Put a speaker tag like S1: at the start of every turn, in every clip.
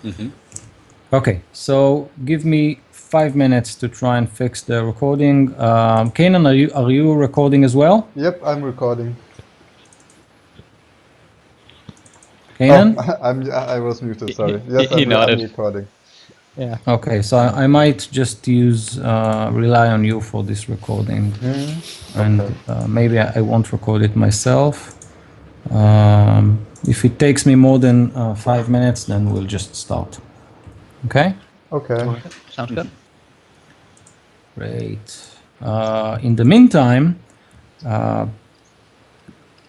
S1: Mm-hmm.
S2: Okay, so give me 5 minutes to try and fix the recording. Kanan, are you recording as well?
S3: Yep, I'm recording.
S2: Kanan?
S3: Oh, I was muted, sorry. Yes,
S4: He
S3: I'm
S4: nodded.
S3: recording.
S4: Yeah.
S2: Okay, so I might just rely on you for this recording. And maybe I won't record it myself. If it takes me more than 5 minutes, then we'll just start. Okay?
S3: Okay.
S4: Sounds good.
S2: Great. In the meantime,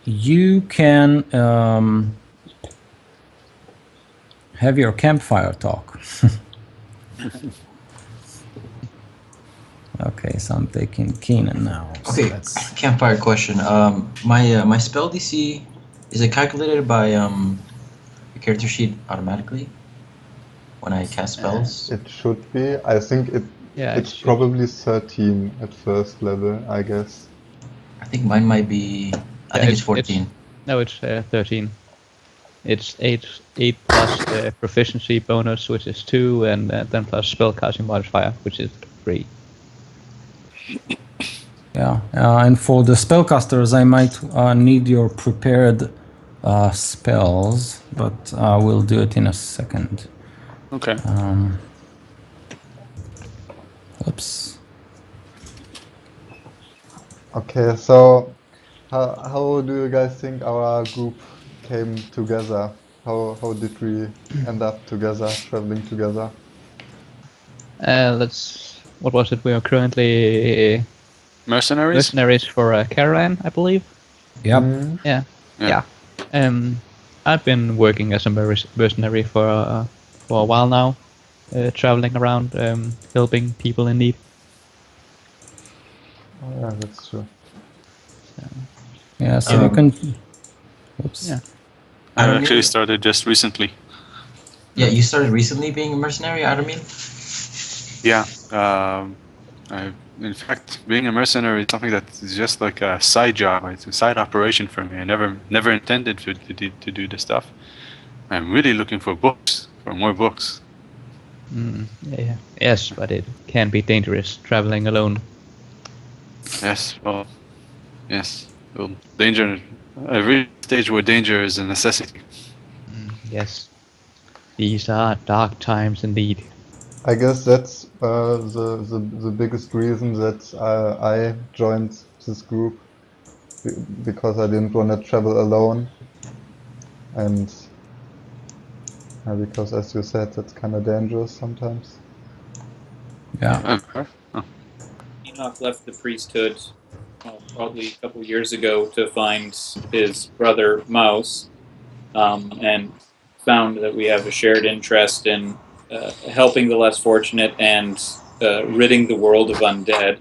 S2: you can have your campfire talk. Okay, so I'm taking Keenan now.
S5: Okay, campfire question. My spell DC, is it calculated by the character sheet automatically when I cast spells?
S3: It should be. I think it's
S4: should.
S3: probably 13 at first level, I guess.
S5: I think mine might be. I think it's 14.
S4: No, it's 13. It's 8 plus the proficiency bonus, which is 2, and then plus spellcasting modifier, which is 3.
S2: Yeah, and for the spellcasters, I might need your prepared spells, but we'll do it in a second.
S1: Okay.
S2: Oops.
S3: Okay, so how do you guys think our group came together? How did we end up together, traveling together?
S4: What was it? We are currently
S1: Mercenaries?
S4: for Caravan, I believe.
S2: Yep.
S4: Yeah. I've been working as a mercenary for a while now, traveling around, helping people in need.
S3: Oh, yeah, that's true.
S2: Yeah, so you can. Oops.
S4: Yeah.
S1: I actually started just recently.
S5: Yeah, you started recently being a mercenary, Adamine?
S1: Yeah. In fact, being a mercenary is something that is just like a side job. It's a side operation for me. I never intended to do this stuff. I'm really looking for more books.
S4: Yeah. Yes, but it can be dangerous traveling alone.
S1: Yes, well, danger. I reached a stage where danger is a necessity.
S4: Yes. These are dark times indeed.
S3: I guess that's the biggest reason that I joined this group, because I didn't want to travel alone, and because, as you said, that's kind of dangerous sometimes.
S2: Yeah.
S6: Enoch left the priesthood probably a couple years ago to find his brother Mouse, and found that we have a shared interest in helping the less fortunate and ridding the world of undead.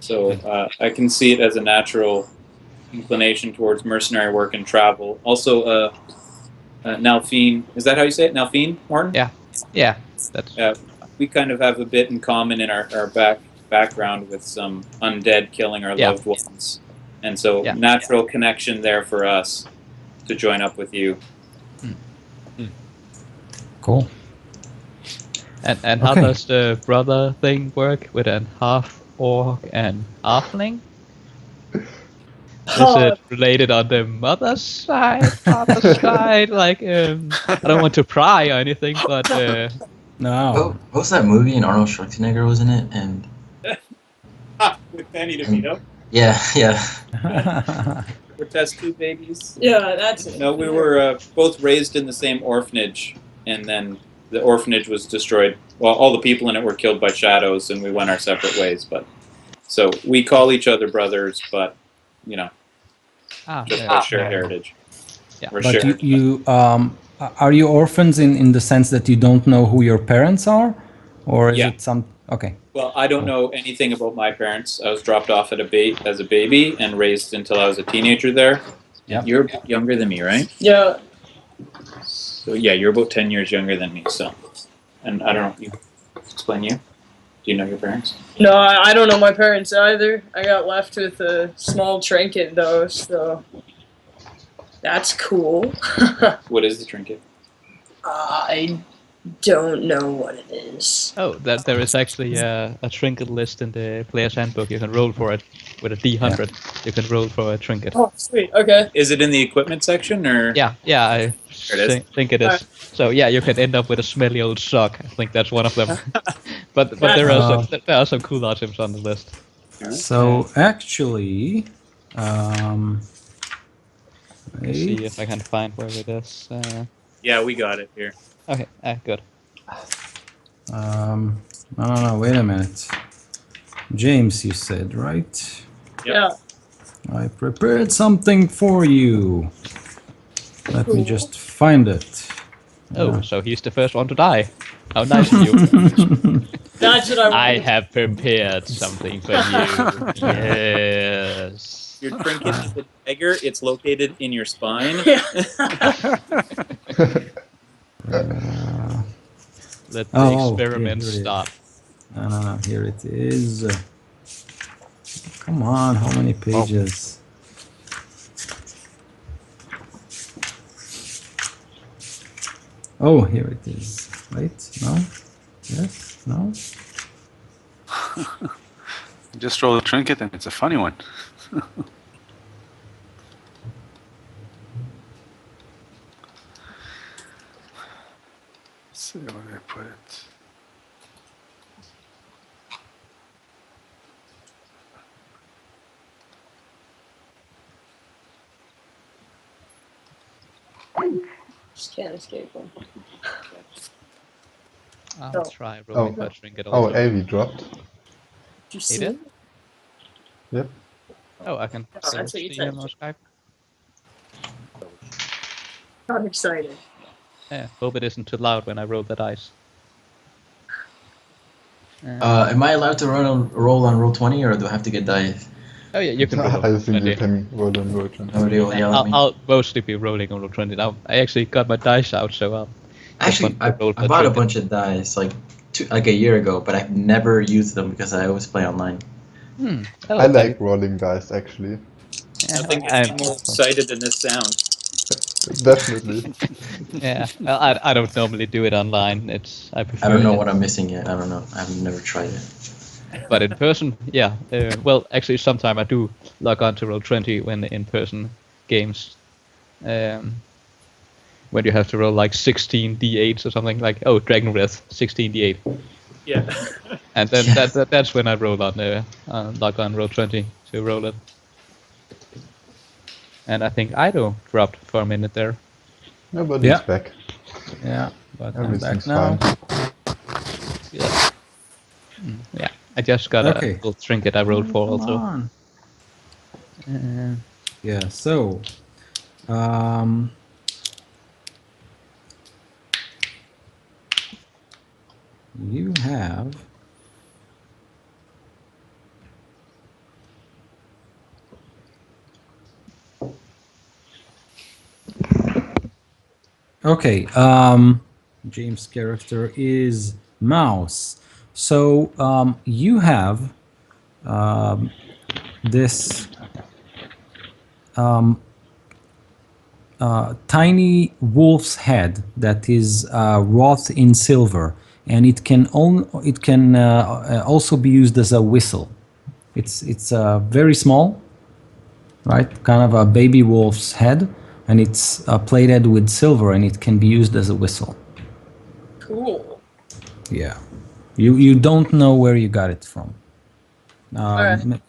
S6: So I can see it as a natural inclination towards mercenary work and travel. Also, Nalfine, is that how you say it? Nalfine, Martin?
S4: Yeah. That's
S6: We kind of have a bit in common in our background with some undead killing our loved ones. And so natural connection there for us to join up with you.
S2: Cool.
S4: And how does the brother thing work with an half orc and halfling? Is it related on the mother's side, father's side? Like, I don't want to pry or anything, but
S2: No.
S5: What was that movie and Arnold Schwarzenegger was in it? And
S6: with Danny DeVito?
S5: yeah.
S6: We're test tube babies.
S7: Yeah, that's it.
S6: No, we were both raised in the same orphanage, and then the orphanage was destroyed. Well, all the people in it were killed by shadows, and we went our separate ways. But so we call each other brothers, but just by shared heritage.
S4: Yeah.
S2: But you are you orphans in the sense that you don't know who your parents are, or is it some? Okay.
S6: Well, I don't know anything about my parents. I was dropped off at as a baby and raised until I was a teenager there.
S2: Yeah.
S6: You're younger than me, right?
S7: Yeah.
S6: So yeah, you're about 10 years younger than me. So, and I don't know. You explain you. Do you know your parents?
S7: No, I don't know my parents either. I got left with a small trinket though, so that's cool.
S6: What is the trinket?
S7: I don't know what it is.
S4: Oh, that there is actually a trinket list in the player's handbook. You can roll for it with a D100. You can roll for a trinket.
S7: Oh, sweet. Okay.
S6: Is it in the equipment section or?
S4: Yeah, I
S6: There it is.
S4: think it is. So yeah, you can end up with a smelly old sock. I think that's one of them. but there are some cool items on the list.
S2: So actually,
S4: Let's see if
S2: wait.
S4: I can find where it is.
S6: Yeah, we got it here.
S4: Okay, good.
S2: No, wait a minute. James, you said, right?
S7: Yeah.
S2: I prepared something for you. Let me just find it.
S4: Oh, so he's the first one to die. How nice of you.
S7: That's what I wanted.
S4: I have prepared something for you. Yes.
S6: Your trinket is a dagger. It's located in your spine.
S4: Let the
S2: Oh,
S4: experiment
S2: here it is.
S4: start.
S2: No, here it is. Come on, how many pages? Oh, here it is. Wait, no? Yes, no?
S1: Just roll a trinket and it's a funny one. Let's see where I put it.
S7: Just can't escape them.
S4: I'll try rolling for a trinket
S3: Oh,
S4: also.
S3: Avi dropped.
S7: Did you
S4: He
S7: see
S4: did?
S7: it?
S3: Yep.
S4: Oh, I can
S7: that's
S4: still
S7: what you
S4: see him
S7: said.
S4: on Skype.
S7: I'm excited.
S4: Yeah, hope it isn't too loud when I roll the dice.
S5: Am I allowed to roll on roll 20, or do I have to get dice?
S4: Oh yeah, you can roll.
S3: I think you
S4: 20.
S3: can roll on roll 20.
S5: Nobody will yell at me.
S4: I'll mostly be rolling on roll 20 now. I actually got my dice out, so I'll
S5: Actually, I
S4: roll for
S5: bought a
S4: trinket.
S5: bunch of dice like a year ago, but I've never used them because I always play online.
S4: Oh,
S3: I like rolling dice, actually.
S6: Nothing gets me more excited than this sound.
S3: Definitely.
S4: Yeah, well, I don't normally do it online. I prefer
S5: I don't know
S4: it.
S5: what I'm missing yet. I don't know. I've never tried it.
S4: But in person, yeah. Well, actually, sometimes I do log on to Roll20 when in person games. When you have to roll like 16 d8s or something like, oh, Dragon Breath, 16 d8.
S6: Yeah.
S4: And then
S5: Yeah.
S4: that's when I roll on log on Roll20 to roll it. And I think Ido dropped for a minute there.
S3: Nobody's
S2: Yeah.
S3: back.
S2: Yeah, but I'm
S3: Everything's
S2: back now.
S3: fine.
S4: Yeah. Yeah. I just got
S2: Okay.
S4: a little trinket I rolled for
S2: Come
S4: also.
S2: on.
S4: Uh,
S2: Yeah, so you have okay, James' character is Mouse. So you have this tiny wolf's head that is wrought in silver, and it can also be used as a whistle. It's very small, right? Kind of a baby wolf's head, and it's plated with silver, and it can be used as a whistle.
S7: Cool.
S2: Yeah, you don't know where you got it from.
S7: Alright.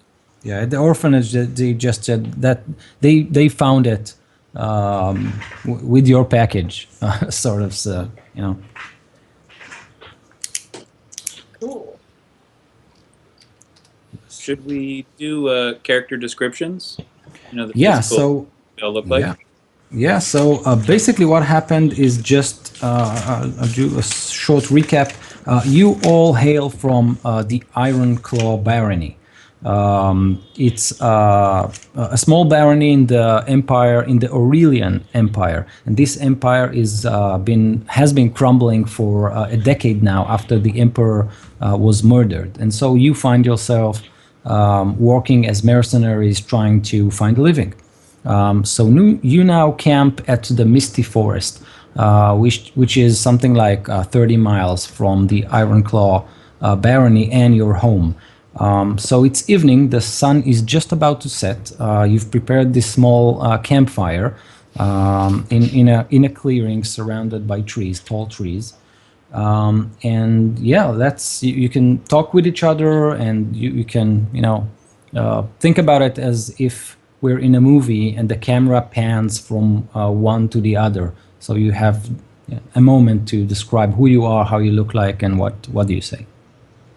S2: Yeah, at the orphanage, they just said that they found it with your package, sort of. So, you know.
S7: Cool.
S6: Should we do character descriptions? You know, the
S2: Yeah.
S6: physical
S2: So
S6: they'll look like.
S2: yeah. Yeah, so basically what happened is just I'll do a short recap. You all hail from the Iron Claw Barony. It's a small barony in the empire, in the Aurelian Empire, and this empire has been crumbling for a decade now after the emperor was murdered, and so you find yourself working as mercenaries trying to find a living. So you now camp at the Misty Forest. which is something like 30 miles from the Ironclaw barony and your home. So it's evening, the sun is just about to set. You've prepared this small campfire in a clearing surrounded by trees, tall trees. And yeah, you can talk with each other, and you can think about it as if we're in a movie and the camera pans from one to the other. So you have a moment to describe who you are, how you look like, and what do you say?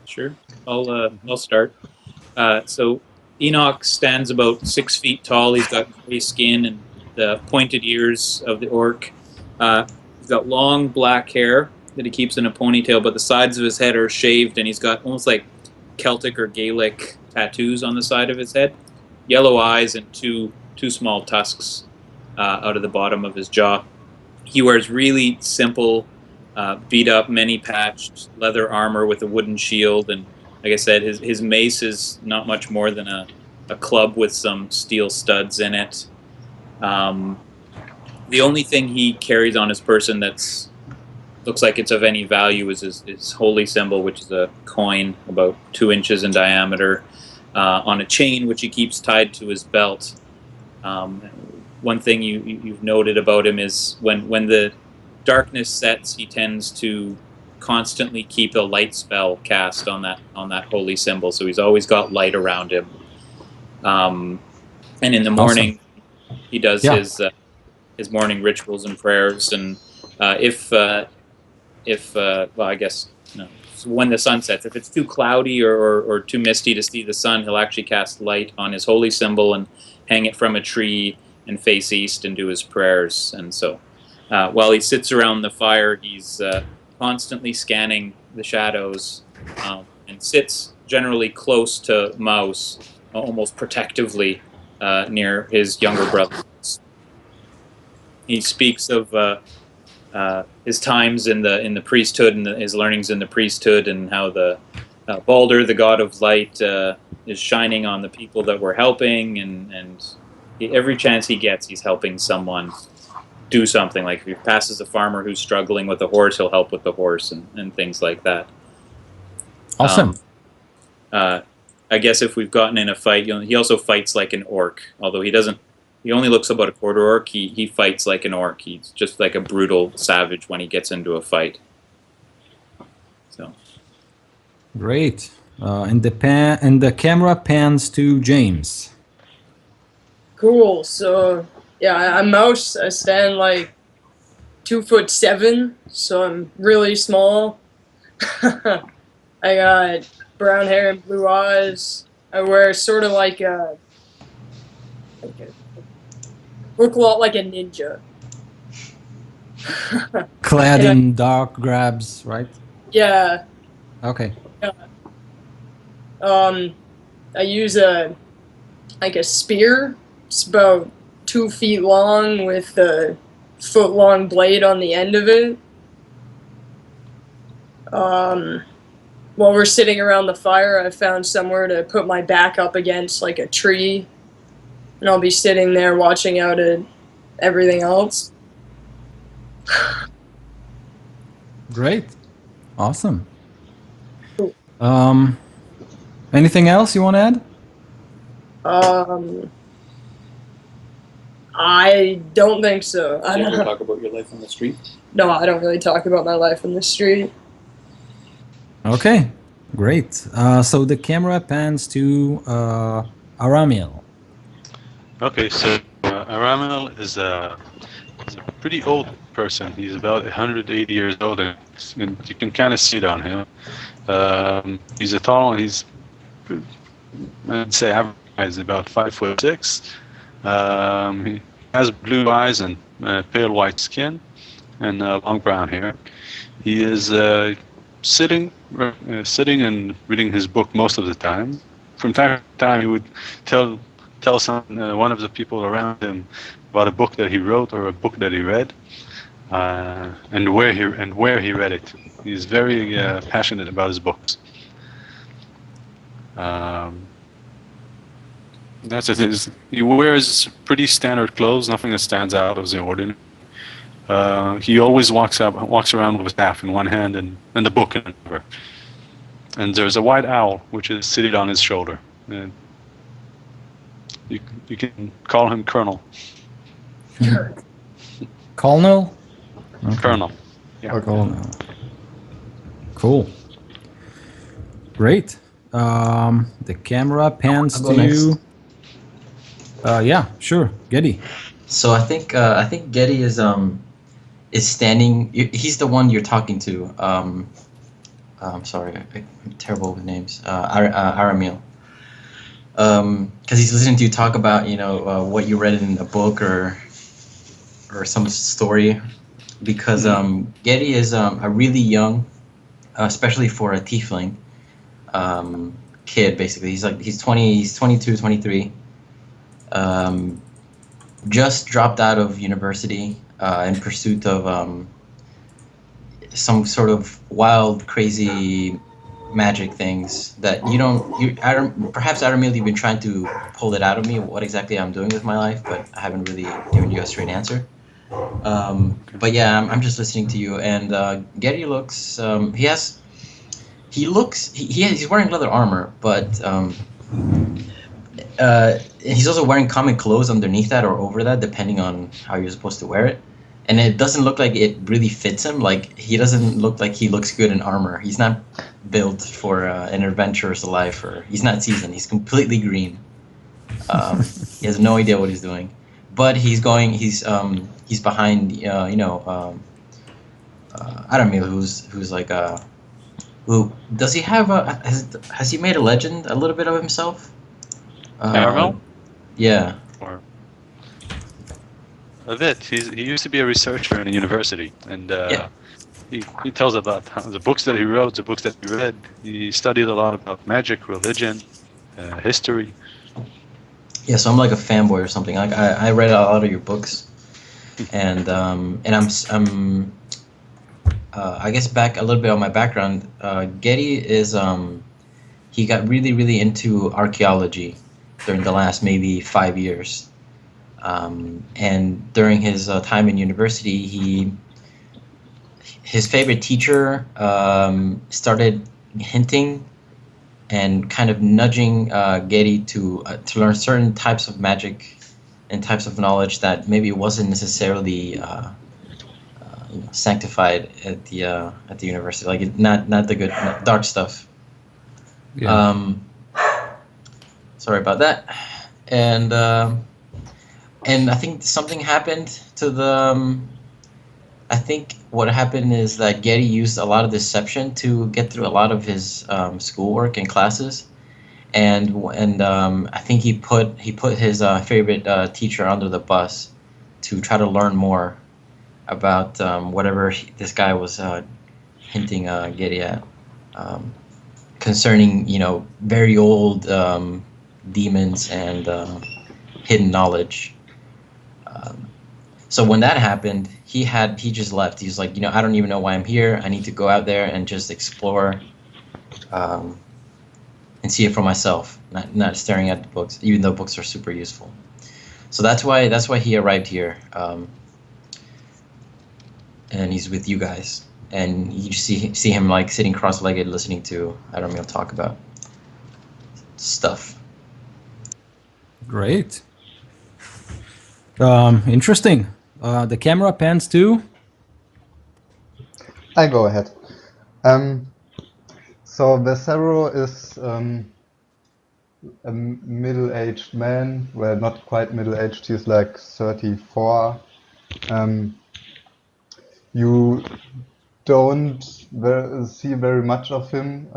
S6: Sure. I'll start. So Enoch stands about 6 feet tall. He's got gray skin and the pointed ears of the orc. He's got long black hair that he keeps in a ponytail, but the sides of his head are shaved, and he's got almost like Celtic or Gaelic tattoos on the side of his head. Yellow eyes and two small tusks out of the bottom of his jaw. He wears really simple, beat up, many patched leather armor with a wooden shield, and like I said, his mace is not much more than a club with some steel studs in it. The only thing he carries on his person that's looks like it's of any value is his holy symbol, which is a coin about 2 inches in diameter on a chain, which he keeps tied to his belt. One thing you've noted about him is when the darkness sets, he tends to constantly keep a light spell cast on that holy symbol, so he's always got light around him. And in the morning, awesome. He does his morning rituals and prayers, and well, I guess when the sun sets, if it's too cloudy or too misty to see the sun, he'll actually cast light on his holy symbol and hang it from a tree and face east and do his prayers. And so while he sits around the fire, he's constantly scanning the shadows and sits generally close to Mouse, almost protectively near his younger brothers. He speaks of his times in the priesthood and his learnings in the priesthood, and how the Balder, the god of light, is shining on the people that we're helping, and every chance he gets, he's helping someone do something. Like if he passes a farmer who's struggling with a horse, he'll help with the horse and things like that.
S2: Awesome.
S6: I guess if we've gotten in a fight, he also fights like an orc, although he only looks about a quarter orc. He fights like an orc. He's just like a brutal savage when he gets into a fight. So
S2: great. And the camera pans to James.
S7: Cool. So yeah, I'm Mouse. I stand like 2'7", so I'm really small. I got brown hair and blue eyes. I wear sort of like look a lot like a ninja.
S2: Clad in dark grabs, right?
S7: Yeah.
S2: Okay.
S7: Yeah. I use a spear. It's about 2 feet long with a foot-long blade on the end of it. While we're sitting around the fire, I found somewhere to put my back up against, like a tree, and I'll be sitting there watching out at everything else.
S2: Great. Awesome. Cool. Anything else you want to add?
S7: I don't think so.
S6: Do you ever talk about your life on the street?
S7: No, I don't really talk about my life on the street.
S2: Okay, great. So the camera pans to Aramiel.
S1: Okay, so Aramiel is a pretty old person. He's about 180 years old, and you can kind of see it on him. He's a tall, and I'd say average is about 5'6". He has blue eyes and pale white skin and long brown hair. He is sitting and reading his book most of the time. From time to time, he would tell one of the people around him about a book that he wrote or a book that he read, and where he read it. He's very passionate about his books. That's it. He wears pretty standard clothes, nothing that stands out of the ordinary. He always walks around with staff in one hand and the book in another. And there's a white owl which is seated on his shoulder. And you can call him Colonel.
S2: Colonel? Okay.
S1: Colonel. Yeah.
S3: Okay.
S2: Colonel. Cool. Great. The camera pans
S5: I'll go
S2: to
S5: next.
S2: you. Yeah, sure. Getty.
S5: So I think Getty is standing. He's the one you're talking to. I'm sorry, I'm terrible with names. Aramil. Because he's listening to you talk about what you read in a book or some story. Because Getty is a really young, especially for a tiefling, kid. Basically, he's 20, he's 22, 23. Just dropped out of university in pursuit of some sort of wild, crazy magic things that perhaps Aramil, you've been trying to pull it out of me what exactly I'm doing with my life, but I haven't really given you a straight answer. But yeah, I'm just listening to you. And Getty looks, he's wearing leather armor, but he's also wearing common clothes underneath that or over that, depending on how you're supposed to wear it. And it doesn't look like it really fits him. Like, he doesn't look like he looks good in armor. He's not built for an adventurous life, or he's not seasoned. He's completely green. He has no idea what he's doing. But he's behind, Aramil, who's like who does he have has he made a legend a little bit of himself?
S1: Aramil?
S5: Yeah.
S1: Or a bit. He used to be a researcher in a university, and he tells about the books that he wrote, the books that he read. He studied a lot about magic, religion, history.
S5: Yeah, so I'm like a fanboy or something. Like I read a lot of your books, and I'm I guess back a little bit on my background. Getty is he got really into archaeology during the last maybe 5 years. And during his time in university, his favorite teacher started hinting and kind of nudging Getty to learn certain types of magic and types of knowledge that maybe wasn't necessarily sanctified at the university, like not the good dark stuff.
S2: Yeah.
S5: Sorry about that. And I think something happened to the. I think what happened is that Getty used a lot of deception to get through a lot of his schoolwork and classes, and I think he put his favorite teacher under the bus to try to learn more about whatever this guy was hinting Getty at concerning very old demons and hidden knowledge. So when that happened, he just left. He's like, I don't even know why I'm here. I need to go out there and just explore, and see it for myself, not staring at the books, even though books are super useful. So that's why he arrived here, and he's with you guys, and you just see him like sitting cross-legged, listening to Aramil talk about stuff.
S2: Great. Interesting. The camera pans to.
S3: I go ahead. So Vesero is a middle-aged man. Well, not quite middle-aged. He's like 34. You don't see very much of him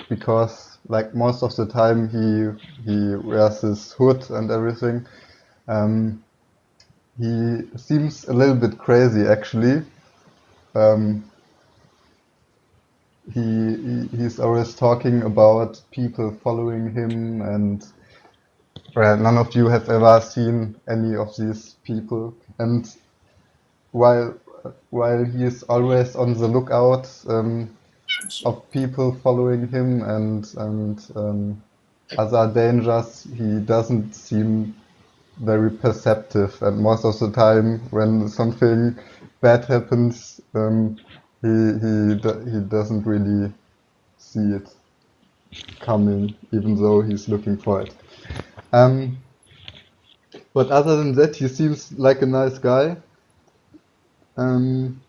S3: because, like, most of the time he wears his hood and everything. He seems a little bit crazy, actually. He's always talking about people following him, and well, none of you have ever seen any of these people. And while he's always on the lookout of people following him and other dangers, he doesn't seem very perceptive, and most of the time when something bad happens, he doesn't really see it coming, even though he's looking for it. But other than that, he seems like a nice guy. And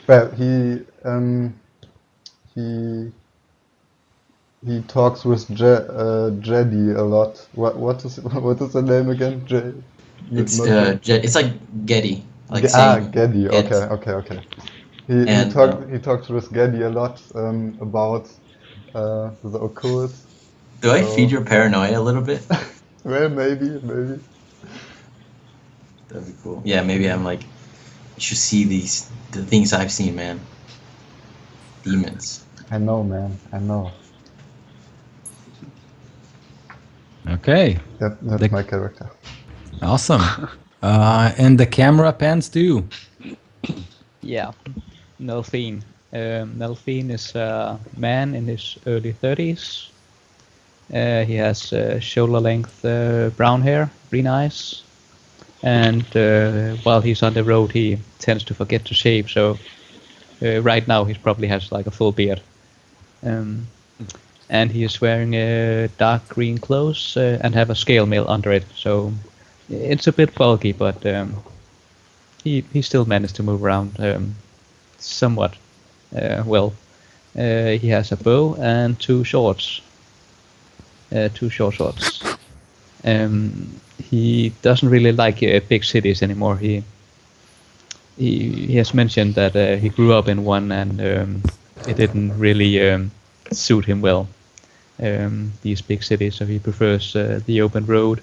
S3: well, he he talks with Jedi a lot. What is what is the name again?
S5: It's
S3: Not Jedi.
S5: it's like Getty, like saying
S3: Geddy.
S5: get.
S3: Okay. He
S5: And
S3: he talks with Geddy a lot about the occult.
S5: do I feed
S3: So
S5: your paranoia a little bit?
S3: well, maybe.
S5: That'd be cool. Yeah, maybe I'm like, you should see the things I've seen, man. Demons.
S3: I know, man. I know.
S2: Okay,
S3: That's my character.
S2: awesome. And the camera pans too.
S4: Yeah, Nelphine. Nelphine is a man in his early 30s. He has shoulder-length brown hair, green eyes, and while he's on the road, he tends to forget to shave. So right now, he probably has like a full beard, and he is wearing dark green clothes and have a scale mail under it. So it's a bit bulky, but he still managed to move around somewhat well. He has a bow and two shorts. Two short shorts. He doesn't really like big cities anymore. He has mentioned that he grew up in one and it didn't really suit him well. These big cities, so he prefers the open road,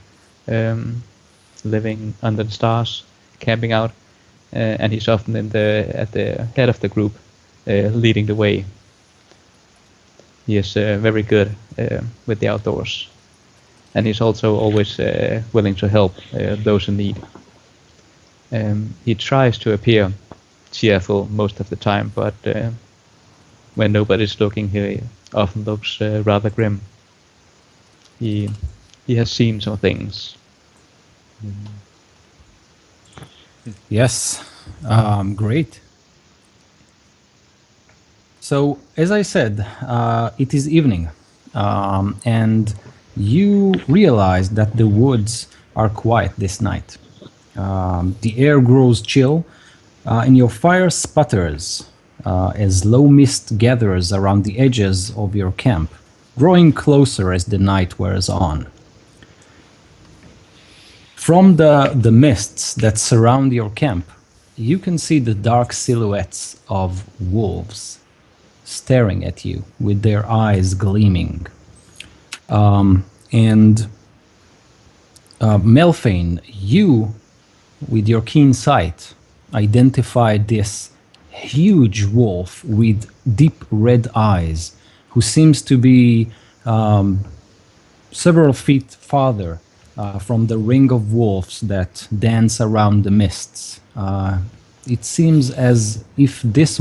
S4: living under the stars, camping out, and he's often at the head of the group, leading the way. He is very good with the outdoors, and he's also always willing to help those in need. He tries to appear cheerful most of the time, but when nobody's looking, he often looks rather grim. He has seen some things.
S2: Yes, great. So, as I said, it is evening, and you realize that the woods are quiet this night. The air grows chill, and your fire sputters as low mist gathers around the edges of your camp, growing closer as the night wears on. From the mists that surround your camp, you can see the dark silhouettes of wolves staring at you with their eyes gleaming. And Melfane, you, with your keen sight, identified this huge wolf with deep red eyes, who seems to be several feet farther from the ring of wolves that dance around the mists. It seems as if this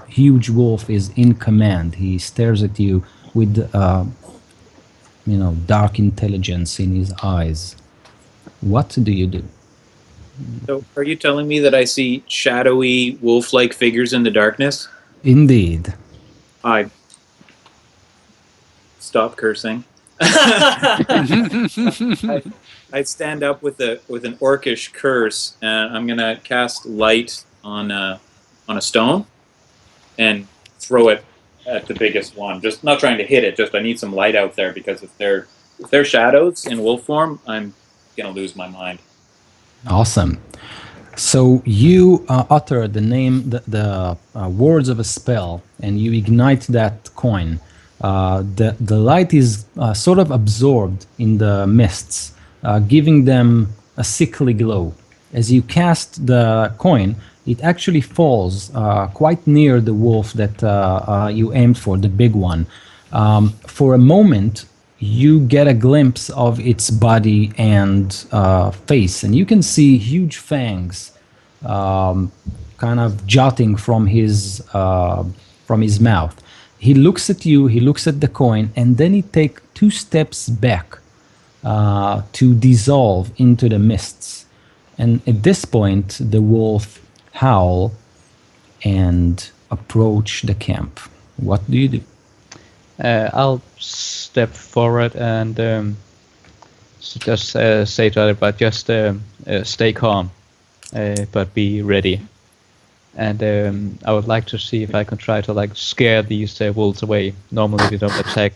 S2: huge wolf is in command. He stares at you with, dark intelligence in his eyes. What do you do?
S6: So, are you telling me that I see shadowy, wolf-like figures in the darkness?
S2: Indeed.
S6: I stop cursing. I stand up with an orcish curse, and I'm gonna cast light on a stone and throw it at the biggest one. Just not trying to hit it. Just I need some light out there, because if they're shadows in wolf form, I'm gonna lose my mind.
S2: Awesome. So you utter the name, the words of a spell, and you ignite that coin. The light is sort of absorbed in the mists, giving them a sickly glow. As you cast the coin, it actually falls quite near the wolf that you aimed for, the big one. For a moment, you get a glimpse of its body and face, and you can see huge fangs kind of jutting from his mouth. he looks at you, he looks at the coin, and then he takes 2 steps back to dissolve into the mists. And at this point, the wolf howl and approach the camp. What do you do?
S4: I'll step forward and just say to everybody, just stay calm, but be ready. And I would like to see if I can try to like scare these wolves away. Normally they don't attack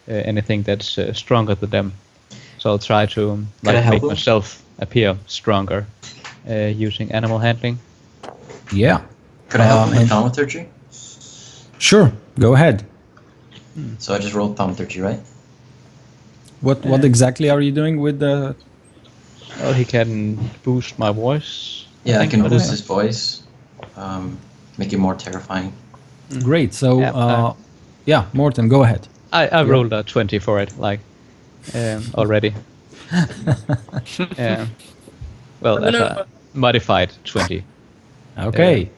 S4: anything that's stronger than them. So I'll try to
S5: Can I
S4: like
S5: help
S4: make
S5: them?
S4: myself appear stronger using animal handling.
S2: Yeah.
S5: Could I help him with
S2: and-
S5: thaumaturgy?
S2: Sure, go ahead.
S5: So I just rolled thaumaturgy, right?
S2: What exactly are you doing with the...
S4: Well, he can boost my voice.
S5: Yeah, I
S4: think
S5: can
S4: that
S5: boost
S4: is-
S5: his voice, make it more terrifying.
S2: Great, so
S4: Yeah,
S2: yeah, Morten, go ahead.
S4: I rolled a 20 for it, like already. Well,
S7: I'm
S4: that's
S7: gonna-
S4: a modified 20.
S2: Okay.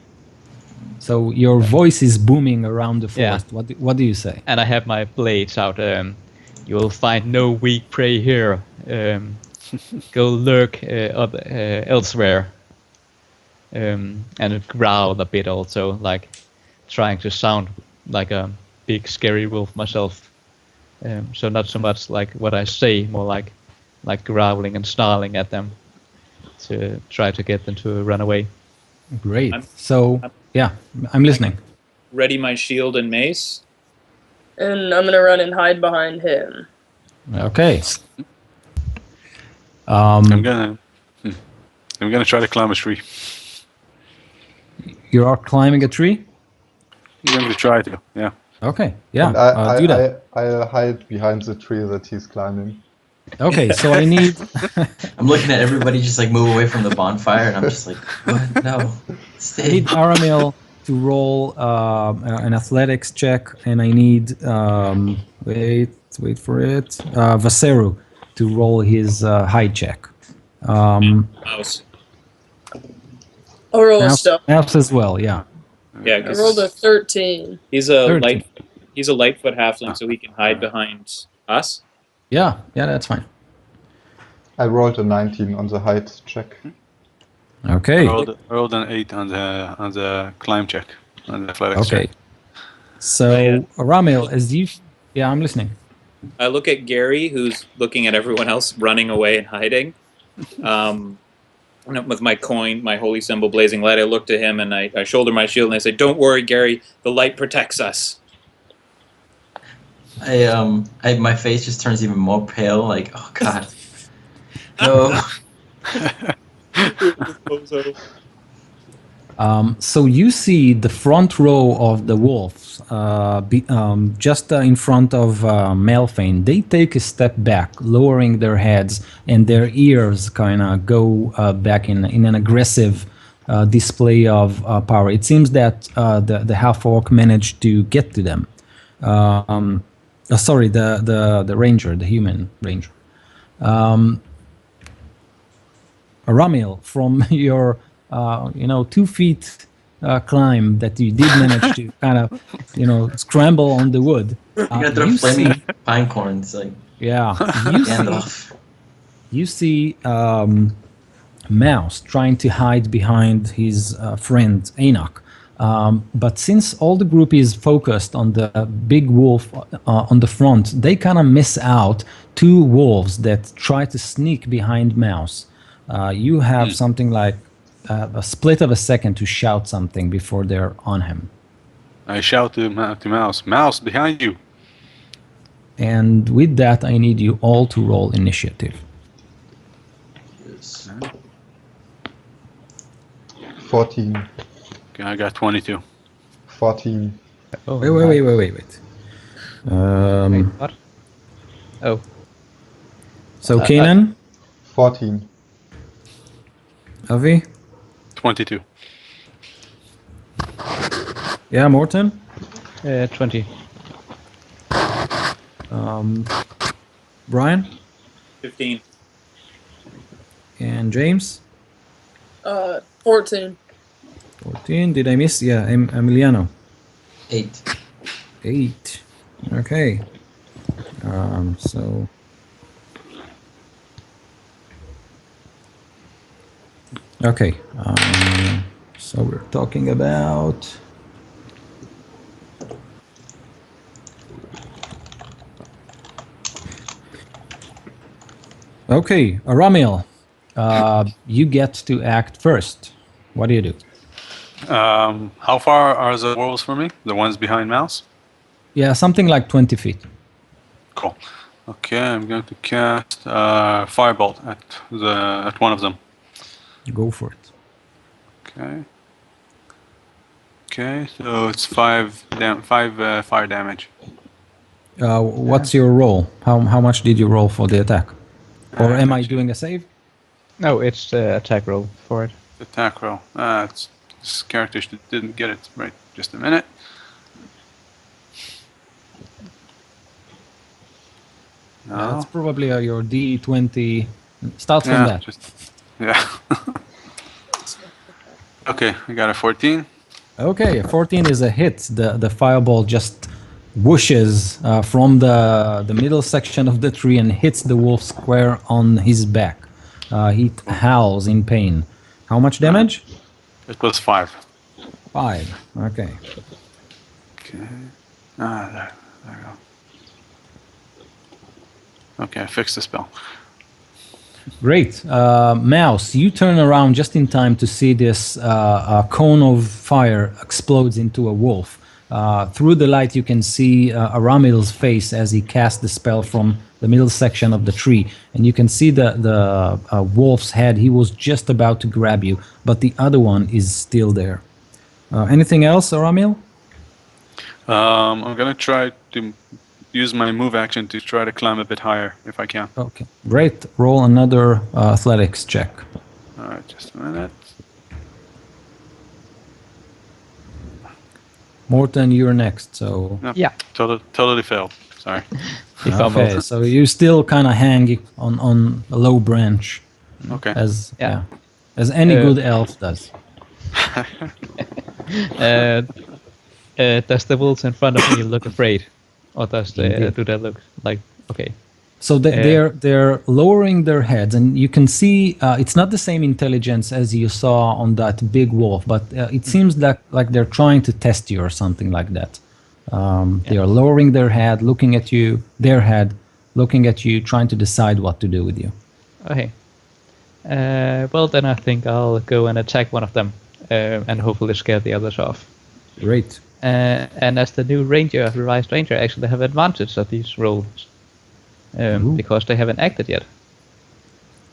S2: So your voice is booming around the
S4: Yeah.
S2: forest. What do you say?
S4: And I have my blades out. You will find no weak prey here. Go lurk elsewhere. And growl a bit also, like trying to sound like a big scary wolf myself. So not so much like what I say, more like growling and snarling at them to try to get them to run away.
S2: Great.
S6: I'm-
S2: So yeah, I'm listening.
S6: Ready my shield and mace.
S7: And I'm gonna run and hide behind him.
S2: Okay.
S1: I'm gonna try to climb a tree.
S2: You are climbing a tree?
S1: I'm going to try to. Yeah.
S2: Okay. Yeah.
S3: And I,
S2: do that.
S3: I'll hide behind the tree that he's climbing.
S2: Okay. So I need.
S5: I'm looking at everybody just like move away from the bonfire, and I'm just like, what? No,
S2: I
S5: stay.
S2: need Aramil to roll an athletics check, and I need wait for it. Vaseru to roll his height check.
S6: Mouse.
S7: I'll roll a
S2: Mouse,
S7: stuff.
S2: mouse as well. Yeah.
S6: Yeah,
S7: I
S6: 'cause
S7: rolled a 13.
S6: he's a
S2: 13.
S6: lightfoot halfling, so he can hide behind us.
S2: Yeah. Yeah. That's fine.
S3: I rolled a 19 on the height check.
S2: Okay.
S1: I rolled an 8 on the climb check, on the athletics
S2: Okay.
S1: check.
S2: So Ramil, as you. Yeah, I'm listening.
S6: I look at Gary, who's looking at everyone else running away and hiding. And with my coin, my holy symbol blazing light, I look to him and I shoulder my shield and I say, "Don't worry, Gary. The light protects us."
S5: My face just turns even more pale. Like, oh god, no.
S2: So you see the front row of the wolves, just in front of Malphane. They take a step back, lowering their heads, and their ears kind of go back in an aggressive display of power. It seems that the half-orc managed to get to them. Sorry, the ranger, the human ranger. Ramil, from your 2 feet climb that you did manage to kind of scramble on the wood.
S5: You're gonna throw
S2: You
S5: flaming
S2: see,
S5: pine cones, like
S2: yeah, you see,
S5: Gandalf.
S2: you see Mouse trying to hide behind his friend Enoch. But since all the group is focused on the big wolf on the front, they kind of miss out 2 wolves that try to sneak behind Mouse. You have something like a split of a second to shout something before they're on him.
S1: I shout to Mouse, "Mouse, behind you!"
S2: And with that, I need you all to roll initiative.
S3: 14.
S1: Okay, I got 22.
S3: 14.
S4: Oh,
S2: Wait.
S4: Wait,
S2: Um,
S4: what? Oh,
S2: so Kanan,
S3: 14.
S2: Avi,
S1: 22.
S2: yeah, Morten,
S4: 20.
S2: Brian,
S6: 15.
S2: and James.
S7: 14.
S2: 14. Did I miss? Yeah, Emiliano.
S5: 8.
S2: 8. Okay. So. Okay. So we're talking about. Okay, Aramil, you get to act first. What do you do?
S1: How far are the walls from me? The ones behind Mouse?
S2: Yeah, something like 20 feet.
S1: Cool. Okay, I'm going to cast Firebolt at one of them.
S2: Go for it.
S1: Okay. Okay, so it's five fire damage.
S2: What's your roll? How much did you roll for the attack? Or am I doing a save?
S4: No, it's the attack roll for it.
S1: Attack roll. This character didn't get it right. Just a minute. No.
S2: Yeah, that's probably your D20. Start from that.
S1: Yeah. Okay, I got a 14.
S2: Okay, 14 is a hit. The fireball just whooshes from the middle section of the tree and hits the wolf square on his back. He howls in pain. How much damage?
S1: It was 5.
S2: 5. Okay.
S1: Okay. There we go. Okay, I fixed the spell.
S2: Great. Mouse, you turn around just in time to see this cone of fire explodes into a wolf. Through the light, you can see Aramil's face as he casts the spell from the middle section of the tree. And you can see the wolf's head. He was just about to grab you, but the other one is still there. Anything else, Aramil?
S1: I'm going to try to use my move action to try to climb a bit higher if I can.
S2: Okay, great. Roll another athletics check.
S1: All right, just a minute.
S2: Morten, you're next. So
S1: No,
S4: Yeah.
S1: Totally failed. Sorry.
S4: He fumbled.
S2: okay, so you still kind of hang on a low branch,
S1: Okay.
S2: as
S4: Yeah.
S2: as any good elf does.
S4: Does the wolves in front of me look afraid, or do they look like okay?
S2: So they're lowering their heads, and you can see it's not the same intelligence as you saw on that big wolf, but it seems like they're trying to test you or something like that. They are lowering their head, looking at you, trying to decide what to do with you.
S4: Okay. Well, then I think I'll go and attack one of them, and hopefully scare the others off.
S2: Great.
S4: And as the new ranger, revised ranger, I actually have advantage of these rolls because they haven't acted yet.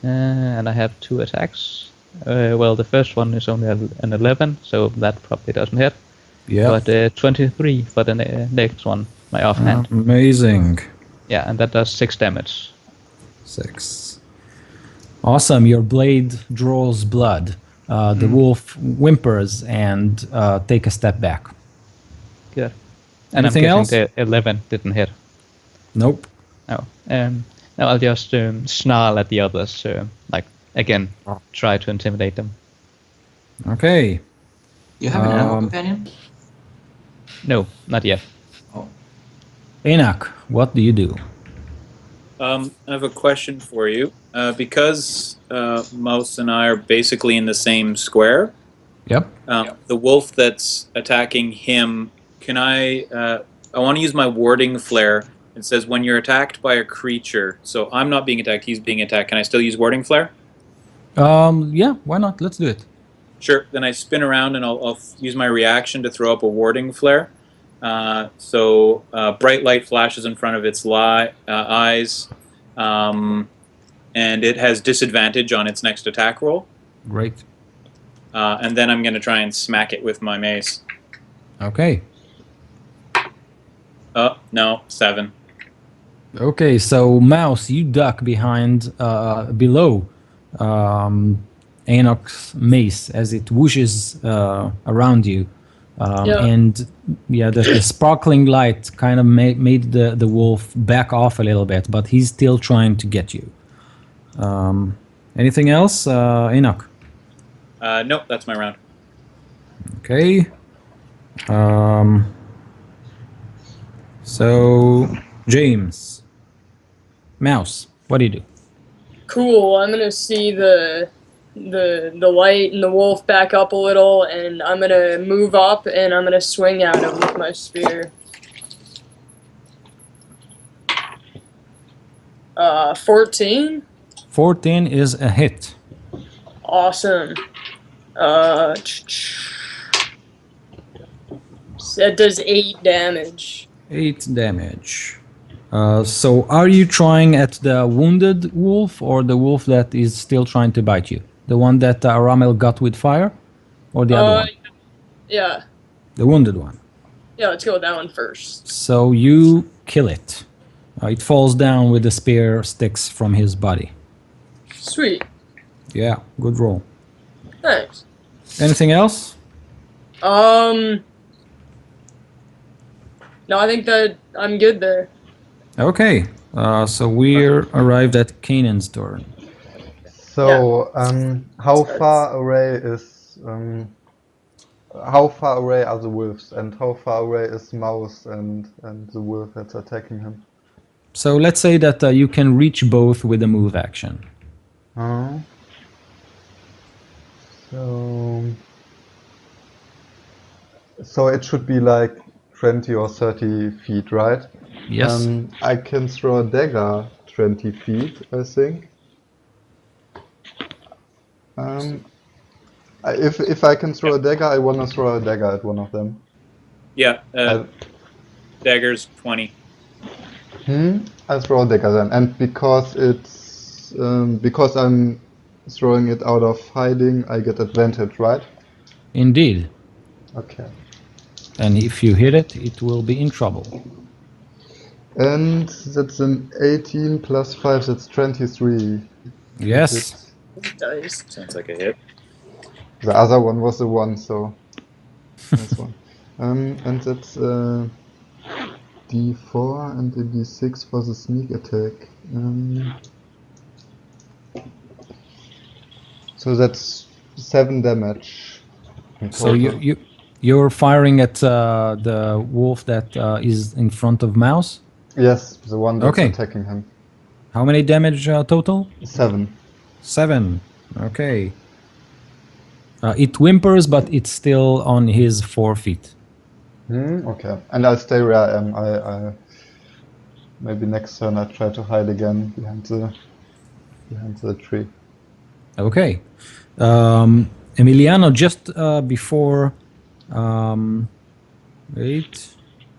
S4: And I have 2 attacks. Well, the first one is only an 11, so that probably doesn't hit.
S2: Yeah.
S4: But 23 for the next one, my offhand.
S2: Amazing.
S4: Yeah, and that does 6 damage.
S2: 6. Awesome. Your blade draws blood. The wolf whimpers and take a step back.
S4: Good. And
S2: Anything
S4: I'm
S2: else?
S4: guessing the 11 didn't hit.
S2: Nope.
S4: No. Now I'll just snarl at the others, again, try to intimidate them.
S2: Okay.
S5: You have an animal companion?
S4: No, not yet.
S5: Oh.
S2: Enoch, what do you do?
S6: I have a question for you. Because Mouse and I are basically in the same square,
S2: Yep.
S6: the wolf that's attacking him, can I want to use my warding flare. It says when you're attacked by a creature, so I'm not being attacked, he's being attacked. Can I still use warding flare?
S2: Yeah, why not? Let's do it.
S6: Sure. Then I spin around and I'll use my reaction to throw up a warding flare. So bright light flashes in front of its eyes, and it has disadvantage on its next attack roll.
S2: Great.
S6: And then I'm going to try and smack it with my mace.
S2: Okay.
S6: Oh, no, 7.
S2: Okay, so Mouse, you duck behind, below Enoch's mace as it whooshes around you. And yeah, the sparkling light kind of made the wolf back off a little bit, but he's still trying to get you. Anything else, Enoch?
S6: Nope, that's my round.
S2: Okay. So, James. Mouse, what do you do?
S7: Cool. I'm gonna see the light and the wolf back up a little, and I'm gonna move up and I'm gonna swing at him with my spear. 14.
S2: 14 is a hit.
S7: Awesome. That does 8 damage.
S2: 8 damage. So are you trying at the wounded wolf or the wolf that is still trying to bite you? The one that Ramel got with fire? Or the other one?
S7: Yeah.
S2: The wounded one.
S7: Yeah, let's go with that one first.
S2: So you kill it. It falls down with the spear sticks from his body.
S7: Sweet.
S2: Yeah, good roll.
S7: Thanks.
S2: Anything else?
S7: No, I think that I'm good there.
S2: Okay, so we're arrived at Kanan's turn.
S3: So, how far away are the wolves, and how far away is Mouse and the wolf that's attacking him?
S2: So let's say that you can reach both with a move action.
S3: So it should be like 20 or 30 feet, right?
S2: Yes.
S3: I can throw a dagger 20 feet, I think. If I can throw a dagger, I want to throw a dagger at one of them.
S6: Yeah, dagger's 20.
S3: I throw a dagger then, and because it's because I'm throwing it out of hiding, I get advantage, right?
S2: Indeed.
S3: Okay.
S2: And if you hit it, it will be in trouble.
S3: And that's an 18 plus 5, that's 23.
S2: Yes.
S7: Dice.
S6: Sounds like a hit.
S3: The other one was the 1, so that's one. And that's D4 and a D6 for the sneak attack. So that's 7 damage.
S2: So you're firing at the wolf that is in front of Mouse?
S3: Yes, the one that's
S2: Okay.
S3: attacking him.
S2: How many damage total?
S3: 7.
S2: 7. Okay. It whimpers, but it's still on his 4 feet.
S3: Okay. And I'll stay where I am. I maybe next turn I try to hide again behind the tree.
S2: Okay. Emiliano, just before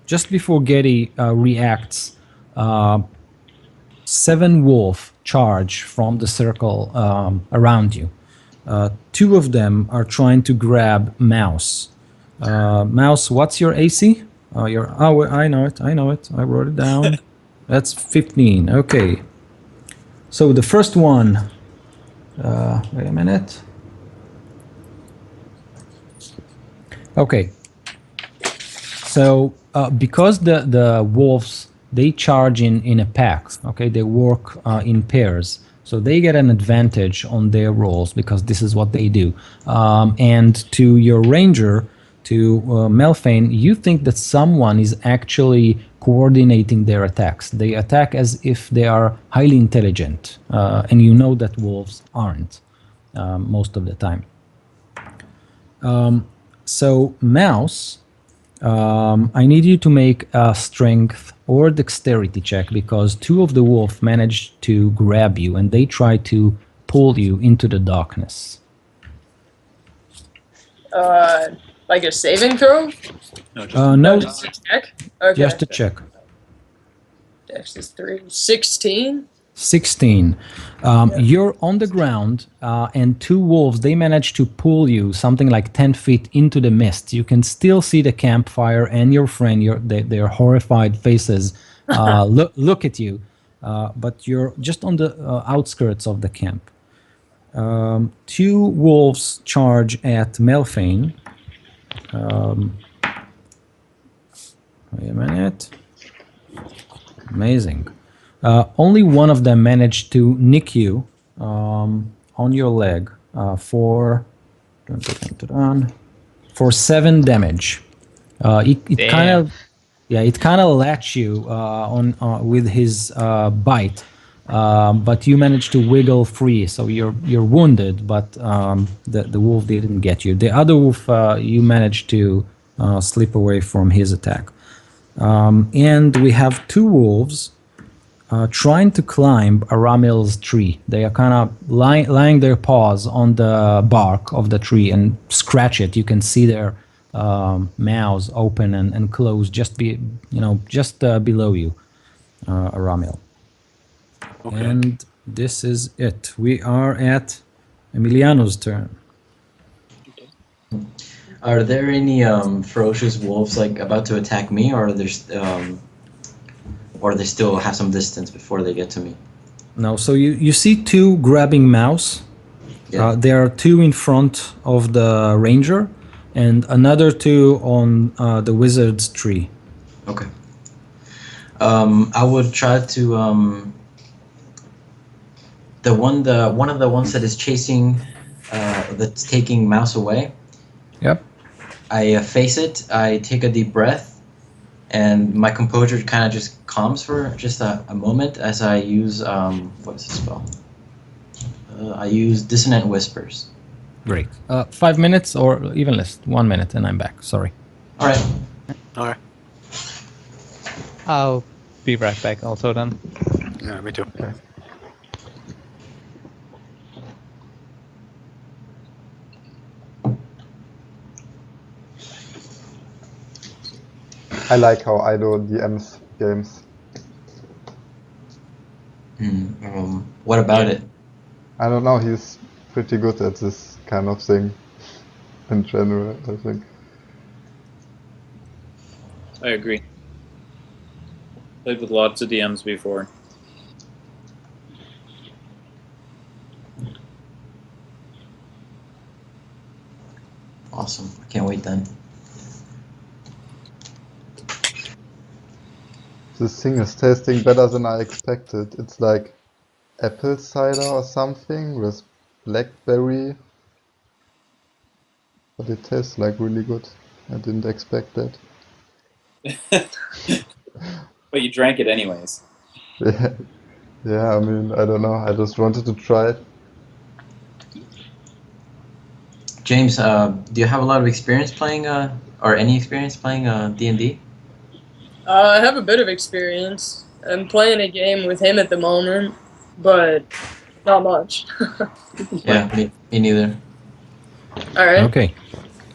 S2: just before Getty reacts, 7 wolf charge from the circle around you. 2 of them are trying to grab Mouse. Mouse, what's your AC? I know it. I wrote it down. That's 15. Okay. So the first one. Wait a minute. Okay. So because the wolves, they charge in a pack. Okay, they work in pairs. So they get an advantage on their rolls because this is what they do. And to your ranger, to Melfane, you think that someone is actually coordinating their attacks. They attack as if they are highly intelligent, and you know that wolves aren't most of the time. So Mouse, I need you to make a strength or dexterity check because 2 of the wolf managed to grab you and they try to pull you into the darkness.
S7: Like a saving throw?
S2: No,
S7: Just a check? Okay.
S2: just a check.
S7: Dex is 3. 16?
S2: 16. You're on the ground, and 2 wolves, they manage to pull you something like 10 feet into the mist. You can still see the campfire and your friend, their horrified faces look at you, but you're just on the outskirts of the camp. 2 wolves charge at Melfane. Wait a minute. Amazing. Only one of them managed to nick you on your leg for 7 damage. It Yeah, it kind of latched you on with his bite, but you managed to wiggle free. So you're wounded, but the wolf didn't get you. The other wolf, you managed to slip away from his attack. And we have two wolves trying to climb Aramil's tree. They are kind of lying their paws on the bark of the tree and scratch it. You can see their mouths open and close just below you, Aramil.
S1: Okay.
S2: And this is it. We are at Emiliano's turn.
S5: Are there any ferocious wolves like about to attack me, or or they still have some distance before they get to me?
S2: No, so you see two grabbing mouse.
S5: Yeah.
S2: There are two in front of the ranger, and another two on the wizard's tree.
S5: Okay. I would try to one of the ones that is chasing, that's taking mouse away.
S2: Yep.
S5: I face it. I take a deep breath, and my composure kind of just calms for just a moment as I use what is the spell? I use Dissonant Whispers.
S2: Great. 5 minutes or even less. 1 minute, and I'm back. Sorry.
S5: All right.
S1: All right.
S4: I'll be right back also then.
S1: Yeah, me too.
S3: I like how Ido DMs games.
S5: What about it?
S3: I don't know, he's pretty good at this kind of thing in general, I think.
S6: I agree. Played with lots of DMs before.
S5: Awesome. I can't wait then.
S3: This thing is tasting better than I expected. It's like apple cider or something with blackberry. But it tastes like really good. I didn't expect that.
S6: But you drank it anyways.
S3: Yeah, yeah, I mean, I don't know. I just wanted to try it.
S5: James, do you have a lot of experience playing, or any experience playing D&D?
S7: I have a bit of experience. I'm playing a game with him at the moment, but not much.
S5: Yeah, me neither.
S7: All right.
S2: Okay.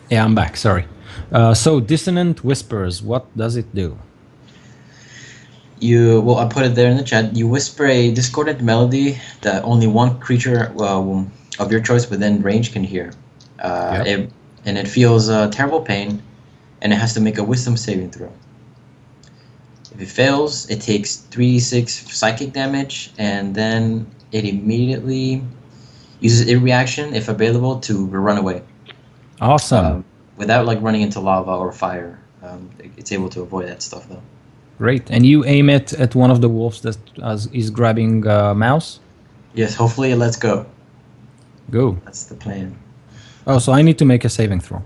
S2: Yeah, I'm back. Sorry. So, Dissonant Whispers, what does it do?
S5: Well, I put it there in the chat. You whisper a discordant melody that only one creature of your choice within range can hear.
S2: Yep.
S5: It feels terrible pain, and it has to make a wisdom saving throw. If it fails, it takes 3d6 psychic damage, and then it immediately uses a reaction, if available, to run away.
S2: Awesome.
S5: Without like running into lava or fire. It's able to avoid that stuff though.
S2: Great. And you aim it at one of the wolves that is grabbing mouse?
S5: Yes, hopefully it lets go.
S2: Go.
S5: That's the plan.
S2: Oh, so I need to make a saving throw.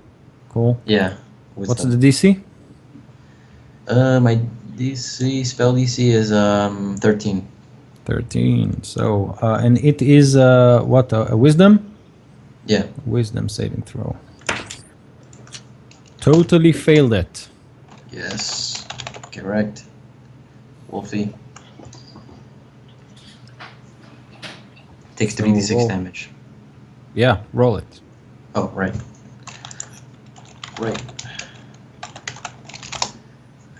S2: Cool.
S5: Yeah.
S2: What's the DC?
S5: My DC, spell DC is 13.
S2: 13. So, and it is what? A wisdom?
S5: Yeah.
S2: Wisdom saving throw. Totally failed it.
S5: Yes. Correct. Wolfie. Takes 3d6
S2: roll.
S5: damage.
S2: Yeah, roll it.
S5: Oh, right. Right.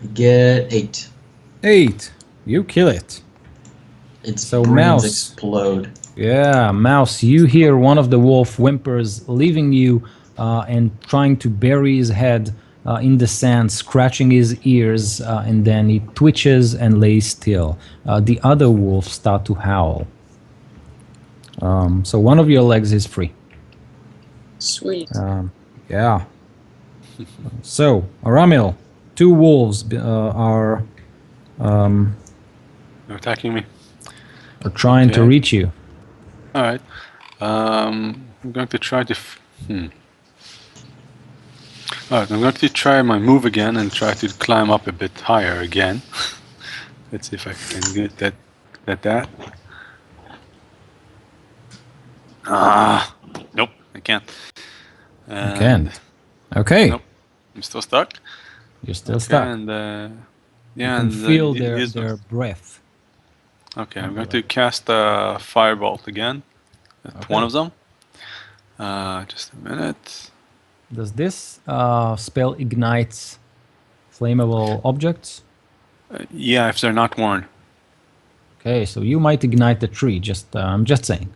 S5: I get 8.
S2: 8. You kill it.
S5: Its
S2: So
S5: brains
S2: mouse.
S5: explode.
S2: Yeah, mouse, you hear one of the wolf whimpers, leaving you and trying to bury his head in the sand, scratching his ears, and then he twitches and lays still. The other wolves start to howl. So one of your legs is free.
S7: Sweet.
S2: Yeah. So, Aramil, 2 wolves are
S1: They're attacking me.
S2: trying to
S1: Okay.
S2: reach you.
S1: All right. I'm going to try to. Alright, I'm going to try my move again and try to climb up a bit higher again. Let's see if I can get that. Ah, nope, I can't.
S2: You can't. Okay.
S1: Nope, I'm still stuck.
S2: You're still
S1: Okay,
S2: stuck.
S1: and
S2: You
S1: yeah,
S2: can
S1: and
S2: feel
S1: use
S2: their breath.
S1: Okay, I'm going to cast a firebolt again at one of them. Just a minute.
S2: Does this spell ignites flammable objects?
S1: Yeah, if they're not worn.
S2: Okay, so you might ignite the tree. I'm just saying.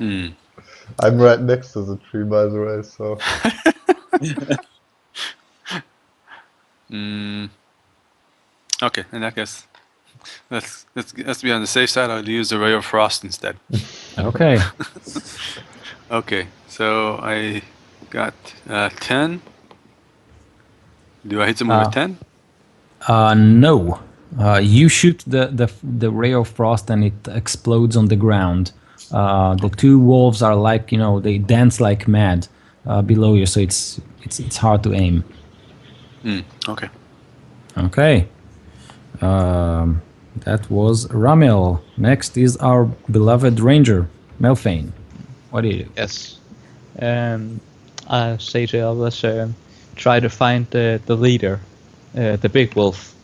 S3: I'm right next to the tree, by the way, so...
S1: Okay, in that case, let's be on the safe side. I'll use the ray of frost instead.
S2: Okay.
S1: Okay, so I got 10. Do I hit them with 10?
S2: No. You shoot the ray of frost and it explodes on the ground. The two wolves are like, they dance like mad below you, so it's hard to aim.
S1: Okay.
S2: Okay. That was Ramil. Next is our beloved ranger, Melfane. What do you do?
S4: Yes. I say to others, try to find the leader, the big wolf.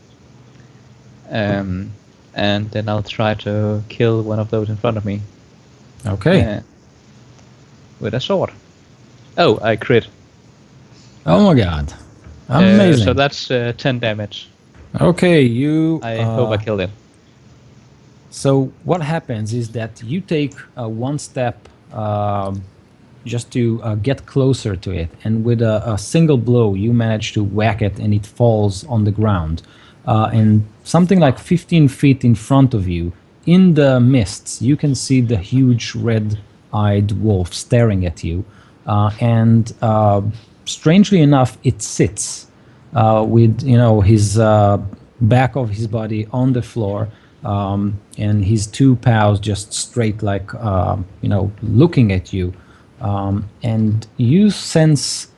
S4: And then I'll try to kill one of those in front of me.
S2: Okay.
S4: With a sword. Oh, I crit.
S2: Oh my god. Amazing.
S4: So that's 10 damage.
S2: Okay,
S4: I hope I killed him.
S2: So what happens is that you take one step just to get closer to it, and with a single blow you manage to whack it and it falls on the ground. And something like 15 feet in front of you, in the mists, you can see the huge red-eyed wolf staring at you. And strangely enough, it sits with his back of his body on the floor, and his two paws just straight, like looking at you. And you sense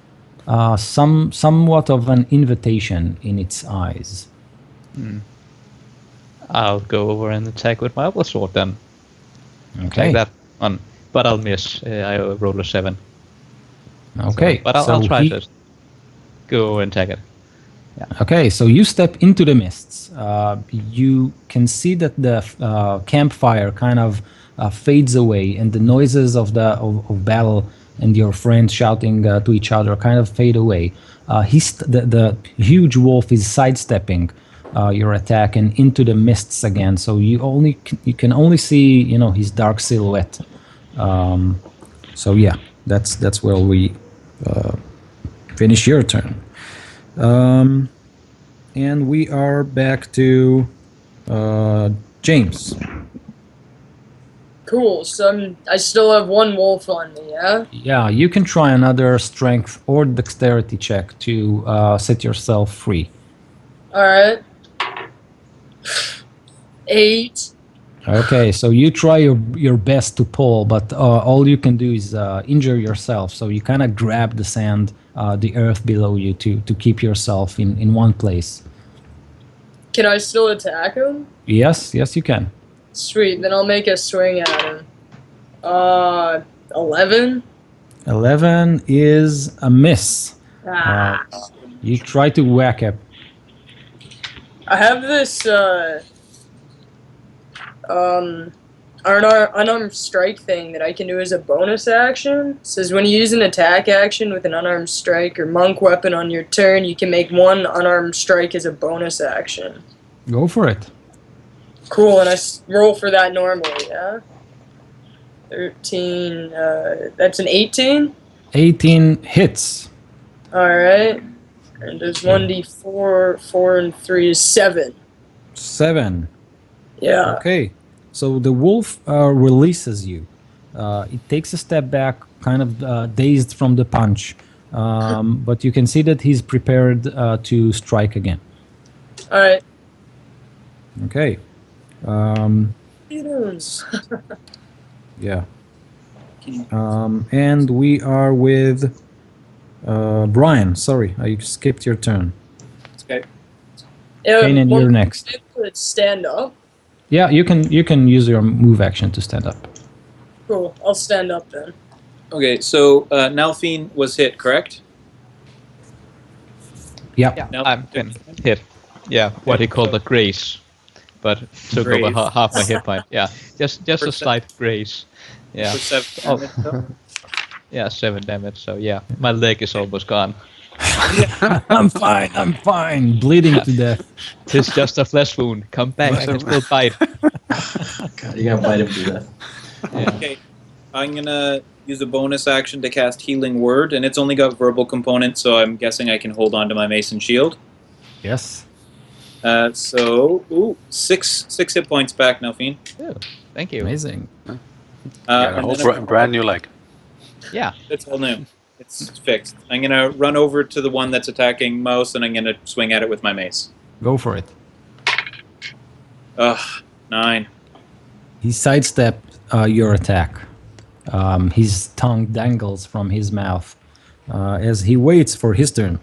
S2: somewhat of an invitation in its eyes.
S4: I'll go over and attack with my other sword then.
S2: Okay.
S4: Attack that one, but I'll miss. I roll a 7.
S2: Okay.
S4: So, but I'll try to go and attack it. Yeah.
S2: Okay, so you step into the mists. You can see that the campfire kind of fades away, and the noises of battle and your friends shouting to each other kind of fade away. The huge wolf is sidestepping your attack and into the mists again. So you can only see his dark silhouette. So yeah, that's where we finish your turn. And we are back to James.
S7: Cool. So I still have one wolf on me, yeah?
S2: Yeah, you can try another strength or dexterity check to set yourself free.
S7: Alright. 8.
S2: Okay, so you try your best to pull, but all you can do is injure yourself. So you kind of grab the sand, the earth below you to keep yourself in one place.
S7: Can I still attack him?
S2: Yes, you can.
S7: Sweet, then I'll make a swing at him. 11?
S2: 11 is a miss. You try to whack it.
S7: I have this, unarmed strike thing that I can do as a bonus action. It says when you use an attack action with an unarmed strike or monk weapon on your turn, you can make one unarmed strike as a bonus action.
S2: Go for it.
S7: Cool, and I roll for that normally, yeah? 13, that's an 18?
S2: 18 hits.
S7: Alright. And there's 1d4, 4 and 3 is 7.
S2: 7.
S7: Yeah.
S2: Okay. So the wolf releases you. It takes a step back, kind of dazed from the punch. But you can see that he's prepared to strike again.
S7: Alright.
S2: Okay. Yeah. And we are with Brian, sorry, I skipped your turn.
S6: Okay.
S2: Kanan, you're next.
S7: Could stand up.
S2: Yeah, you can use your move action to stand up.
S7: Cool. I'll stand up then.
S6: Okay, so Nalfine was hit, correct?
S2: Yeah.
S6: Now
S4: I'm been hit. Yeah, what he called a grace, but took over
S6: Graze.
S4: half my hit point. Yeah, just a
S6: Percent-
S4: slight grace. Yeah.
S6: For 7
S4: Oh.
S6: damage, though?
S4: Yeah, 7 damage. So yeah, my leg is almost gone.
S2: I'm fine. Bleeding to death.
S4: Tis just a flesh wound. Come back, I can still bite.
S5: God, you gotta bite him through that.
S4: Yeah.
S6: Okay, I'm gonna use a bonus action to cast Healing Word, and it's only got verbal component, so I'm guessing I can hold on to my mace and shield.
S2: Yes.
S6: So, 6 hit points back, Nalfine.
S4: Oh, thank you.
S2: Amazing.
S1: Got a
S6: And
S1: whole
S6: then
S1: brand new leg.
S4: Yeah.
S6: it's all new. It's fixed. I'm gonna run over to the one that's attacking Mouse, and I'm gonna swing at it with my mace.
S2: Go for it.
S6: Ugh, 9.
S2: He sidestepped your attack. His tongue dangles from his mouth as he waits for his turn.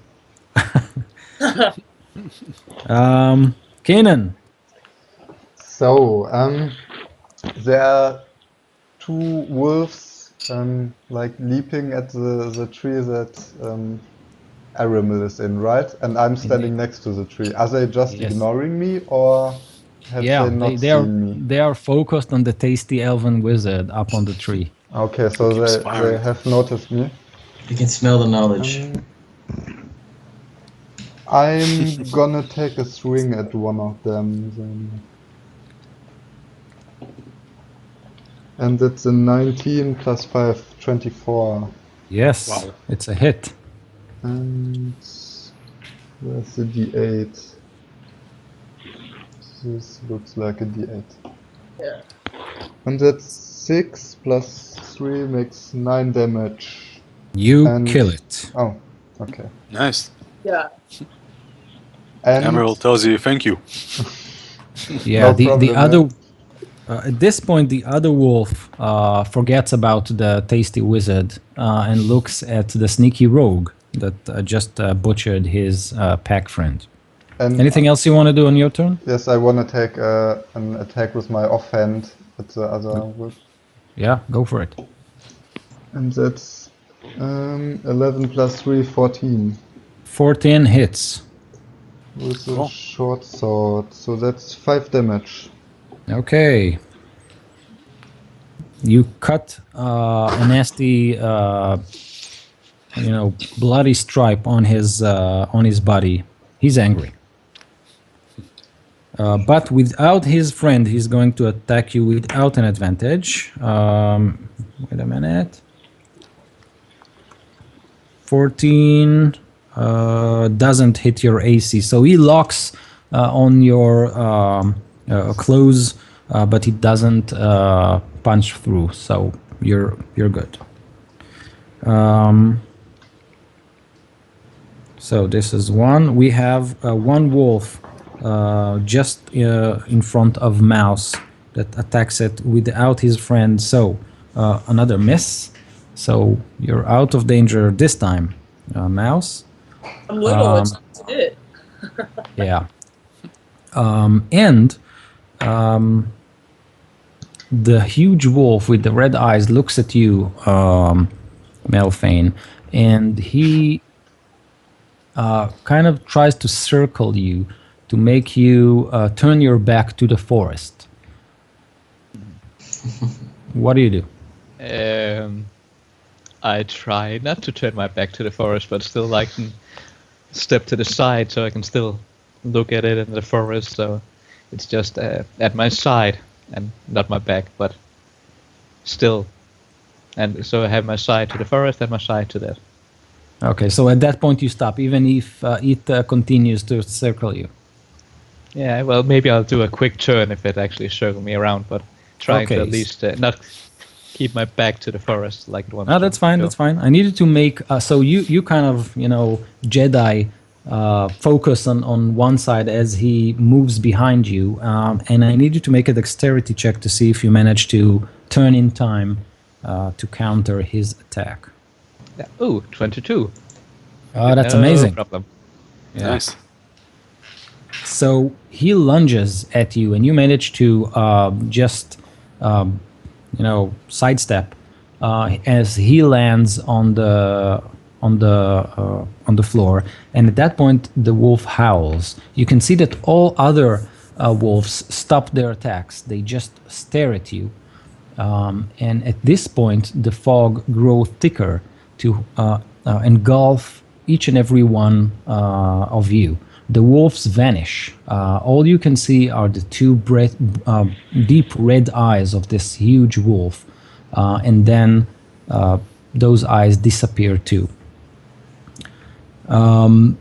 S2: Kanan.
S3: So, there are 2 wolves like leaping at the tree that Aramil is in, right? And I'm standing next to the tree. Are they just
S2: Yes.
S3: ignoring me, or have they not seen me?
S2: they are focused on the tasty elven wizard up on the tree.
S3: Okay, so
S1: Keeps
S3: they
S1: firing.
S3: have noticed me.
S5: You can smell the knowledge.
S3: I'm gonna take a swing at one of them then. And it's a 19 plus 5, 24.
S2: Yes,
S1: Wow.
S2: it's a hit.
S3: And where's the D8? This looks like a D8.
S7: Yeah.
S3: And that's 6 plus 3 makes 9 damage.
S2: You
S3: And-
S2: kill it.
S3: Oh, okay.
S1: Nice.
S7: Yeah.
S3: And
S1: Emerald tells you thank you.
S2: Yeah,
S3: No
S2: the
S3: problem,
S2: other. At this point, the other wolf forgets about the tasty wizard and looks at the sneaky rogue that just butchered his pack friend.
S3: and
S2: Anything else you want to do on your turn?
S3: yes, I want to take an attack with my offhand at the other wolf.
S2: Yeah, go for it.
S3: And that's 11 plus 3, 14.
S2: 14 hits.
S3: With a
S1: Cool.
S3: short sword. So that's 5 damage.
S2: Okay. You cut a nasty, bloody stripe on his body. He's angry. But without his friend, he's going to attack you without an advantage. Wait a minute. 14 doesn't hit your AC, so he locks on your clothes, but he doesn't punch through. So you're good. So this is one. We have one wolf just in front of Mouse that attacks it without his friend. So another miss. So you're out of danger this time, Mouse.
S7: I'm little. It's it.
S2: Yeah. And the huge wolf with the red eyes looks at you, Melfane, and he kind of tries to circle you to make you turn your back to the forest. What do you do?
S4: I try not to turn my back to the forest, but still like step to the side so I can still look at it in the forest. So it's just at my side and not my back, but still. And so I have my side to the forest and my side to that.
S2: Okay, so at that point you stop, even if it continues to circle you.
S4: Yeah, well, maybe I'll do a quick turn if it actually circles me around, but trying to
S2: Okay.
S4: at least not keep my back to the forest like it wants.
S2: No, that's fine.
S4: to.
S2: That's fine. I needed to make so you kind of Jedi focus on one side as he moves behind you, and I need you to make a dexterity check to see if you manage to turn in time to counter his attack.
S4: Yeah. Ooh, 22.
S2: Oh, that's
S4: no
S2: amazing.
S4: problem.
S2: Yeah.
S1: Nice.
S2: So he lunges at you, and you manage to just, sidestep as he lands on the floor. And at that point, the wolf howls. You can see that all other wolves stop their attacks. They just stare at you. And at this point, the fog grows thicker to engulf each and every one of you. The wolves vanish. All you can see are the two deep red eyes of this huge wolf, and then those eyes disappear too. The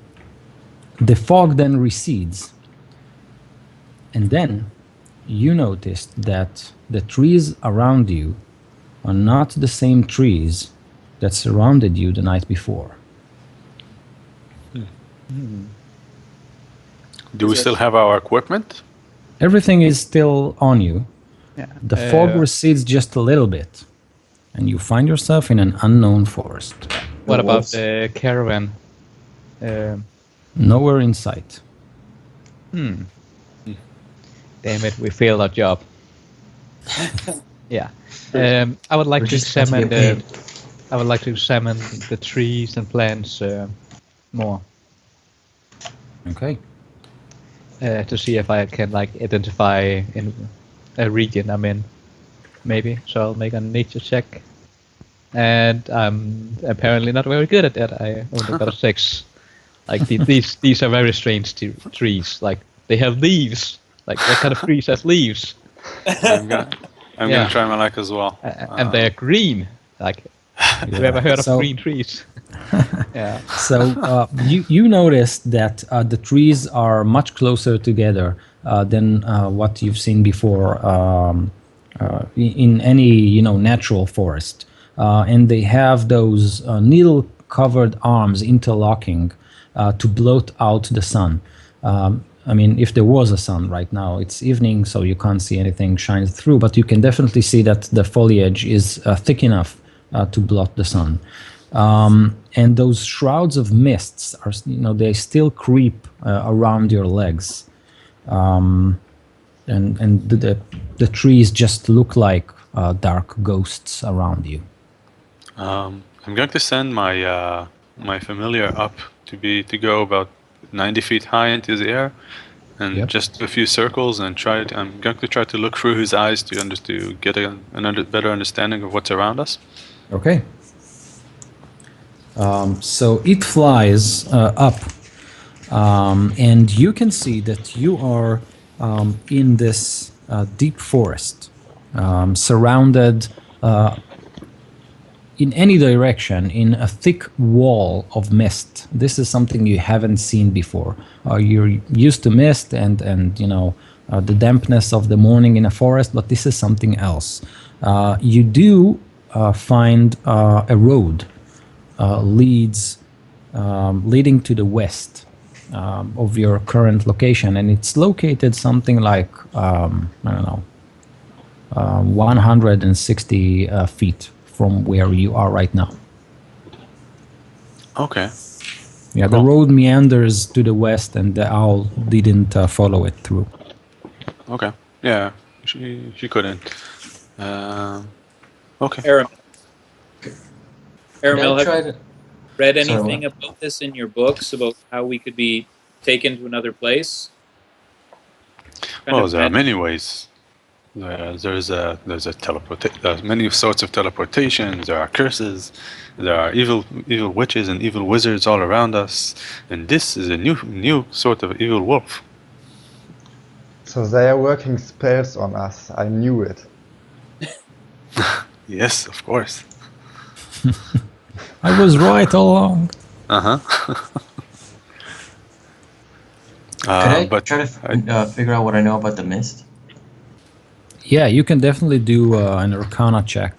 S2: fog then recedes, and then you noticed that the trees around you are not the same trees that surrounded you the night before.
S1: Do we still have our equipment?
S2: Everything is still on you.
S4: Yeah.
S2: The fog recedes just a little bit, and you find yourself in an unknown forest.
S4: What about
S5: wolves.
S4: the caravan?
S2: Nowhere in sight.
S4: Damn it, we failed our job. Yeah. I would like
S5: We're
S4: to
S5: just about to
S4: examine
S5: get paid.
S4: I would like to examine the trees and plants more
S2: Okay.
S4: to see if I can identify in a region I'm in, maybe. So I'll make a nature check, and I'm apparently not very good at that. I only got a 6. These are very strange trees. Like they have leaves. Like what kind of trees has leaves?
S1: I'm gonna
S4: Yeah.
S1: try my luck as well.
S4: And they're green. Like, have you ever heard of
S2: So-
S4: green trees? Yeah.
S2: So you noticed that the trees are much closer together than what you've seen before in any natural forest, and they have those needle-covered arms interlocking to blot out the sun. I mean, if there was a sun right now, it's evening, so you can't see anything shine through, but you can definitely see that the foliage is thick enough to blot the sun. And those shrouds of mists are, they still creep around your legs. And the trees just look like dark ghosts around you.
S1: I'm going to send my my familiar up to go about 90 feet high into the air, and
S2: Yep.
S1: just a few circles, and I'm going to try to look through his eyes to get a better understanding of what's around us.
S2: Okay. So it flies up, and you can see that you are in this deep forest, surrounded in any direction in a thick wall of mist. This is something you haven't seen before. You're used to mist and the dampness of the morning in a forest, but this is something else. You do find a road leading to the west of your current location, and it's located something like 160 feet from where you are right now.
S1: Okay.
S2: Yeah, the
S1: Cool.
S2: road meanders to the west, and the owl didn't follow it through.
S1: Okay. Yeah. She couldn't. Okay.
S6: Aramil,
S5: Can I
S6: have
S5: try
S6: you
S5: to?
S6: read
S5: Sorry,
S6: anything about this in your books about how we could be taken to another place?
S1: Well, there are many ways. There's many sorts of teleportation. There are curses. There are evil witches and evil wizards all around us, and this is a new sort of evil wolf.
S3: So they are working spells on us. I knew it.
S1: Yes, of course.
S2: I was right all along.
S1: Uh-huh.
S5: Could I
S1: But
S5: try to figure out what I know about the mist?
S2: Yeah, you can definitely do an Arcana check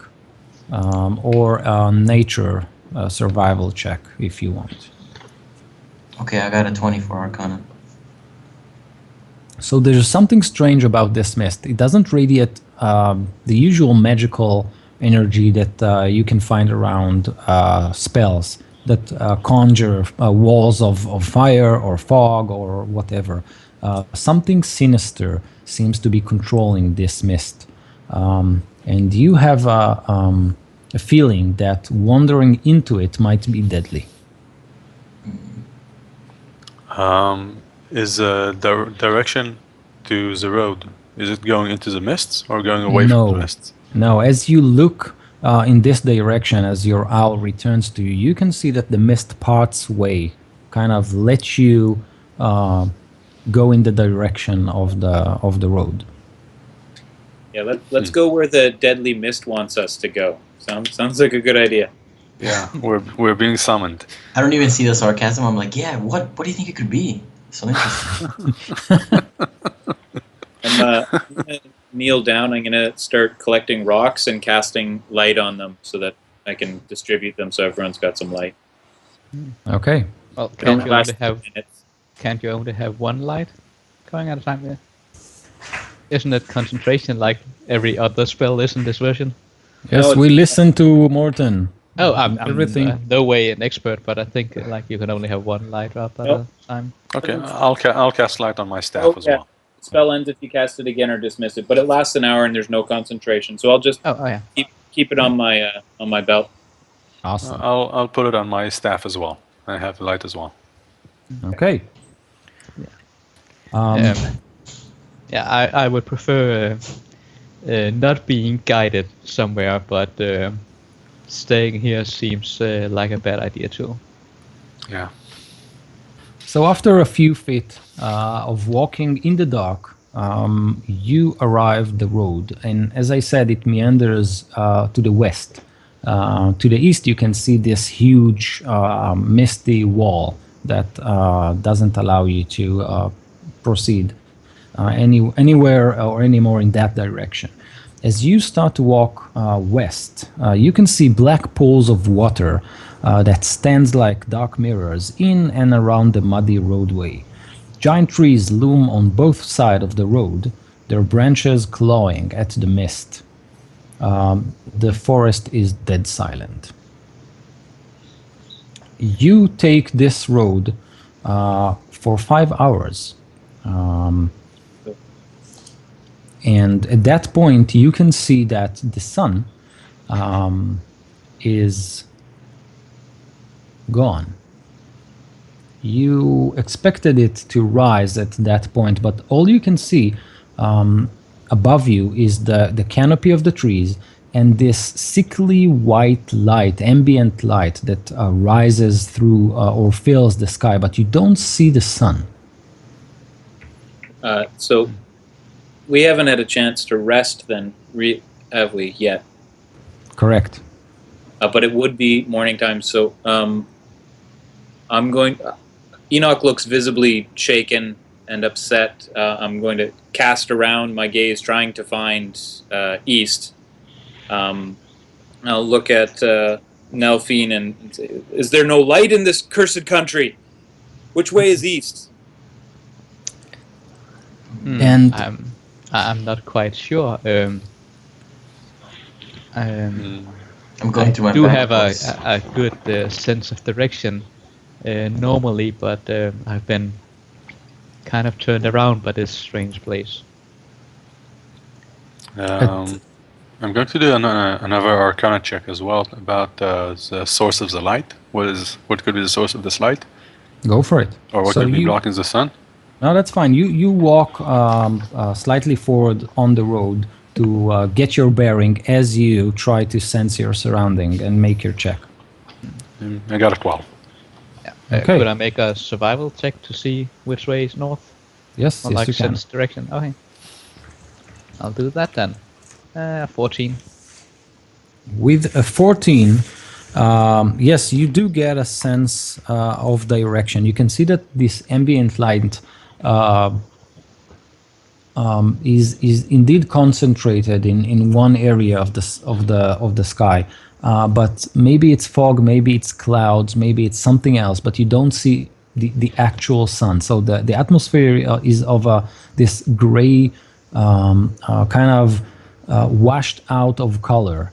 S2: or a nature survival check if you want.
S5: Okay, I got a 20 for Arcana.
S2: So there's something strange about this mist. It doesn't radiate the usual magical energy that you can find around spells. conjure walls of fire or fog or whatever. Something sinister seems to be controlling this mist, and you have a feeling that wandering into it might be deadly.
S1: Is the direction to the road, is it going into the mists or going away from the mists?
S2: No, as you look in this direction, as your owl returns to you, you can see that the mist parts way, kind of let you go in the direction of the road.
S6: Yeah, let's go where the deadly mist wants us to go. Sounds like a good idea.
S1: Yeah, we're being summoned.
S5: I don't even see the sarcasm. I'm like, yeah, what do you think it could be? So interesting.
S6: I'm gonna kneel down. I'm gonna start collecting rocks and casting light on them so that I can distribute them so everyone's got some light.
S2: Okay.
S4: Well,
S6: It only lasts 2 minutes.
S4: can't you only have one light going at a time? Yeah. Isn't it concentration like every other spell is in this version?
S2: Yes,
S6: No,
S2: we listen to Morten.
S4: Oh, I'm
S2: Everything.
S4: no way an expert, but I think like you can only have one light drop at a time.
S1: Okay, I'll cast light on my staff
S6: Oh,
S1: as
S6: yeah.
S1: well.
S6: The spell ends if you cast it again or dismiss it, but it lasts an hour and there's no concentration. So I'll just
S4: Oh yeah.
S6: keep it on my belt.
S2: Awesome.
S1: I'll put it on my staff as well. I have light as well.
S2: Okay.
S4: Yeah, I would prefer not being guided somewhere, but staying here seems like a bad idea too.
S1: Yeah.
S2: So after a few feet of walking in the dark, you arrive the road, and as I said, it meanders to the west. To the east, you can see this huge misty wall that doesn't allow you to proceed anywhere or anymore in that direction. As you start to walk west, you can see black pools of water that stands like dark mirrors in and around the muddy roadway. Giant trees loom on both sides of the road, their branches clawing at the mist. The forest is dead silent. You take this road for 5 hours. And at that point, you can see that the sun is gone. You expected it to rise at that point, but all you can see above you is the canopy of the trees and this sickly white light, ambient light that rises through or fills the sky, but you don't see the sun.
S6: So we haven't had a chance to rest then, have we, yet?
S2: Correct.
S6: But it would be morning time, so I'm going... Enoch looks visibly shaken and upset. I'm going to cast around my gaze, trying to find east. I'll look at Nelphine and say, "Is there no light in this cursed country? Which way is east?"
S2: And
S4: I'm not quite sure.
S5: I'm going through my
S4: do have
S5: backwards.
S4: a good sense of direction normally, but I've been kind of turned around by this strange place.
S1: I'm going to do another Arcana check as well about the source of the light. What could be the source of this light?
S2: go for it.
S1: Or what
S2: So
S1: could be
S2: you-
S1: blocking the sun?
S2: No, that's fine. You walk slightly forward on the road to get your bearing as you try to sense your surrounding and make your check.
S1: I got a 12.
S2: Okay.
S4: Could I make a survival check to see which way is north?
S2: Yes,
S4: Or
S2: yes,
S4: like
S2: you can.
S4: sense direction? Okay. I'll do that then. 14.
S2: With a 14, yes, you do get a sense of direction. You can see that this ambient light is indeed concentrated in one area of the sky. But maybe it's fog, maybe it's clouds, maybe it's something else, but you don't see the actual sun. So the atmosphere is of this gray, kind of washed out of color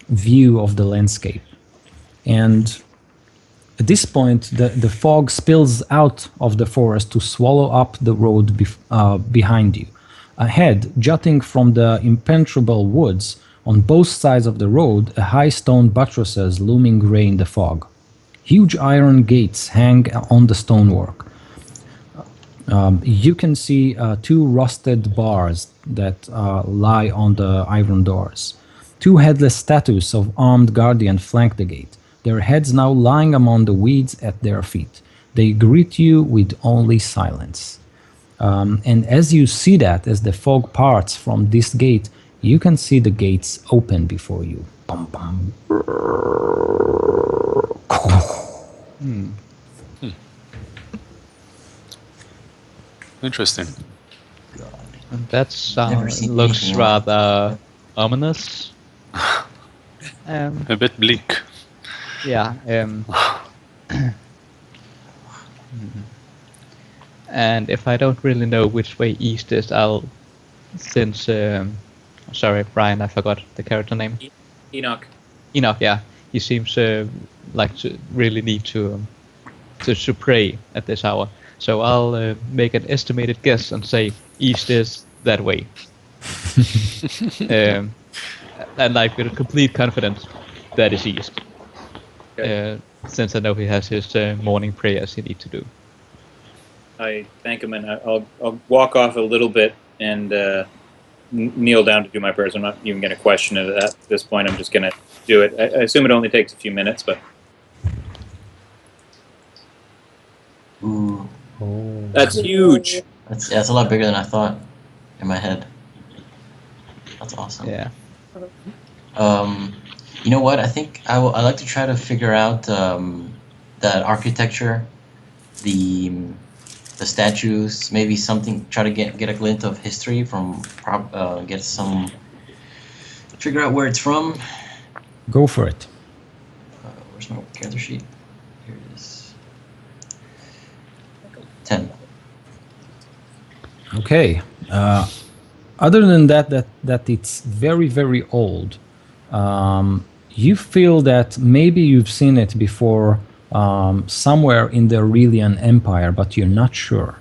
S2: view of the landscape. And at this point, the fog spills out of the forest to swallow up the road behind you. Ahead, jutting from the impenetrable woods, on both sides of the road, a high stone buttresses looming grey in the fog. Huge iron gates hang on the stonework. You can see two rusted bars that lie on the iron doors. Two headless statues of armed guardians flank the gate, their heads now lying among the weeds at their feet. They greet you with only silence. And as you see that, as the fog parts from this gate, you can see the gates open before you. Bum, bum.
S1: Interesting.
S4: That
S5: seen
S4: looks
S5: anything like
S4: rather ominous.
S1: A bit bleak.
S4: Yeah. And if I don't really know which way east is, sorry, Brian, I forgot the character name.
S6: Enoch.
S4: Enoch, yeah. He seems like to really need to pray at this hour. So I'll make an estimated guess and say east is that way. And like with complete confidence, that is east.
S6: Okay.
S4: Since I know he has his morning prayers he needs to do.
S6: I thank him, and I'll walk off a little bit and kneel down to do my prayers. I'm not even going to question it at this point. I'm just going to do it. I assume it only takes a few minutes, but
S5: Ooh,
S6: that's huge.
S5: that's a lot bigger than I thought in my head. That's awesome.
S4: Yeah.
S5: You know what? I think I like to try to figure out that architecture, the statues, maybe something. Try to get a glint of history from. Figure out where it's from.
S2: Go for it.
S5: Where's my character sheet? Here it is. 10.
S2: Okay. Other than that it's very, very old. You feel that maybe you've seen it before somewhere in the Aurelian Empire, but you're not sure.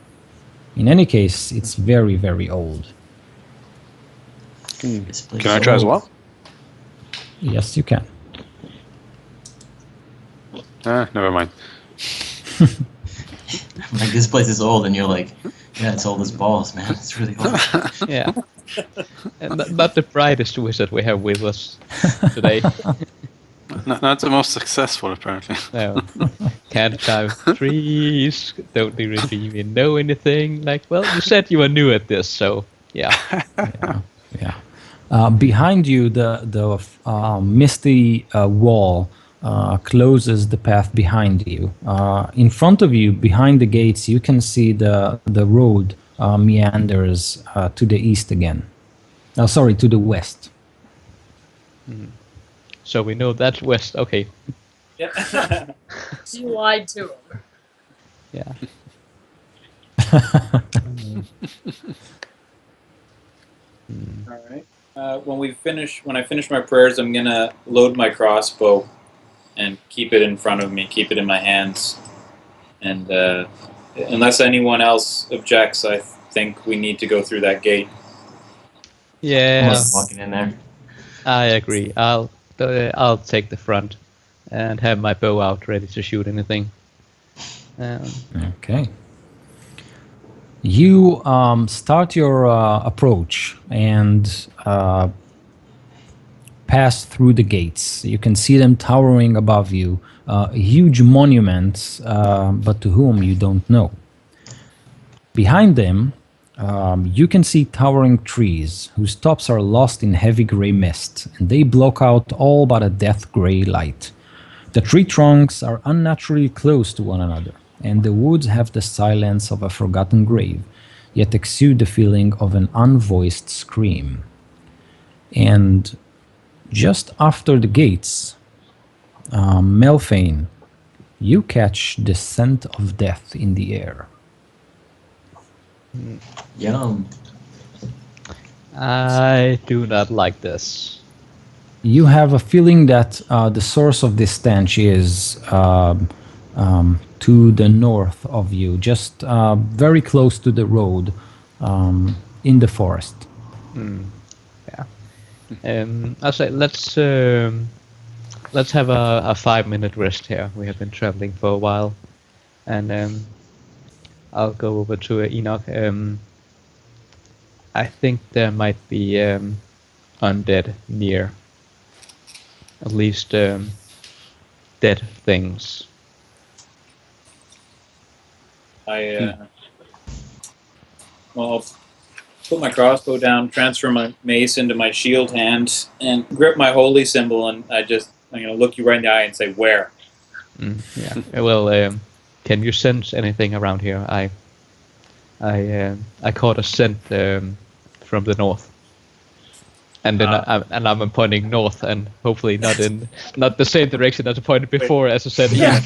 S2: In any case, it's very, very old.
S5: This place
S1: Can I
S5: is
S1: try as
S5: old.
S1: well?
S2: Yes, you can.
S1: Never mind.
S5: Like, this place is old, and you're like, yeah, it's old as balls, man. It's really old.
S4: Yeah. And not the brightest wizard we have with us today.
S1: Not the most successful, apparently.
S4: No. Can't climb trees, don't really even know anything. Like, well, you said you were new at this, so yeah.
S2: Yeah. Behind you, the misty wall closes the path behind you. In front of you, behind the gates, you can see the road meanders to the east again. Sorry, to the west.
S4: So we know that's west. Okay.
S6: Yeah.
S7: You lied to him.
S4: Yeah.
S6: All right. When I finish my prayers, I'm gonna load my crossbow and keep it in front of me, keep it in my hands, and unless anyone else objects, I think we need to go through that gate.
S4: Yeah.
S5: Almost walking in there.
S4: I agree. I'll take the front and have my bow out ready to shoot anything.
S2: Okay. You start your approach and pass through the gates. You can see them towering above you, huge monuments, but to whom you don't know. Behind them, you can see towering trees whose tops are lost in heavy gray mist, and they block out all but a death gray light. The tree trunks are unnaturally close to one another, and the woods have the silence of a forgotten grave, yet exude the feeling of an unvoiced scream. And just after the gates, Melfane, you catch the scent of death in the air.
S5: Yum.
S4: I do not like this.
S2: you have a feeling that the source of this stench is to the north of you, just very close to the road, in the forest.
S4: Yeah. I'll say let's have a 5-minute rest here. We have been traveling for a while, and I'll go over to Enoch. I think there might be undead near, at least dead things.
S6: Well, I'll put my crossbow down, transfer my mace into my shield hand, and grip my holy symbol, and I'm gonna look you right in the eye and say, "Where?"
S4: Yeah. Well, can you sense anything around here? I caught a scent from the north, and then I'm pointing north, and hopefully not the same direction as I pointed before, as I said.
S6: Yeah.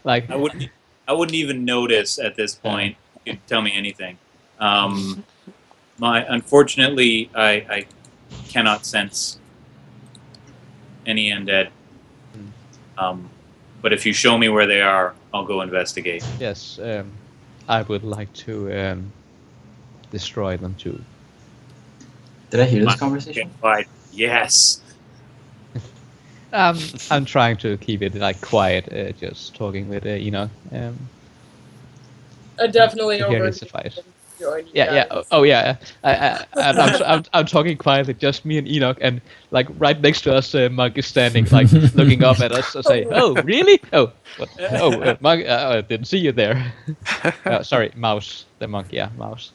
S4: Like
S6: I wouldn't even notice at this point. You could tell me anything. Unfortunately, I cannot sense any undead. But if you show me where they are, I'll go investigate.
S4: yes, I would like to destroy them too.
S5: Did I hear this conversation?
S6: But yes.
S4: I'm trying to keep it like quiet, just talking with Enoch.
S7: I definitely
S4: To hear
S7: over
S4: his advice.
S7: join you
S4: Yeah.
S7: guys.
S4: Oh yeah. I'm talking quietly, just me and Enoch, and like right next to us, Monk is standing, like looking up at us. I say, "Oh, really? Oh, what? Oh, Monk, I didn't see you there." Sorry, Mouse, the monk. Yeah, Mouse.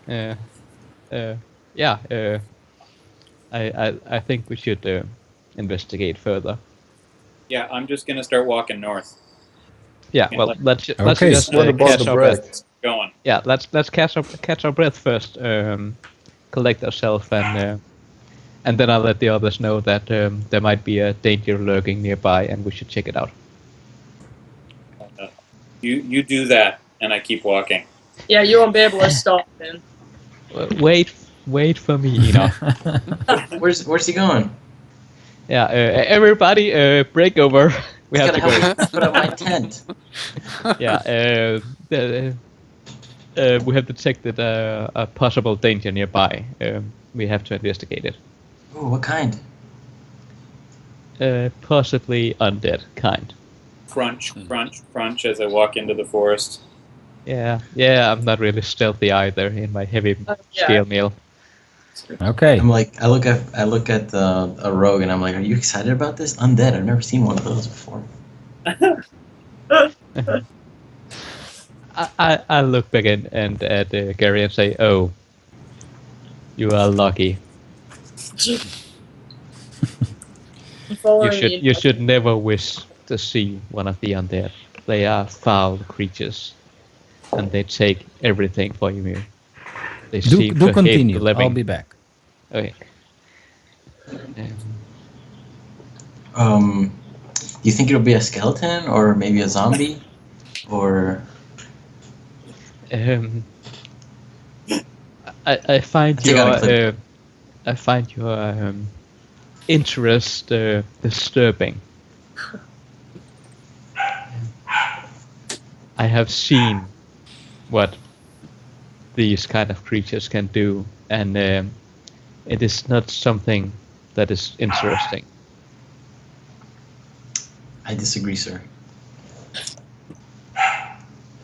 S4: Yeah. I think we should investigate further.
S6: Yeah, I'm just gonna start walking north.
S4: Yeah.
S6: Yeah,
S4: Well, let's
S2: Okay,
S4: just
S3: What about
S4: catch
S3: the
S4: our
S3: break?
S4: breath.
S6: Going.
S4: Yeah, let's catch our breath first. Collect ourselves, and then I'll let the others know that there might be a danger lurking nearby, and we should check it out.
S6: You do that, and I keep walking.
S7: Yeah, you won't be able to stop him.
S4: Wait for me, Enoch.
S5: Where's he going?
S4: Yeah, everybody, break over. We
S5: He's
S4: have to
S5: gotta
S4: go.
S5: help me put up my tent.
S4: Yeah, we have detected a possible danger nearby. We have to investigate it.
S5: Ooh, what kind?
S4: Possibly undead kind.
S6: Crunch, crunch, crunch as I walk into the forest.
S4: Yeah, I'm not really stealthy either in my heavy
S7: Yeah.
S4: scale meal.
S2: Okay.
S5: I'm like, I look at a rogue and I'm like, are you excited about this? Undead. I've never seen one of those before.
S4: I look back and at Gary and say, "Oh, you are lucky.
S7: I'm following
S4: You should never wish to see one of the undead. They are foul creatures, and they take everything for you. They seem
S2: Do
S4: to hate
S2: continue.
S4: the living."
S2: I'll be back.
S4: Okay.
S5: Do you think it'll be a skeleton or maybe a zombie? Or
S4: I find
S5: take out a clip.
S4: your interest disturbing. I have seen what these kind of creatures can do, and it is not something that is interesting.
S5: I disagree, sir.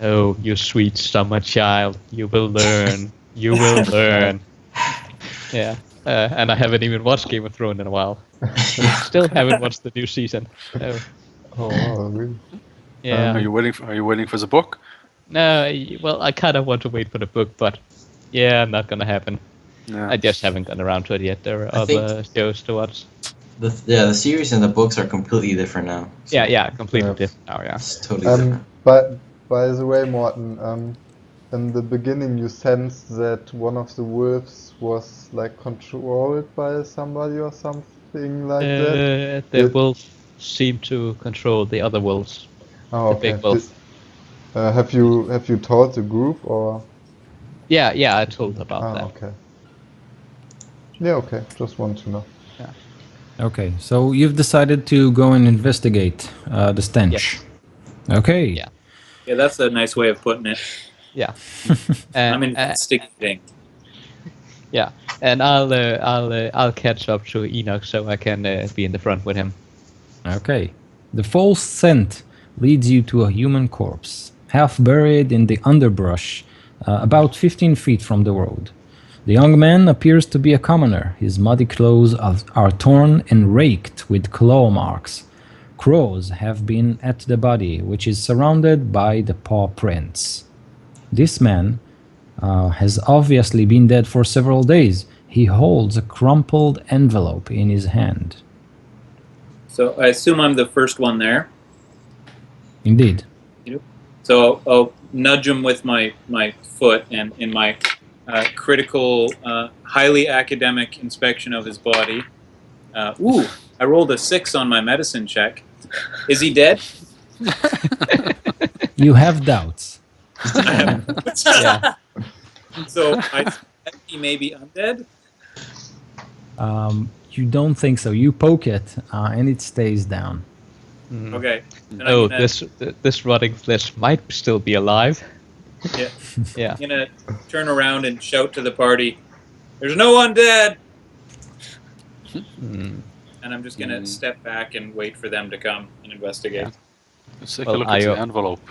S4: Oh, you sweet summer child, you will learn. You will learn. Yeah, and I haven't even watched Game of Thrones in a while. Still haven't watched the new season. Oh,
S3: Oh, wow, really?
S4: yeah.
S1: Are you waiting for the book?
S4: No, well, I kind of want to wait for the book, but yeah, not gonna happen.
S1: Yeah.
S4: I just haven't gotten around to it yet. There are
S5: I think-
S4: other shows to watch.
S5: The series and the books are completely different now. So
S4: Yeah, completely
S3: Yeah.
S4: different now. Yeah.
S5: It's totally different.
S3: But by the way, Morten, in the beginning you sensed that one of the wolves was like controlled by somebody or something like that.
S4: The
S3: Did-
S4: wolf seemed to control the other wolves.
S3: Oh,
S4: The
S3: okay.
S4: big wolf.
S3: Have you told the group or?
S4: Yeah, I told about
S3: Ah,
S4: that.
S3: okay. Yeah, okay. Just want to know.
S4: Yeah.
S2: Okay, so you've decided to go and investigate the stench.
S4: Yes.
S2: Okay.
S4: Yeah.
S6: Yeah, that's a nice way of putting it.
S4: Yeah.
S6: I'm
S4: And,
S6: investigating.
S4: yeah, and I'll catch up to Enoch so I can be in the front with him.
S2: Okay. The false scent leads you to a human corpse, half buried in the underbrush, about 15 feet from the road. The young man appears to be a commoner. His muddy clothes are torn and raked with claw marks. Crows have been at the body, which is surrounded by the paw prints. This man has obviously been dead for several days. He holds a crumpled envelope in his hand.
S6: So I assume I'm the first one there.
S2: Indeed.
S6: So I'll nudge him with my foot, and in my critical, highly academic inspection of his body. I rolled a 6 on my medicine check. Is he dead?
S2: You have doubts.
S4: Yeah.
S6: So I suspect he may be undead.
S2: You don't think so. You poke it, and it stays down.
S6: Okay. Then
S4: Oh,
S6: I'm gonna,
S4: this rotting flesh might still be alive.
S6: Yeah.
S4: Yeah.
S6: I'm gonna turn around and shout to the party, "There's no undead!" And I'm just gonna step back and wait for them to come and investigate.
S1: Let's take
S4: Well,
S1: a look at the envelope.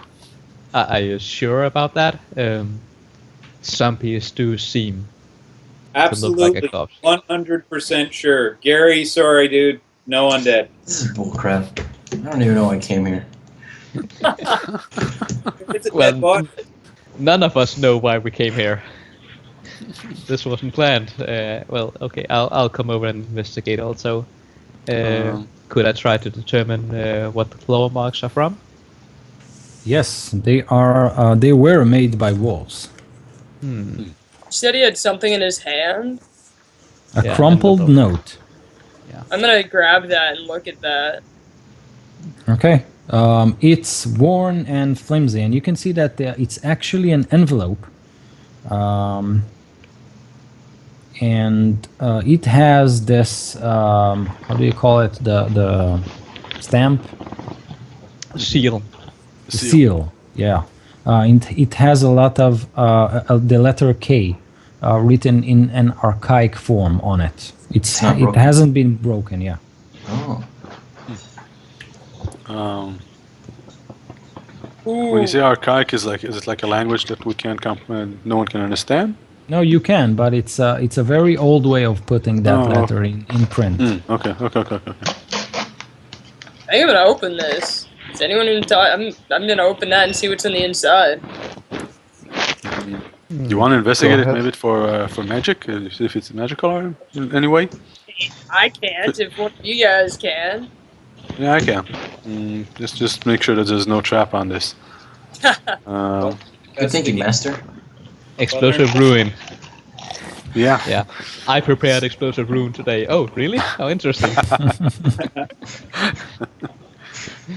S4: Are you sure about that? Zombies do seem to look like a
S6: Absolutely,
S4: corpse.
S6: 100% sure. Gary, sorry, dude, no undead.
S5: This is bullcrap. I don't even know why I came here.
S6: It's a
S4: Well,
S6: dead body.
S4: None of us know why we came here. This wasn't planned. Well, okay, I'll come over and investigate also. Could I try to determine what the claw marks are from?
S2: Yes, they are. They were made by wolves.
S7: You said he had something in his hand.
S2: A
S4: Yeah,
S2: crumpled
S4: envelope.
S2: note.
S7: I'm gonna grab that and look at that.
S2: Okay. It's worn and flimsy, and you can see that it's actually an envelope. And it has this, how do you call it? The stamp?
S4: Seal.
S2: The seal. Yeah. It has a lot of the letter K written in an archaic form on it.
S5: It's not
S2: It
S5: broken?
S2: hasn't been broken, yeah.
S5: Oh.
S1: When you say archaic, is it like a language that we can't no one can understand?
S2: No, you can, but it's a very old way of putting that letter in print.
S1: Okay.
S7: I think I'm gonna open this. Is anyone inside? I'm gonna open that and see what's on the inside.
S1: Do you want to investigate
S3: Go
S1: it
S3: ahead.
S1: maybe for magic? If it's magical or in any way?
S7: I can't. If one of you guys can.
S1: Yeah, I can. Just make sure that there's no trap on this.
S5: Good thinking, Master.
S4: Explosive ruin.
S1: Yeah.
S4: Yeah. I prepared explosive ruin today. Oh, really? How interesting.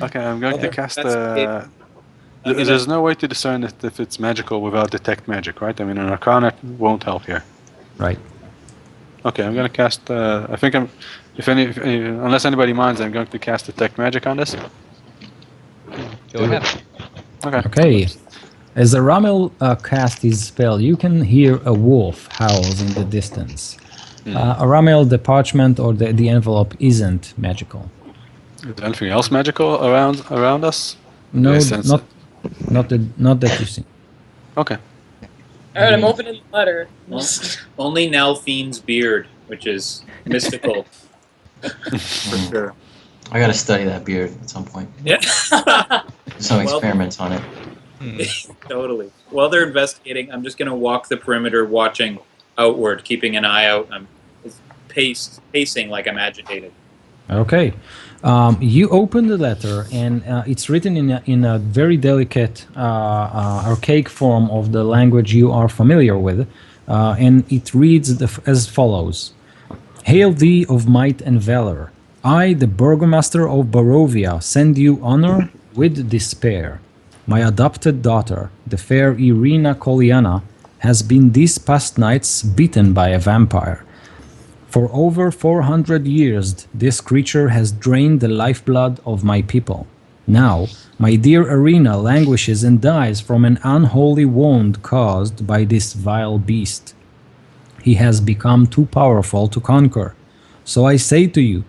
S1: Okay, I'm going to cast.
S6: That's
S1: There's no way to discern if it's magical without detect magic, right? I mean, an arcana won't help here.
S2: Right.
S1: Okay, I'm going to cast. I think I'm. Unless anybody minds, I'm going to cast detect magic on this.
S4: Go ahead.
S1: Okay.
S2: Okay. As Aramil casts his spell, you can hear a wolf howls in the distance. Aramil, the parchment or the envelope isn't magical.
S1: Is there anything else magical around us?
S2: No,
S1: I sense
S2: not that you see.
S1: Okay.
S7: Alright, I'm opening the letter.
S6: Only Nalfine's beard, which is mystical. For sure.
S5: I gotta study that beard at some point.
S6: Yeah.
S5: Do some
S6: Well-
S5: experiments on it.
S6: Totally. While they're investigating, I'm just going to walk the perimeter, watching outward, keeping an eye out. I'm pacing like I'm agitated.
S2: Okay. You open the letter, and it's written in a very delicate, archaic form of the language you are familiar with, and it reads as follows: "Hail thee of might and valor! I, the burgomaster of Barovia, send you honor with despair. My adopted daughter, the fair Irina Koliana, has been these past nights beaten by a vampire. For over 400 years, this creature has drained the lifeblood of my people. Now, my dear Arena languishes and dies from an unholy wound caused by this vile beast. He has become too powerful to conquer. So I say to you,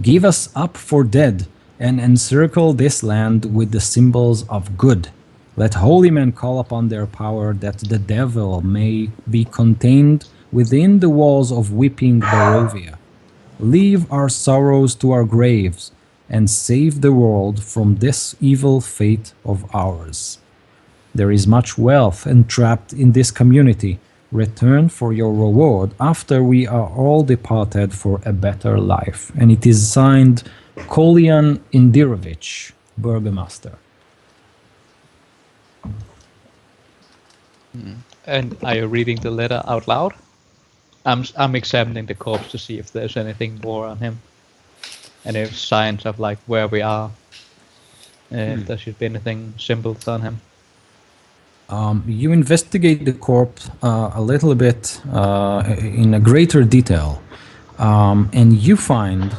S2: give us up for dead and encircle this land with the symbols of good. Let holy men call upon their power that the devil may be contained within the walls of weeping Barovia. Leave our sorrows to our graves and save the world from this evil fate of ours. There is much wealth entrapped in this community. Return for your reward after we are all departed for a better life. And it is signed Kolyan Indirovich, Burgomaster.
S4: And are you reading the letter out loud? I'm examining the corpse to see if there's anything more on him. Any signs of like where we are. If there should be anything symbols on him.
S2: You investigate the corpse a little bit in a greater detail, and you find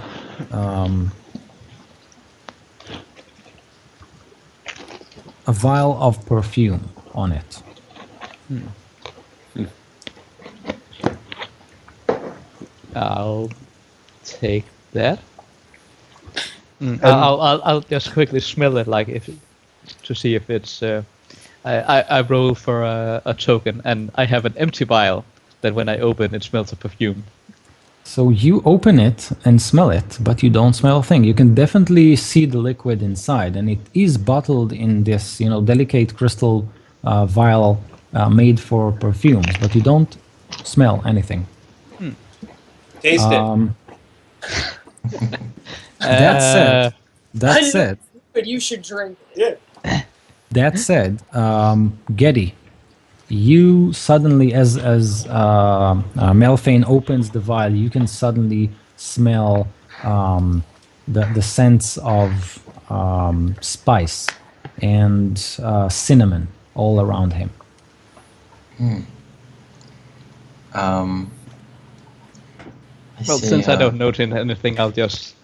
S2: a vial of perfume on it.
S4: I'll take that.
S3: And-
S4: I'll just quickly smell it, like if to see if it's. I roll for a token, and I have an empty vial that when I open it smells of perfume.
S2: So you open it and smell it, but you don't smell a thing. You can definitely see the liquid inside, and it is bottled in this, delicate crystal vial made for perfumes, but you don't smell anything.
S6: Taste it.
S2: That said,
S7: But you should drink it.
S2: That said, Getty, you suddenly, as Melfane opens the vial, you can suddenly smell the scents of spice and cinnamon all around him.
S4: Well, since I don't notice anything, I'll just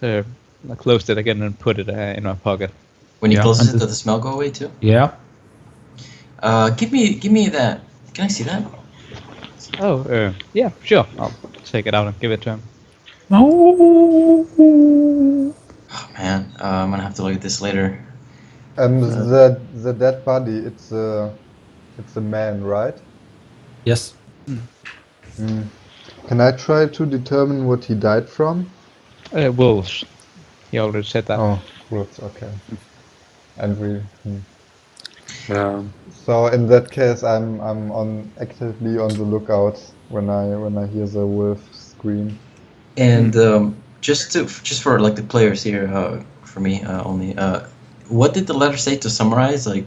S4: close it again and put it in my pocket.
S5: When he
S2: Yeah.
S5: closes it, does the smell go away too?
S2: Yeah.
S5: Give me that. Can I see that?
S4: Oh, yeah, sure. I'll take it out and give it to him.
S2: Oh.
S5: Oh man, I'm gonna have to look at this later.
S3: The dead body, it's a man, right?
S2: Yes.
S3: Can I try to determine what he died from?
S4: Wolves. He already said that.
S3: Oh, wolves. Okay. And we.
S1: Um,
S3: So in that case, I'm actively on the lookout when I hear the wolf scream.
S5: And just for like the players here, for me only. What did the letter say to summarize? Like,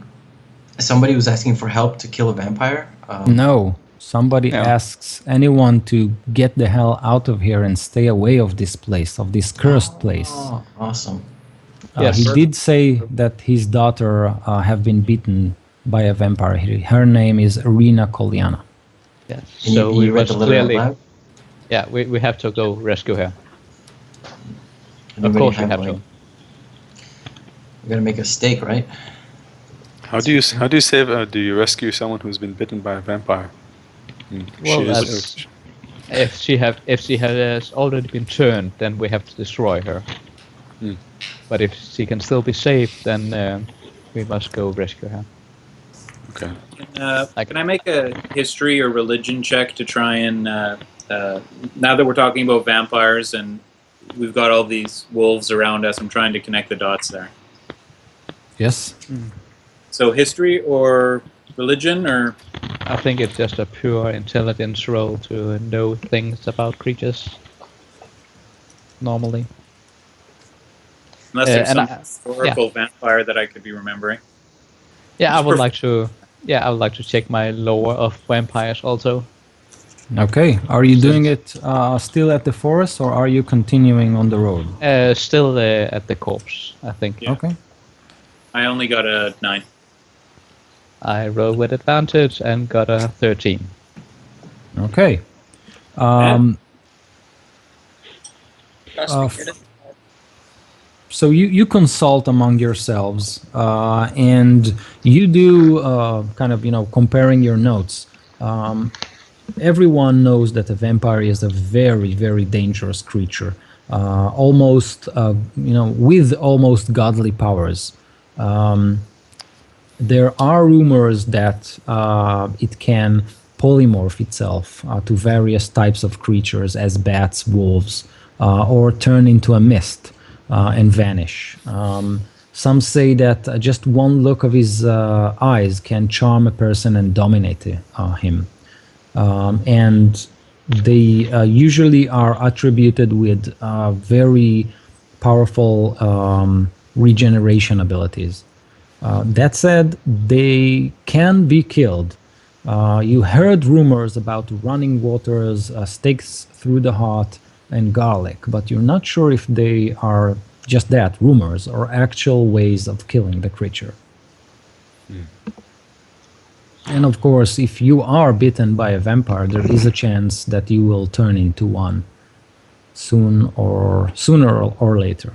S5: somebody was asking for help to kill a vampire.
S2: No. Somebody
S4: No.
S2: asks anyone to get the hell out of here and stay away of this place, of this cursed place.
S5: Oh, awesome.
S4: Yes.
S2: He did say that his daughter have been beaten by a vampire. Her name is Arena Kolyana.
S4: Yes.
S5: And
S4: So
S5: you
S4: we
S5: read the
S4: must
S5: letter out
S4: clearly.
S5: loud?
S4: Yeah, we have to go rescue her.
S5: Anybody
S4: Of course, we
S5: have,
S4: have
S5: like,
S4: to.
S5: We're gonna make a steak, right?
S1: how do you save? Do you rescue someone who's been bitten by a vampire?
S4: Well, if she has already been turned, then we have to destroy her. But if she can still be saved, then we must go rescue her.
S1: okay.
S6: Can I make a history or religion check to try and, now that we're talking about vampires and we've got all these wolves around us, I'm trying to connect the dots there.
S2: Yes.
S6: So history or religion, or
S4: I think it's just a pure intelligence roll to know things about creatures. Normally.
S6: unless there's
S4: and
S6: some
S4: I-
S6: historical vampire that I could be remembering.
S4: Yeah, I
S6: Just
S4: would
S6: for-
S4: like to. Yeah, I would like to check my lore of vampires also.
S2: Okay. Are you doing it still at the forest, or are you continuing on the road?
S4: Still at the corpse, I think.
S6: Yeah.
S2: Okay.
S6: I only got a 9.
S4: I rolled with advantage and got a 13.
S2: Okay.
S7: Must be good.
S2: So you consult among yourselves, and you do kind of comparing your notes. Everyone knows that a vampire is a very, very dangerous creature, almost with almost godly powers. There are rumors that it can polymorph itself to various types of creatures, as bats, wolves, or turn into a mist and vanish. Some say that just one look of his eyes can charm a person and dominate him. And they usually are attributed with very powerful regeneration abilities. That said, they can be killed. You heard rumors about running waters, stakes through the heart, and garlic, but you're not sure if they are just that, rumors, or actual ways of killing the creature. And of course, if you are bitten by a vampire, there is a chance that you will turn into one sooner or later.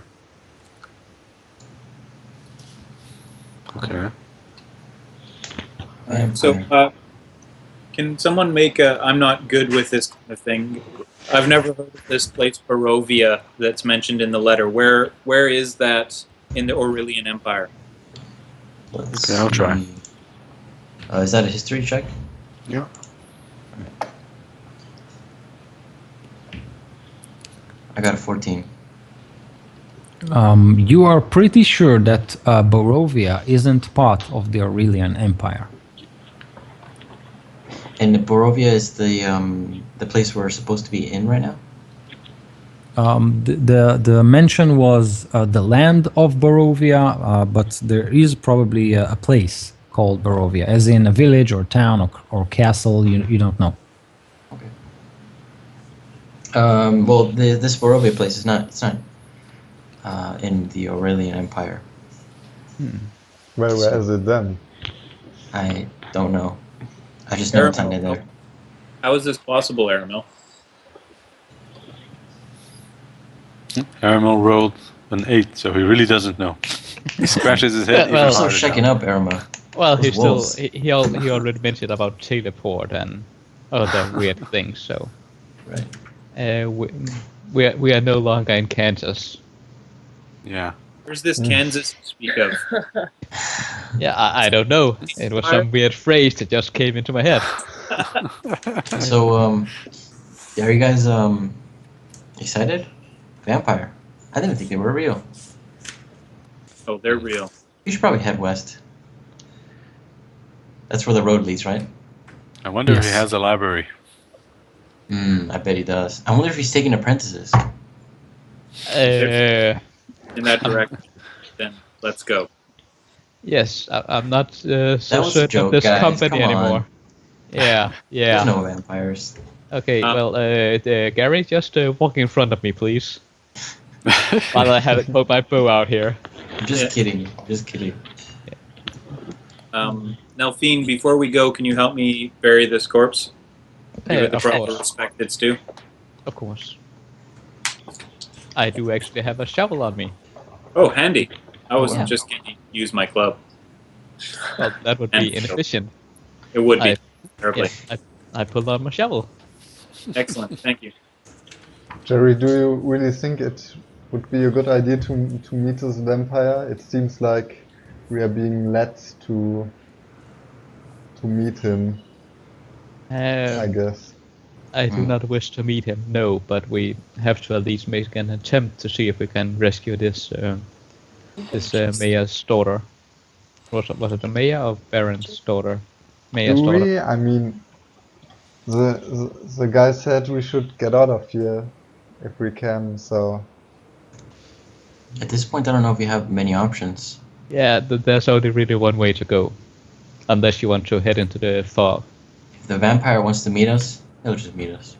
S1: Okay.
S6: So, can someone make a? I'm not good with this kind of thing. I've never heard of this place, Barovia, that's mentioned in the letter. Where is that in the Aurelian Empire?
S1: Okay, I'll try.
S5: Is that a history check?
S1: Yeah.
S5: I got a 14.
S2: You are pretty sure that Barovia isn't part of the Aurelian Empire.
S5: And Barovia is the place we're supposed to be in right now?
S2: The mention was the land of Barovia, but there is probably a place called Barovia, as in a village or town or castle. You don't know.
S5: Okay. Well, this Barovia place is not. It's not in the Aurelian Empire.
S3: Where is it then?
S5: I don't know. I just know it's under there.
S6: How is this possible, Aramil?
S1: Aramil rolled an 8, so he really doesn't know. He scratches his head.
S4: Well,
S1: even
S5: So
S1: harder
S5: shaking
S1: now.
S5: up, Irma.
S4: Well,
S5: Those
S4: he still
S5: wolves.
S4: he already mentioned about teleport and other weird things. So
S5: Right.
S4: we are no longer in Kansas.
S1: Yeah.
S6: Where's this Kansas you speak of?
S4: Yeah, I don't know. It was some weird phrase that just came into my head.
S5: So, are you guys excited? Vampire. I didn't think they were real.
S6: Oh, they're real.
S5: You should probably head west. That's where the road leads, right?
S1: I wonder if he
S2: Yes.
S1: has a library.
S5: I bet he does. I wonder if he's taking apprentices.
S6: In that direction. Then let's go.
S4: Yes, I'm not so
S5: was a
S4: certain
S5: joke,
S4: of this
S5: guys.
S4: company
S5: Come on.
S4: anymore. Yeah,
S5: There's
S4: yeah.
S5: no vampires.
S4: Okay,
S6: Um,
S4: well, Gary, just walk in front of me, please. While I have my bow out here.
S5: I'm just
S6: Yeah.
S5: kidding. Just kidding.
S6: Nelphine, before we go, can you help me bury this corpse? Give it the
S4: Of
S6: proper
S4: course,
S6: respect it's due.
S4: of course. I do actually have a shovel on me.
S6: Oh, handy. I was
S5: yeah.
S6: just going to use my club.
S4: Well, that would
S6: And
S4: be inefficient.
S6: It would be.
S4: I-
S6: Terribly.
S4: Yes, I pulled out my shovel.
S6: Excellent. Thank you.
S3: Jerry, do you really think it would be a good idea to meet this vampire? It seems like we are being led to meet him, I guess.
S4: I do not wish to meet him, no, but we have to at least make an attempt to see if we can rescue this mayor's daughter. Was it the mayor or Baron's daughter? Mayor's
S3: Do
S4: daughter.
S3: we? I mean, the guy said we should get out of here if we can, so...
S5: At this point, I don't know if you have many options.
S4: Yeah, there's only really one way to go, unless you want to head into the fog.
S5: If the vampire wants to meet us, he'll just meet us.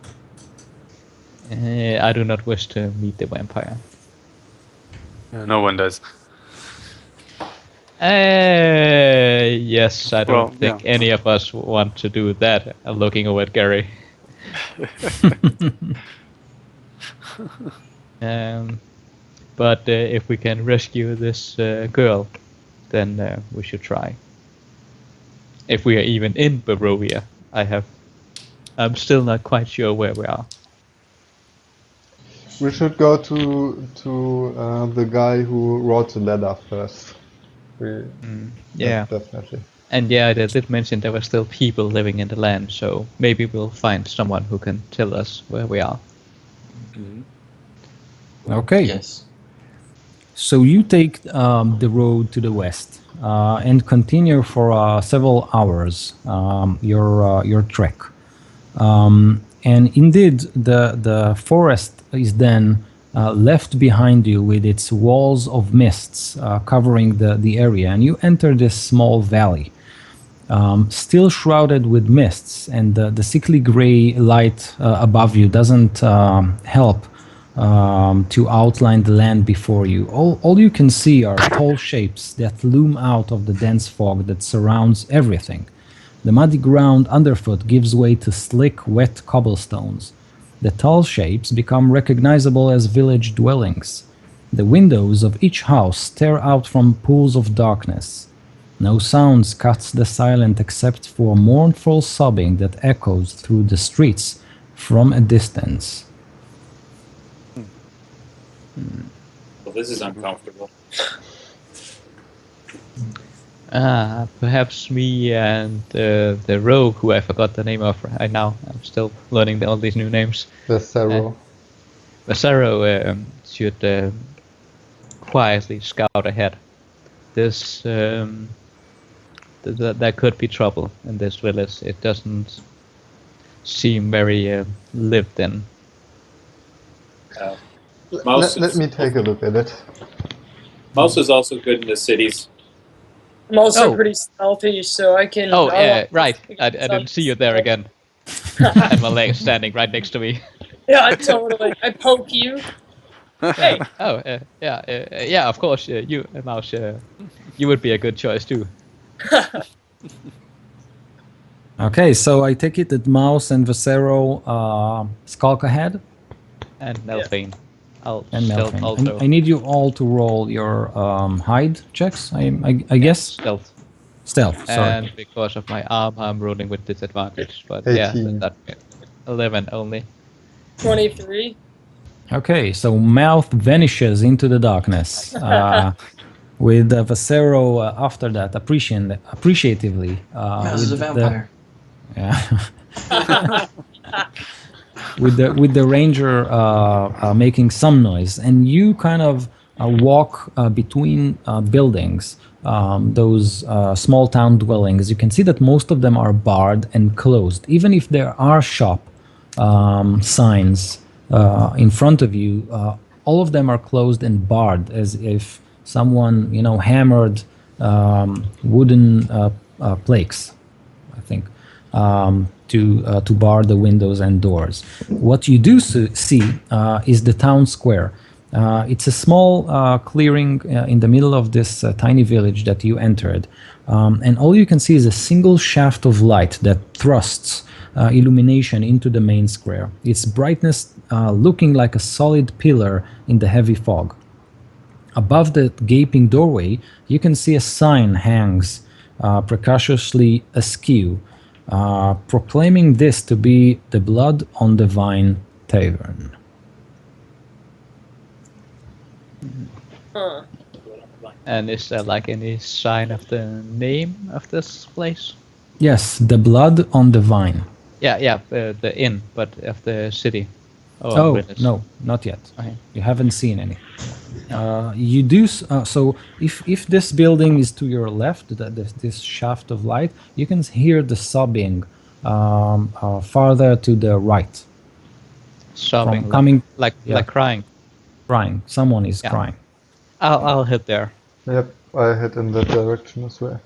S4: I do not wish to meet the vampire.
S1: No one does.
S4: Yes, I don't
S1: Well,
S4: think
S1: yeah.
S4: any of us want to do that. Looking over at Gary. But if we can rescue this girl, then we should try. If we are even in Barovia, I'm still not quite sure where we are.
S3: We should go to the guy who wrote the letter first.
S4: Yeah.
S3: Definitely.
S4: And yeah, they did mention there were still people living in the land, so maybe we'll find someone who can tell us where we are.
S2: Okay.
S5: Yes.
S2: So you take the road to the west and continue for several hours your trek. And indeed, the forest is then left behind you with its walls of mists covering the area, and you enter this small valley, still shrouded with mists, and the sickly gray light above you doesn't help to outline the land before you. All you can see are tall shapes that loom out of the dense fog that surrounds everything. The muddy ground underfoot gives way to slick, wet cobblestones. The tall shapes become recognizable as village dwellings. The windows of each house stare out from pools of darkness. No sounds cuts the silence except for mournful sobbing that echoes through the streets from a distance.
S6: Well, this is uncomfortable.
S4: Perhaps me and the rogue, who I forgot the name of right now. I'm still learning all these new names.
S3: Vasero.
S4: Vasero should quietly scout ahead. This there could be trouble in this village. It doesn't seem very lived in.
S3: Let me take a look at it.
S6: Mouse is also good in the cities.
S7: I'm also
S4: Oh.
S7: pretty stealthy, so I can.
S4: Oh,
S7: I'll-
S4: yeah, right. I didn't see you there again. And my leg standing right next to me.
S7: Yeah, totally. I poke you. Hey,
S4: Oh, yeah, of course. You, Mouse, you would be a good choice too.
S2: Okay, so I take it that Mouse and Vasero skulk ahead,
S4: And Melvin. I'll
S2: and
S4: stealth
S2: Melvin.
S4: also.
S2: I need you all to roll your hide checks, I guess.
S4: Stealth.
S2: Stealth, sorry.
S4: And because of my arm, I'm rolling with disadvantage. But
S3: 18.
S4: yeah, that 11 only.
S7: 23.
S2: Okay, so Mouth vanishes into the darkness. With Vasero after that, appreciatively.
S5: Mouse is a
S2: with the-
S5: vampire.
S2: yeah. with the ranger making some noise, and you kind of walk between buildings, those small town dwellings. You can see that most of them are barred and closed, even if there are shop signs in front of you. All of them are closed and barred, as if someone hammered wooden planks, I think, to bar the windows and doors. What you do see is the town square. It's a small clearing in the middle of this tiny village that you entered, and all you can see is a single shaft of light that thrusts illumination into the main square. Its brightness looking like a solid pillar in the heavy fog. Above the gaping doorway, you can see a sign hangs precautiously askew, proclaiming this to be the Blood on the Vine Tavern.
S7: Huh.
S4: And is there like any sign of the name of this place?
S2: Yes, the Blood on the Vine.
S4: Yeah, the inn, but of the city.
S2: Oh,
S4: village.
S2: no, not yet.
S4: Okay.
S2: You haven't seen any. You do so. If this building is to your left, this shaft of light, you can hear the sobbing farther to the right.
S4: Sobbing,
S2: From coming,
S4: like crying.
S2: crying. Someone is
S4: Yeah.
S2: crying.
S4: I'll head there.
S3: Yep, I head in that direction as well.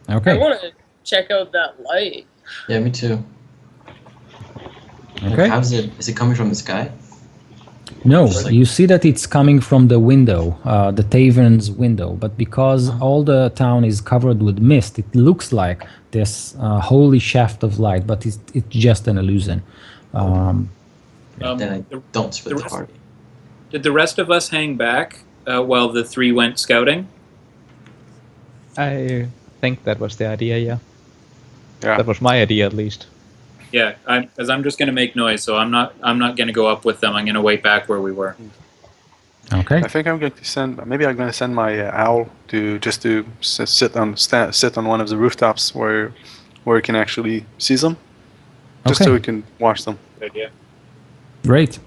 S7: I
S2: Okay.
S7: want to check out that light.
S5: Yeah, me too. Like,
S2: Okay.
S5: is it coming from the sky?
S2: No,
S5: Just like-
S2: you see that it's coming from the window, the tavern's window. But because all the town is covered with mist, it looks like this holy shaft of light. But it's just an illusion.
S5: Then I
S6: the-
S5: don't split
S6: the
S5: the
S6: rest-
S5: party.
S6: Did the rest of us hang back while the three went scouting?
S4: I think that was the idea. Yeah,
S1: Yeah.
S4: that was my idea at least.
S6: Yeah, because I'm just going to make noise, so I'm not going to go up with them. I'm going to wait back where we were.
S2: Okay.
S1: I think I'm going to send. Maybe I'm going to send my owl to sit on one of the rooftops where you can actually see them, just
S2: Okay.
S1: so we can watch them.
S6: Good idea.
S2: Great.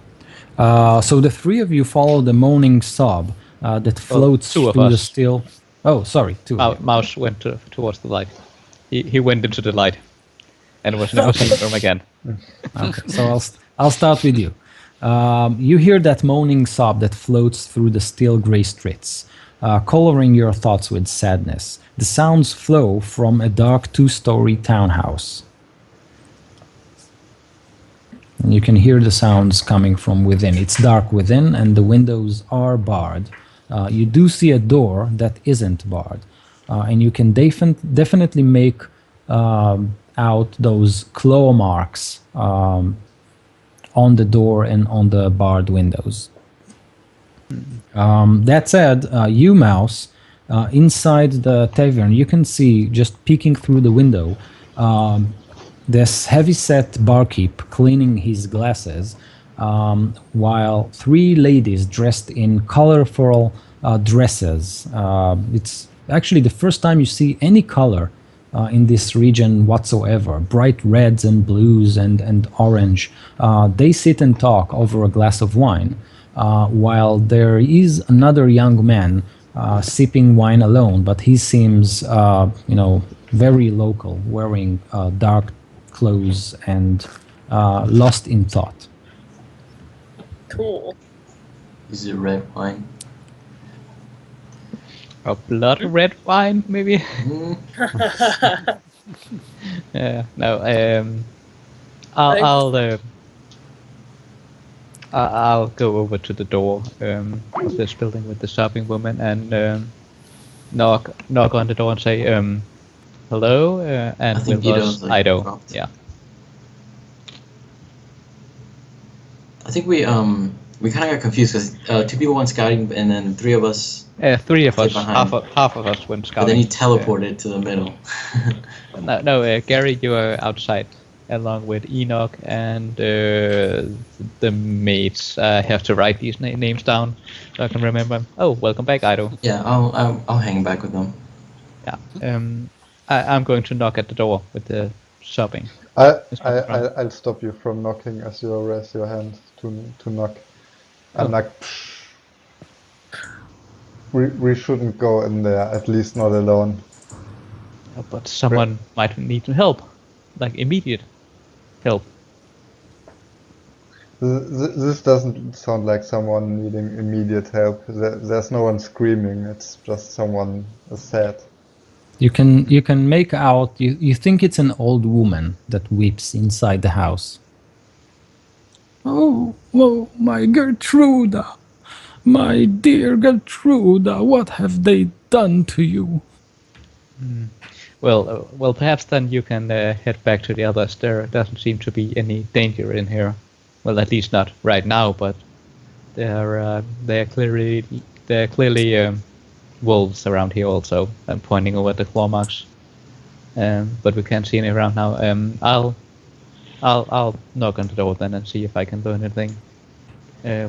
S2: So the three of you follow the moaning sob that floats
S4: two of
S2: through the
S4: us.
S2: still. Oh, sorry, two of you.
S4: Mouse went towards the light. He went into the light, and was never seen from again.
S2: Okay, so I'll start with you. You hear that moaning sob that floats through the still gray streets, coloring your thoughts with sadness. The sounds flow from a dark two-story townhouse. And you can hear the sounds coming from within. It's dark within, and the windows are barred. You do see a door that isn't barred, and you can definitely make out those claw marks on the door and on the barred windows. That said, you, Mouse, inside the tavern, you can see, just peeking through the window, this heavy-set barkeep cleaning his glasses, while three ladies dressed in colorful dresses. It's actually the first time you see any color in this region whatsoever. Bright reds and blues and orange. They sit and talk over a glass of wine, while there is another young man sipping wine alone, but he seems, very local, wearing dark clothes and lost in thought.
S7: Cool.
S5: Is it red wine?
S4: A blood red wine, maybe. Yeah. No. I'll go over to the door of this building with the shopping woman and knock on the door and say hello,
S5: I
S4: and
S5: think
S4: we'll
S5: Ido's, like,
S4: Ido.
S5: dropped.
S4: Yeah.
S5: I think we kind of got confused because 2 people went scouting and then 3 of us.
S4: Three of
S5: Stay
S4: us,
S5: behind.
S4: half of us went
S5: But
S4: scouting.
S5: then he teleported to the middle.
S4: No, Gary, you are outside along with Enoch and the mates. I have to write these names down so I can remember. Oh, welcome back, Ido.
S5: Yeah, I'll hang back with them.
S4: Yeah. I'm going to knock at the door with the shopping.
S3: I'll stop you from knocking as you raise your hand to knock. I'm like, we shouldn't go in there, at least not alone.
S4: But someone might need help, like immediate help.
S3: This doesn't sound like someone needing immediate help. There's no one screaming. It's just someone sad.
S2: You can make out. You think it's an old woman that weeps inside the house. Oh, my Gertruda, my dear Gertruda, what have they done to you?
S4: Well, perhaps then you can head back to the others. There doesn't seem to be any danger in here. Well, at least not right now. But they're clearly wolves around here also. I'm pointing over the claw marks. But we can't see any around now. I'll knock on the door then and see if I can learn anything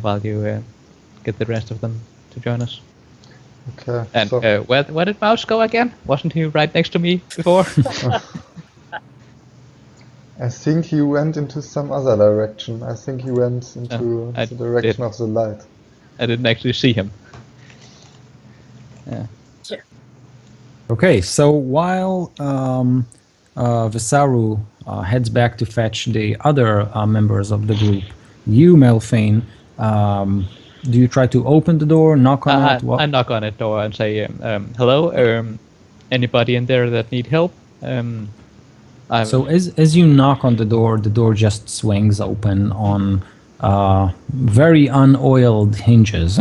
S4: while you get the rest of them to join us.
S3: Okay.
S4: And
S3: so,
S4: where did Mouse go again? Wasn't he right next to me before?
S3: I think he went into some other direction. I think he went into
S4: I
S3: the direction
S4: did.
S3: of the light.
S4: I didn't actually see him. Yeah.
S2: Okay, so while Visaru heads back to fetch the other members of the group, you, Melfane, do you try to open the door, knock on it?
S4: I knock on the door and say, hello, anybody in there that need help?
S2: So as you knock on the door just swings open on very unoiled hinges.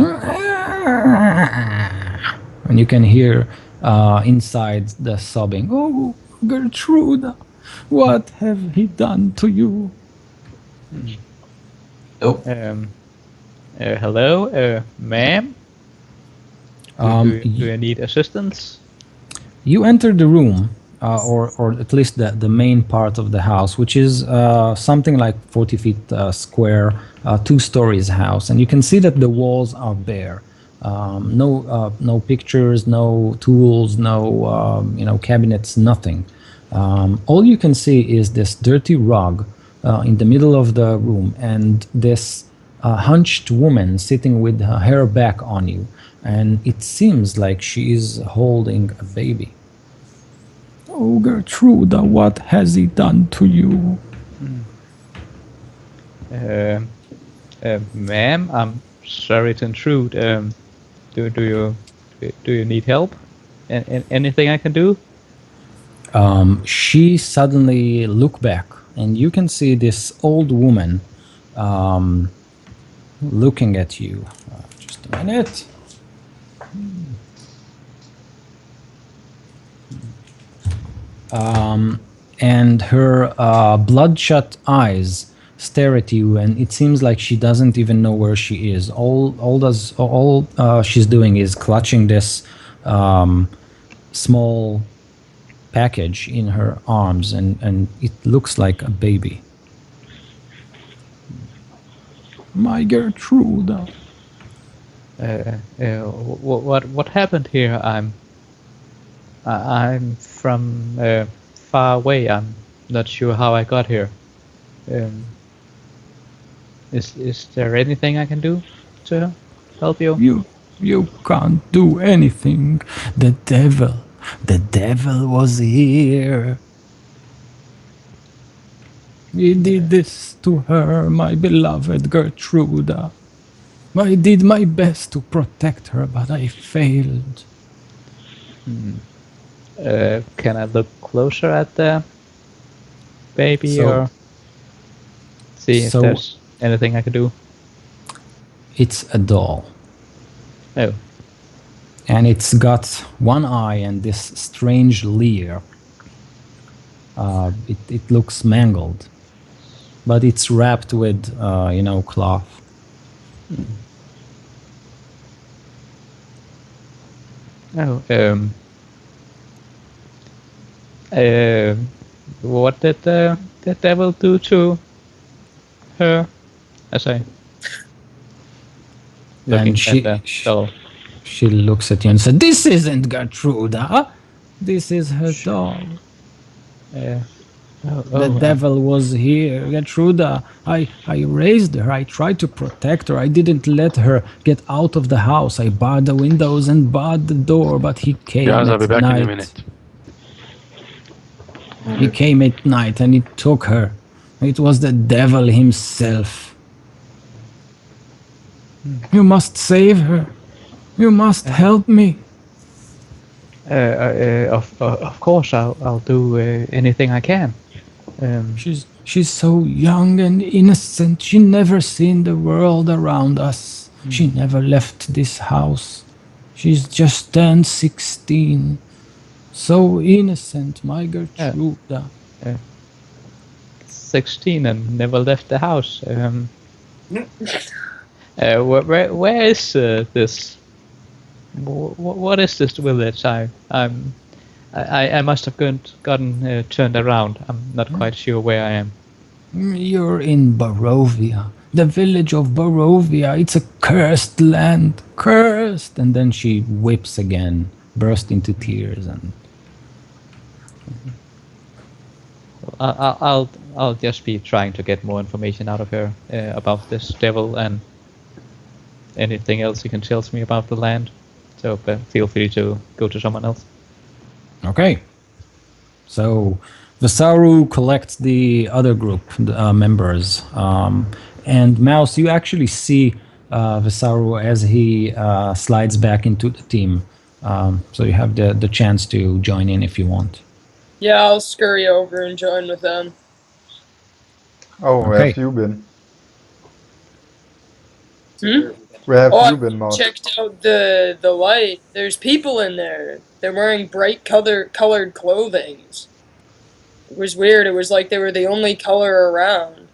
S2: And you can hear inside the sobbing, "Oh, Gertrude, what have he done to you?"
S5: Oh,
S4: Hello, ma'am. Do you need assistance?
S2: You enter the room, or at least the main part of the house, which is something like 40 feet square, 2 stories house, and you can see that the walls are bare. No pictures, no tools, no cabinets, nothing. All you can see is this dirty rug in the middle of the room, and this hunched woman sitting with her hair back on you, and it seems like she is holding a baby. Oh, Gertruda, what has he done to you?
S4: Ma'am, I'm sorry to intrude. Do you need help? Anything I can do?
S2: She suddenly look back, and you can see this old woman looking at you. Just a minute. And her bloodshot eyes stare at you, and it seems like she doesn't even know where she is. All she's doing is clutching this small package in her arms, and it looks like a baby. My Gertruda.
S4: What happened here? I'm from far away. I'm not sure how I got here. Is there anything I can do to help you?
S2: You can't do anything. The devil was here. He did this to her, my beloved Gertruda. I did my best to protect her, but I failed.
S4: Can I look closer at the baby
S2: So-
S4: or see if
S2: so-
S4: there's anything I can do?
S2: It's a doll,
S4: Oh,
S2: and it's got one eye and this strange leer. It looks mangled, but it's wrapped with, cloth.
S4: oh. What did the devil do to her? I say. Looking
S2: And
S4: at the doll.
S2: she looks at you and said, "This isn't Gertruda. This is her doll. The devil was here. Gertruda, I raised her. I tried to protect her. I didn't let her get out of the house. I barred the windows and barred the door, but he came
S1: Guys, I'll
S2: at
S1: be back
S2: night.
S1: in a minute.
S2: He came at night and he took her. It was the devil himself. You must save her. You must help me."
S4: Of course, I'll do anything I can.
S2: She's so young and innocent. She never seen the world around us. She never left this house. She's just turned 16. So innocent, my Gertruda.
S4: 16 and never left the house. Where is this? What is this village? I must have gotten turned around. I'm not quite sure where I am.
S2: You're in Barovia. The village of Barovia. It's a cursed land. Cursed. And then she whips again, burst into tears, and
S4: I'll just be trying to get more information out of her about this devil and anything else you can tell me about the land. So feel free to go to someone else.
S2: okay. So Vasaru collects the other group members. And Mouse, you actually see Vasaru as he slides back into the team. So you have the chance to join in if you want.
S7: Yeah, I'll scurry over and join with them.
S3: Oh, where
S2: Okay.
S3: have you been?
S7: Hmm?
S3: Where have
S7: Oh,
S3: you been, Mouse?
S7: checked out the light. There's people in there. They're wearing bright colored clothing. It was weird. It was like they were the only color around.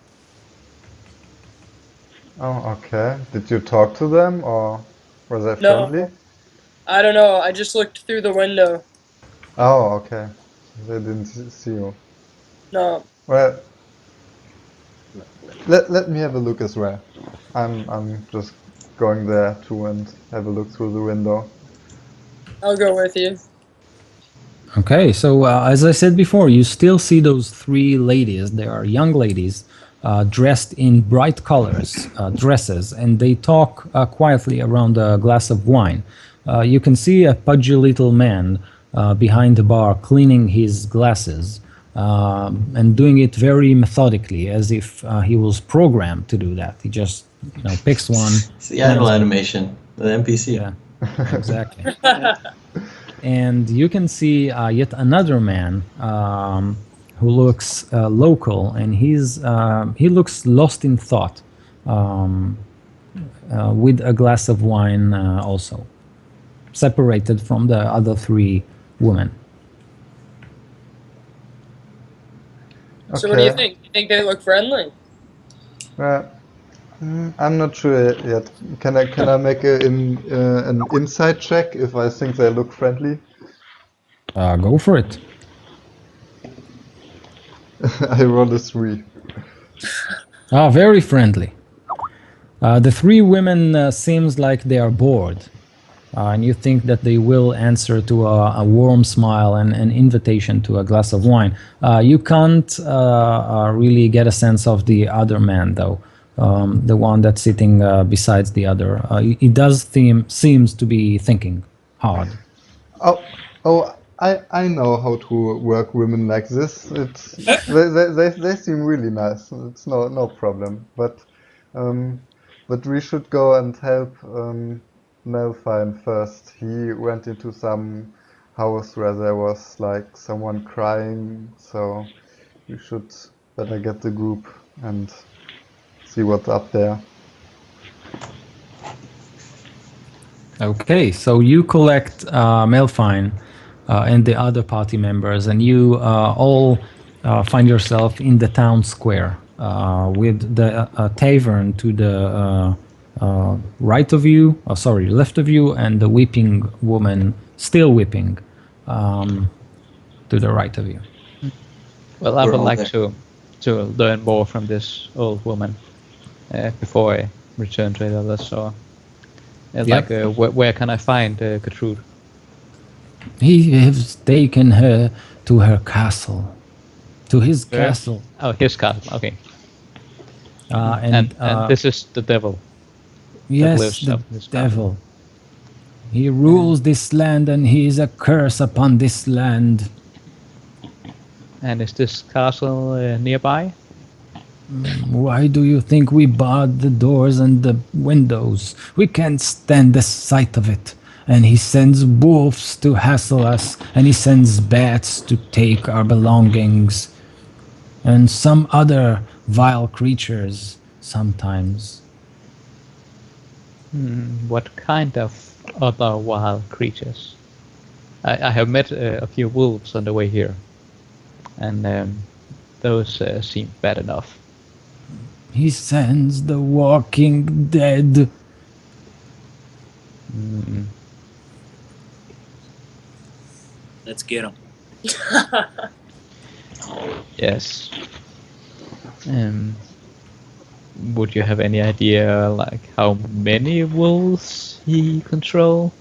S3: Oh, okay. Did you talk to them or were they
S7: No,
S3: friendly?
S7: I don't know. I just looked through the window.
S3: Oh, okay. They didn't see you.
S7: No.
S3: Well, let me have a look as well. I'm just going there too and have a look through the window.
S7: I'll go with you.
S2: Okay, so as I said before, you still see those three ladies. They are young ladies dressed in bright colors, dresses, and they talk quietly around a glass of wine. You can see a pudgy little man behind the bar cleaning his glasses and doing it very methodically, as if he was programmed to do that. He just picks one.
S5: It's the idle
S2: cleans it.
S5: animation, the NPC.
S2: Yeah, exactly. And you can see yet another man who looks local, and he looks lost in thought, with a glass of wine also, separated from the other three women.
S7: So what do you
S3: Okay.
S7: think? You think they look friendly?
S3: Well, I'm not sure yet. Can I make an insight check if I think they look friendly?
S2: Go for it.
S3: I rolled a 3.
S2: Very friendly. The three women seems like they are bored, and you think that they will answer to a warm smile and an invitation to a glass of wine. You can't really get a sense of the other man, though. The one that's sitting besides the other. He does seems to be thinking hard.
S3: Oh, I know how to work women like this. It's they seem really nice. It's no problem. But we should go and help Melfine first. He went into some house where there was like someone crying, so we should better get the group and see what's up there.
S2: Okay, so you collect Melfine and the other party members, and you all find yourself in the town square with the tavern to the right of you, sorry, left of you, and the weeping woman still weeping to the right of you.
S4: Well, I
S5: We're
S4: would
S5: all
S4: like
S5: there.
S4: to learn more from this old woman before I return to the others. So,
S2: Yep.
S4: where can I find Gertrude?
S2: He has taken her to her castle, to his
S4: Where?
S2: castle.
S4: Oh, his castle. Okay.
S2: And
S4: This is the devil.
S2: yes,
S4: lives
S2: the
S4: up in this
S2: devil. He rules this land, and he is a curse upon this land.
S4: And is this castle nearby?
S2: Why do you think we barred the doors and the windows? We can't stand the sight of it. And he sends wolves to hassle us, and he sends bats to take our belongings, and some other vile creatures sometimes.
S4: What kind of other wild creatures? I have met a few wolves on the way here, and those seem bad enough.
S2: He sends the walking dead.
S6: Let's get them.
S4: Yes. Would you have any idea, like, how many wolves he control?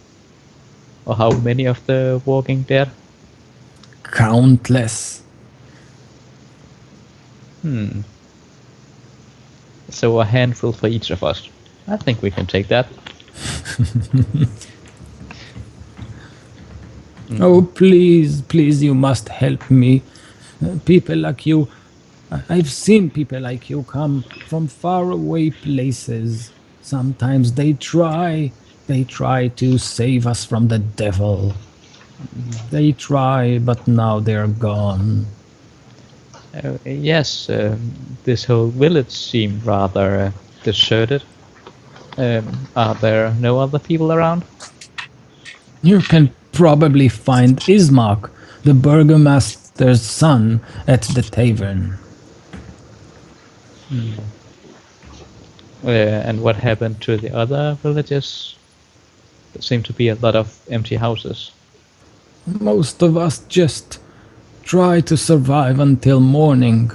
S4: Or how many of the Walking Dead?
S2: Countless.
S4: So a handful for each of us. I think we can take that.
S2: Oh, please, please, you must help me. People like you, I've seen people like you come from faraway places. Sometimes they try to save us from the devil. They try, but now they're gone.
S4: Yes, this whole village seemed rather deserted. Are there no other people around?
S2: You can probably find Ismark, the burgomaster's son, at the tavern.
S4: And what happened to the other villages? There seem to be a lot of empty houses.
S2: Most of us just try to survive until morning,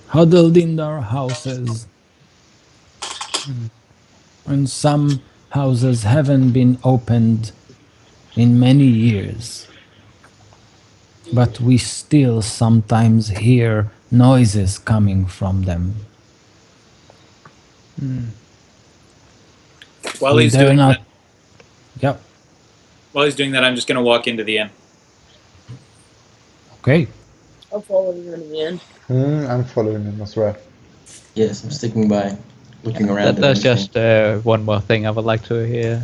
S2: huddled in our houses. And some houses haven't been opened in many years. But we still sometimes hear noises coming from them.
S6: While
S2: We
S6: he's
S2: dare
S6: doing
S2: not.
S6: that,
S2: Yep.
S6: while he's doing that, I'm just going to walk into the inn.
S2: Okay.
S7: I'll follow you in the end.
S3: I'm following him as well.
S5: Yes, I'm sticking by, looking around.
S4: There's
S5: and everything.
S4: just one more thing I would like to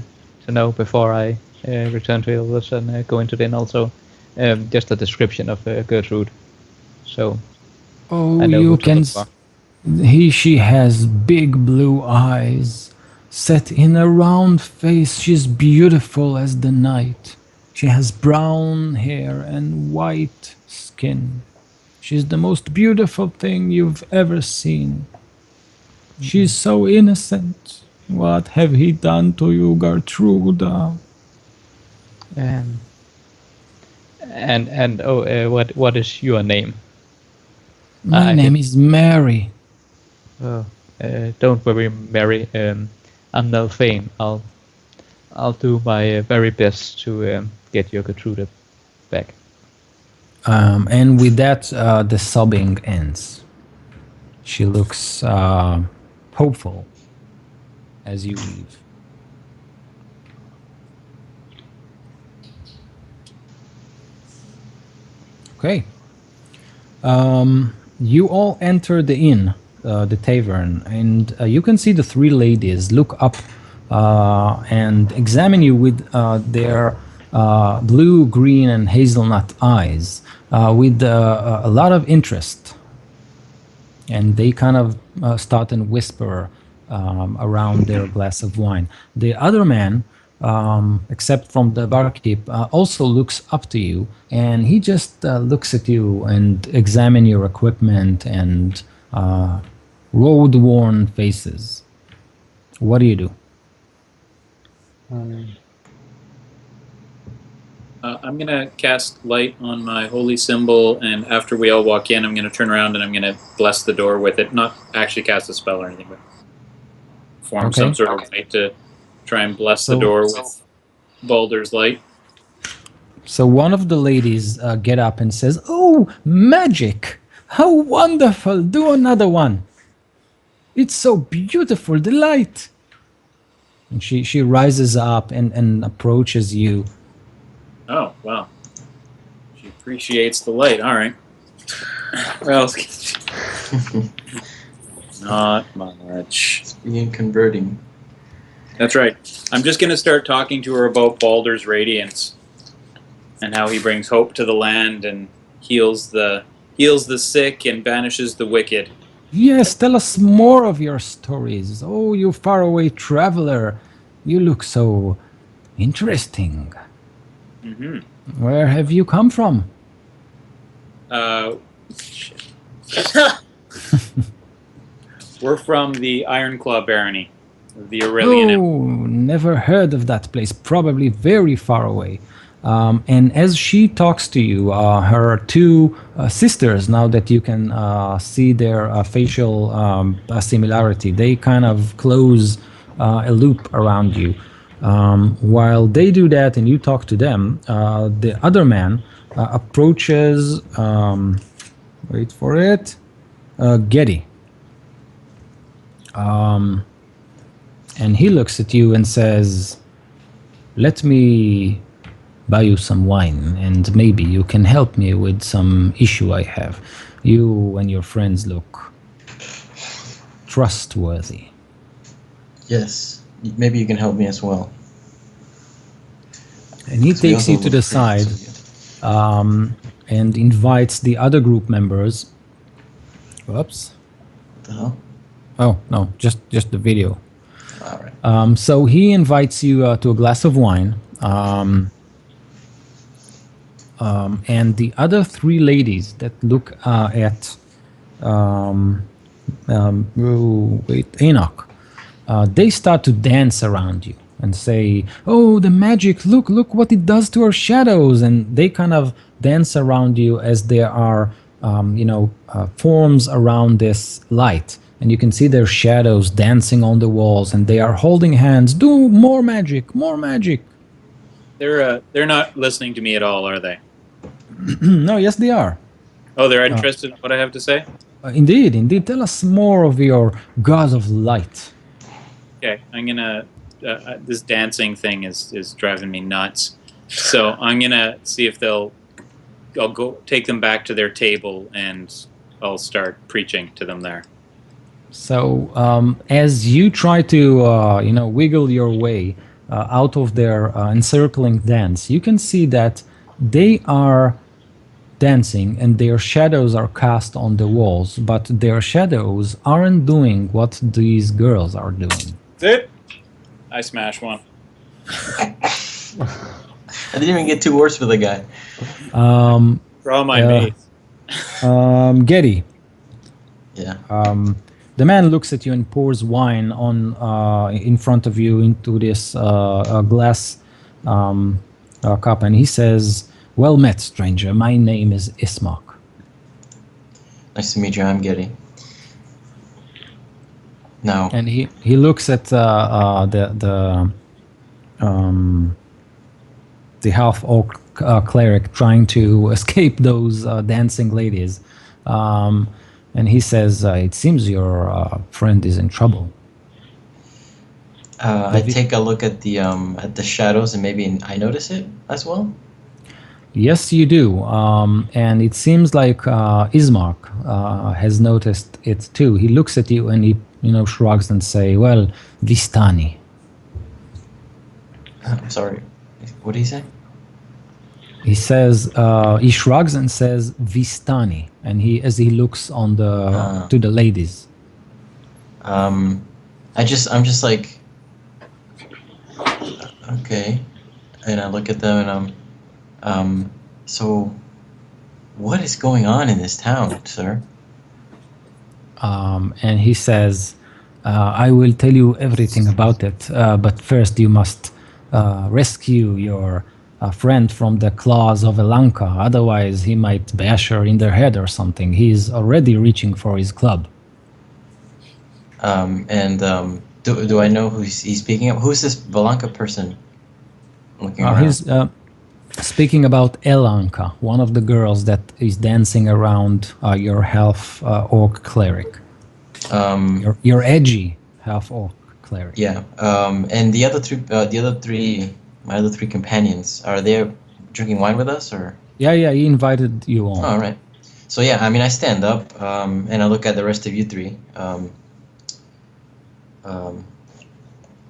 S4: know before I return to Ilvus and go into the inn also. Just a description of Gertrude. So
S2: Oh,
S4: I know
S2: you
S4: who to
S2: can.
S4: look for.
S2: She has big blue eyes, set in a round face. She's beautiful as the night. She has brown hair and white skin. She's the most beautiful thing you've ever seen. She's so innocent. What have he done to you, Gertruda?
S4: What is your name?
S2: My
S4: I
S2: name
S4: did-
S2: is Mary.
S4: Oh, don't worry, Mary. I'm Nelfane. I'll do my very best to get your Gertrude back.
S2: And with that, the sobbing ends. She looks hopeful as you leave. Okay. You all enter the inn, the tavern, and you can see the three ladies look up and examine you with their blue, green, and hazelnut eyes with a lot of interest. And they kind of start and whisper around their glass of wine. The other man, except from the barkeep, also looks up to you, and he just looks at you and examine your equipment and road-worn faces. What do you do?
S6: I'm going to cast light on my holy symbol, and after we all walk in, I'm going to turn around and I'm going to bless the door with it. Not actually cast a spell or anything, but form
S2: Okay.
S6: some sort of light to try and bless the door with Baldur's light.
S2: So one of the ladies get up and says, "Oh, magic! How wonderful! Do another one. It's so beautiful, the light." And she rises up and approaches you.
S6: Oh, wow. She appreciates the light. All right. Well, not much.
S5: Begin converting.
S6: That's right. I'm just going to start talking to her about Baldur's radiance and how he brings hope to the land and heals the sick and banishes the wicked.
S2: Yes, tell us more of your stories. Oh, you faraway traveler. You look so interesting.
S6: Mm-hmm.
S2: Where have you come from?
S6: Shit. We're from the Ironclaw Barony, the Aurelian Empire.
S2: Oh, never heard of that place. Probably very far away. And as she talks to you, her two sisters, now that you can see their facial similarity, they kind of close a loop around you. While they do that and you talk to them, the other man approaches, wait for it, Getty. And he looks at you and says, "Let me buy you some wine, and maybe you can help me with some issue I have. You and your friends look trustworthy."
S5: Yes, maybe you can help me as well.
S2: And he
S5: So we
S2: takes
S5: also
S2: you to
S5: look
S2: the
S5: pretty
S2: side
S5: good.
S2: and invites the other group members. Whoops.
S5: What the hell?
S2: Oh, no, just the video.
S5: All right.
S2: So he invites you to a glass of wine. And the other three ladies that look at Enoch, they start to dance around you and say, "Oh, the magic! Look what it does to our shadows!" And they kind of dance around you as there are, forms around this light, and you can see their shadows dancing on the walls, and they are holding hands. Do more magic, more magic.
S6: They're not listening to me at all, are they?
S2: No, yes, they are.
S6: Oh, they're interested in what I have to say?
S2: Indeed, indeed. Tell us more of your god of light.
S6: Okay, I'm gonna. This dancing thing is driving me nuts. So I'm gonna see if I'll go take them back to their table and I'll start preaching to them there.
S2: So as you try to, wiggle your way out of their encircling dance, you can see that they are dancing and their shadows are cast on the walls, but their shadows aren't doing what these girls are doing.
S6: That's it. I smash one.
S5: I didn't even get 2 words for the guy.
S6: Draw my mace.
S2: Getty,
S5: Yeah.
S2: the man looks at you and pours wine on in front of you into this glass cup, and he says, "Well met, stranger. My name is Ismark."
S5: Nice to meet you. I'm Getty. No.
S2: And he looks at the half orc cleric trying to escape those dancing ladies, and he says, "It seems your friend is in trouble."
S5: I take a look at the shadows and maybe I notice it as well.
S2: Yes, you do, and it seems like Ismark has noticed it too. He looks at you and he, shrugs and say, "Well, Vistani."
S5: I'm sorry. What did he say?
S2: He says, he shrugs and says, "Vistani," and as he looks on to the ladies.
S5: I'm just like, okay, and I look at them and so what is going on in this town, sir?
S2: And he says, "I will tell you everything about it, but first you must rescue your friend from the claws of Elanka. Otherwise, he might bash her in the head or something. He's already reaching for his club."
S5: Do I know who he's speaking of? Who's this Valanka person looking around?
S2: He's speaking about Elanka, one of the girls that is dancing around your half orc cleric. Your edgy half orc cleric.
S5: Yeah. And the other three, my other 3 companions, are they drinking wine with us or?
S2: Yeah. He invited you on.
S5: Oh, all right. So yeah, I mean, I stand up and I look at the rest of you 3.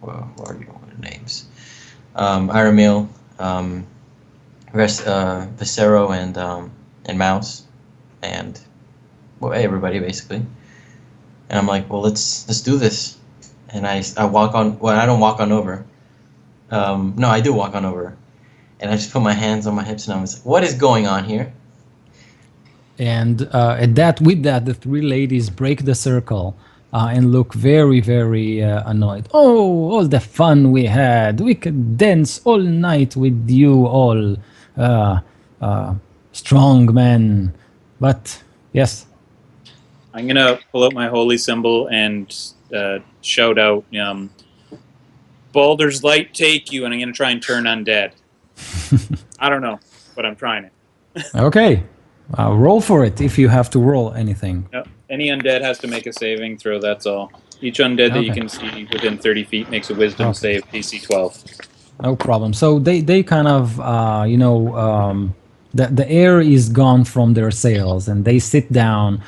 S5: Well, what are your names? Aramil, Viscero, and Mouse, and everybody basically. And I'm like, well, let's do this. And I walk on. Well, I don't walk on over. No, I do walk on over, and I just put my hands on my hips and I was like, what is going on here?
S2: And with that, the 3 ladies break the circle and look very, very annoyed. "Oh, all the fun we had! We could dance all night with you all, strong men." But yes,
S6: I'm gonna pull out my holy symbol and shout out, "Baldur's Light take you!" And I'm gonna try and turn undead. I don't know, but I'm trying it.
S2: Okay. Roll for it if you have to roll anything.
S6: Yep. Any undead has to make a saving throw, that's all. Each undead that you can see within 30 feet makes a wisdom save, DC 12.
S2: No problem. So they kind of, the air is gone from their sails and they sit down.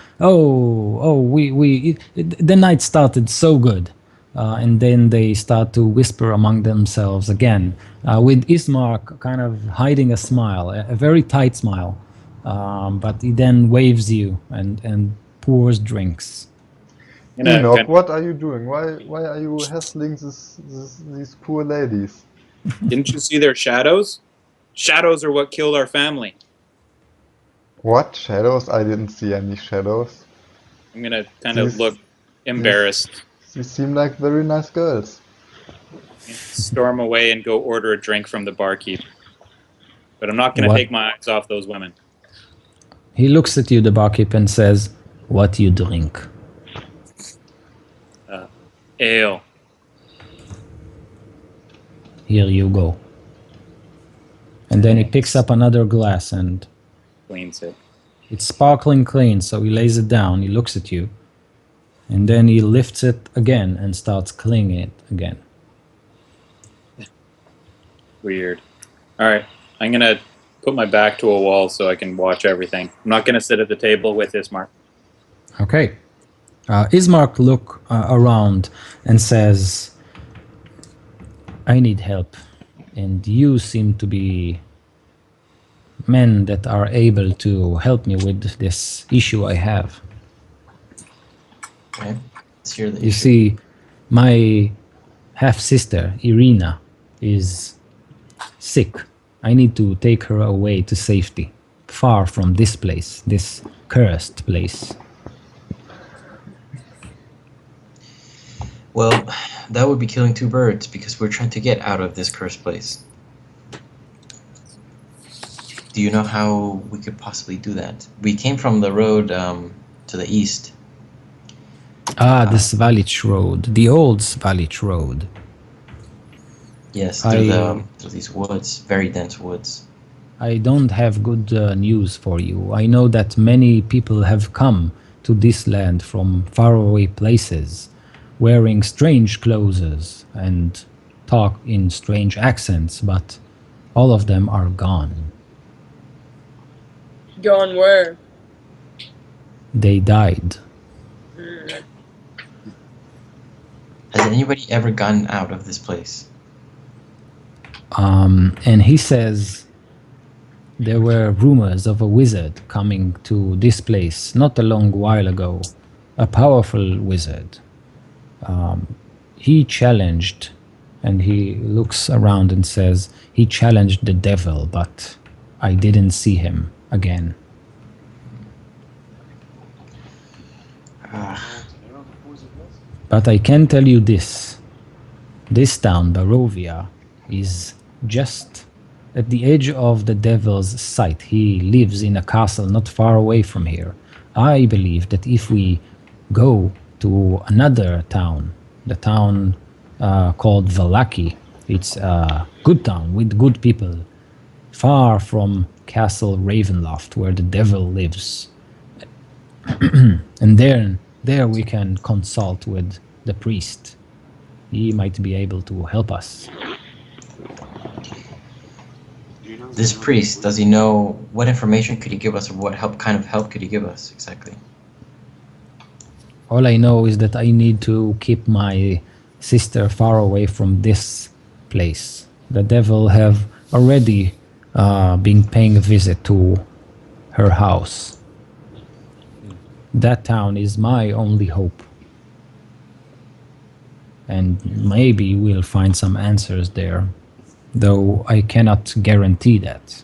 S2: The night started so good. And then they start to whisper among themselves again, with Ismark kind of hiding a smile, a very tight smile. But he then waves you and pours drinks.
S3: Enoch, what are you doing? Why are you hassling these poor ladies?
S6: Didn't you see their shadows? Shadows are what killed our family.
S3: What? Shadows? I didn't see any shadows.
S6: I'm gonna kind of
S3: These-
S6: look embarrassed,
S3: You seem like very nice girls.
S6: storm away, and go order a drink from the barkeep. But I'm not gonna
S2: What?
S6: take my eyes off those women.
S2: He looks at you, the barkeep, and says, "What you drink?"
S6: Ale.
S2: Here you go. And then he picks up another glass and
S6: Cleans it.
S2: it's sparkling clean, so he lays it down, he looks at you, and then he lifts it again and starts cleaning it again.
S6: Weird. All right, I'm gonna put my back to a wall so I can watch everything. I'm not gonna sit at the table with Ismark.
S2: Okay. Ismark look around and says, "I need help, and you seem to be men that are able to help me with this issue I have.
S5: Okay. Let's hear the
S2: You
S5: issue.
S2: see, my half-sister, Irina, is sick. I need to take her away to safety, far from this place, this cursed place."
S5: Well, that would be killing two birds because we're trying to get out of this cursed place. Do you know how we could possibly do that? We came from the road to the east.
S2: The Svalich Road, the old Svalich Road.
S5: Yes, through these woods, very dense woods.
S2: I don't have good news for you. I know that many people have come to this land from faraway places, wearing strange clothes and talk in strange accents, but all of them are gone.
S7: Gone where?
S2: They died.
S5: Has anybody ever gotten out of this place?
S2: And he says there were rumors of a wizard coming to this place not a long while ago, a powerful wizard. He challenged, and he looks around and says, he challenged the devil, but I didn't see him again. But I can tell you this. This town, Barovia, is just at the edge of the devil's sight. He lives in a castle not far away from here. I believe that if we go to another town, the town called Valaki, it's a good town with good people, far from Castle Ravenloft, where the devil lives. And there we can consult with the priest. He might be able to help us.
S5: This priest, does he know what information could he give us, or what kind of help could he give us exactly?
S2: All I know is that I need to keep my sister far away from this place. The devil have already been paying a visit to her house. That town is my only hope. And maybe we'll find some answers there, though I cannot guarantee that.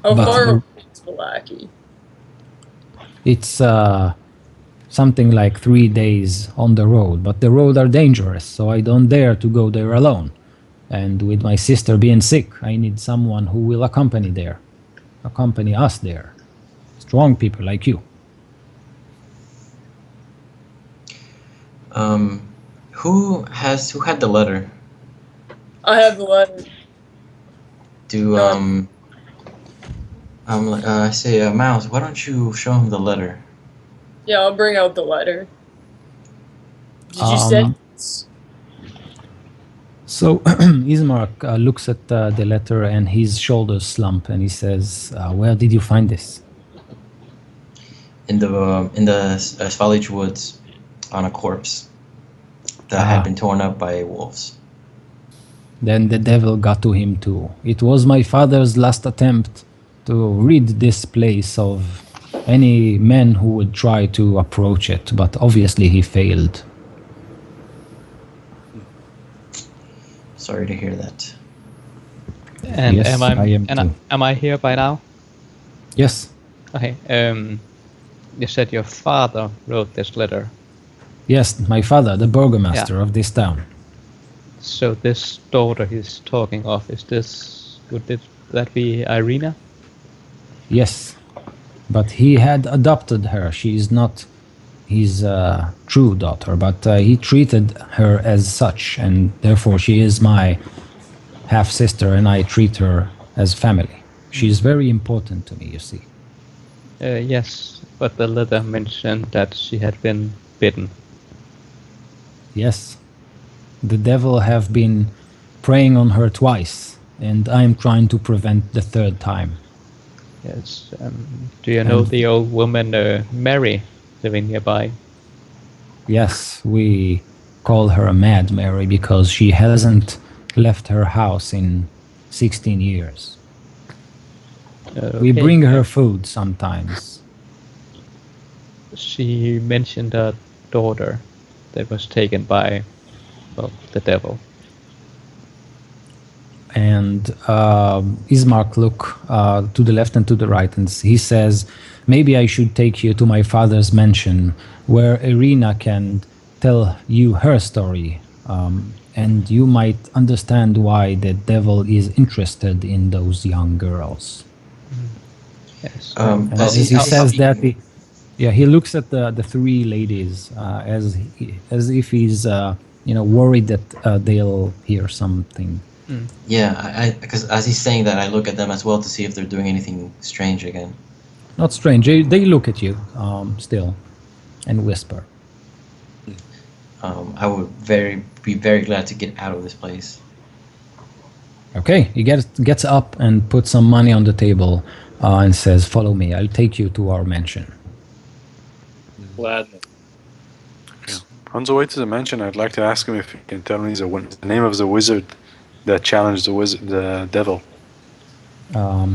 S7: How
S2: But
S7: far
S2: the-
S7: away is Valaki?
S2: It's something like 3 days on the road, but the roads are dangerous, so I don't dare to go there alone. And with my sister being sick, I need someone who will accompany us there. Strong people like you.
S5: Who had the letter?
S7: I have the letter.
S5: Miles, why don't you show him the letter?
S7: Yeah, I'll bring out the letter. Did you say?
S2: So Ismark looks at the letter and his shoulders slump and he says, where did you find this?
S5: In the Svalich woods, on a corpse that had been torn up by wolves.
S2: Then the devil got to him too. It was my father's last attempt to rid this place of any men who would try to approach it, but obviously he failed.
S5: Sorry to hear that.
S4: And
S2: Yes, I am too.
S4: am I here by now?
S2: Yes.
S4: Okay. You said your father wrote this letter.
S2: Yes, my father, the burgomaster of this town.
S4: So this daughter he's talking of, would that be Irina?
S2: Yes, but he had adopted her. She is not his true daughter, but he treated her as such, and therefore she is my half-sister, and I treat her as family. She is very important to me, you see.
S4: Yes, but the letter mentioned that she had been bitten.
S2: Yes, the devil have been preying on her twice, and I am trying to prevent the third time.
S4: Yes. Do you know
S2: And-
S4: the old woman Mary living nearby?
S2: Yes, we call her Mad Mary because she hasn't left her house in 16 years. We
S4: Okay.
S2: bring her food sometimes.
S4: She mentioned a daughter that was taken by, well, the devil.
S2: And Ismark look to the left and to the right, and he says, maybe I should take you to my father's mansion where Irina can tell you her story, and you might understand why the devil is interested in those young girls.
S4: Yes.
S2: And
S5: As
S2: as he says
S5: speaking-
S2: that, he looks at the three ladies as if he's worried that they'll hear something.
S5: Yeah, because as he's saying that, I look at them as well to see if they're doing anything strange again.
S2: Not strange. They look at you still and whisper.
S5: I would be very glad to get out of this place.
S2: Okay, he gets up and puts some money on the table and says, "Follow me. I'll take you to our mansion."
S6: Gladly.
S1: On the way to the mansion, I'd like to ask him if he can tell me the name of the wizard that challenged the devil.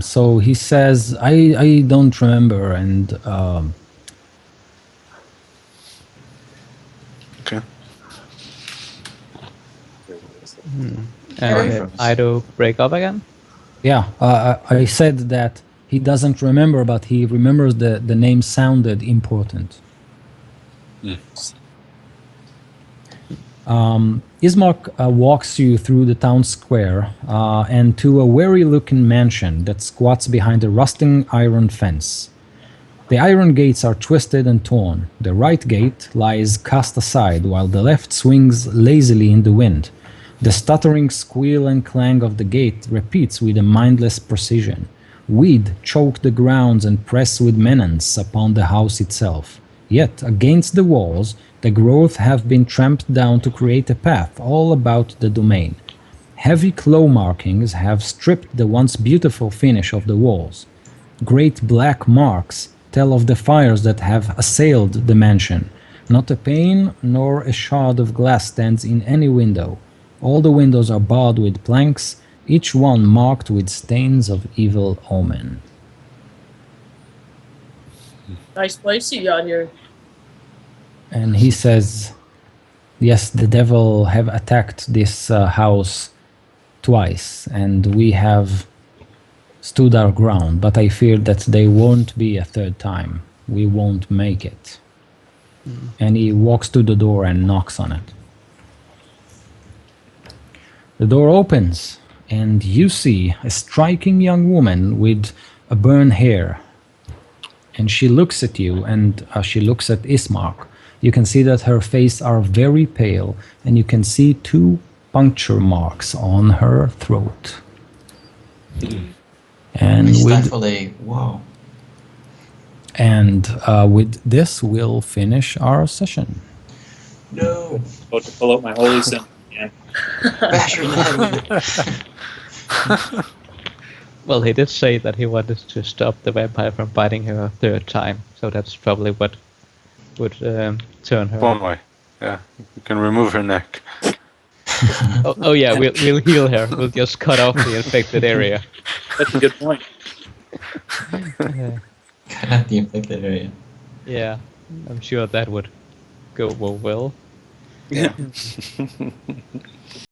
S2: So he says, "I don't remember," and
S1: Okay.
S5: Away
S4: And
S5: from us.
S4: Ido break up again?
S2: yeah, I said that he doesn't remember, but he remembers the name sounded important. Ismark walks you through the town square and to a weary-looking mansion that squats behind a rusting iron fence. The iron gates are twisted and torn. The right gate lies cast aside, while the left swings lazily in the wind. The stuttering squeal and clang of the gate repeats with a mindless precision. Weed choke the grounds and press with menace upon the house itself. Yet, against the walls, the growth have been tramped down to create a path all about the domain. Heavy claw markings have stripped the once beautiful finish of the walls. Great black marks tell of the fires that have assailed the mansion. Not a pane nor a shard of glass stands in any window. All the windows are barred with planks, each one marked with stains of evil omen.
S7: Nice place you got here.
S2: And he says, yes, the devil have attacked this house twice, and we have stood our ground, but I fear that they won't be a third time. We won't make it. And he walks to the door and knocks on it. The door opens, and you see a striking young woman with a burned hair. And she looks at you, and she looks at Ismark. You can see that her face are very pale, and you can see 2 puncture marks on her throat. And
S5: Respectfully, whoa.
S2: with this, we'll finish our session.
S5: No.
S6: About to pull out my holy symbol again.
S5: Bash her in the head with it.
S4: Well, he did say that he wanted to stop the vampire from biting her a third time, so that's probably what would turn her.
S1: One way. Yeah. You can remove her neck.
S4: Oh yeah, we'll heal her. We'll just cut off the infected area.
S6: That's a good point.
S5: Cut out the infected area.
S4: Yeah, I'm sure that would go well.
S6: Yeah.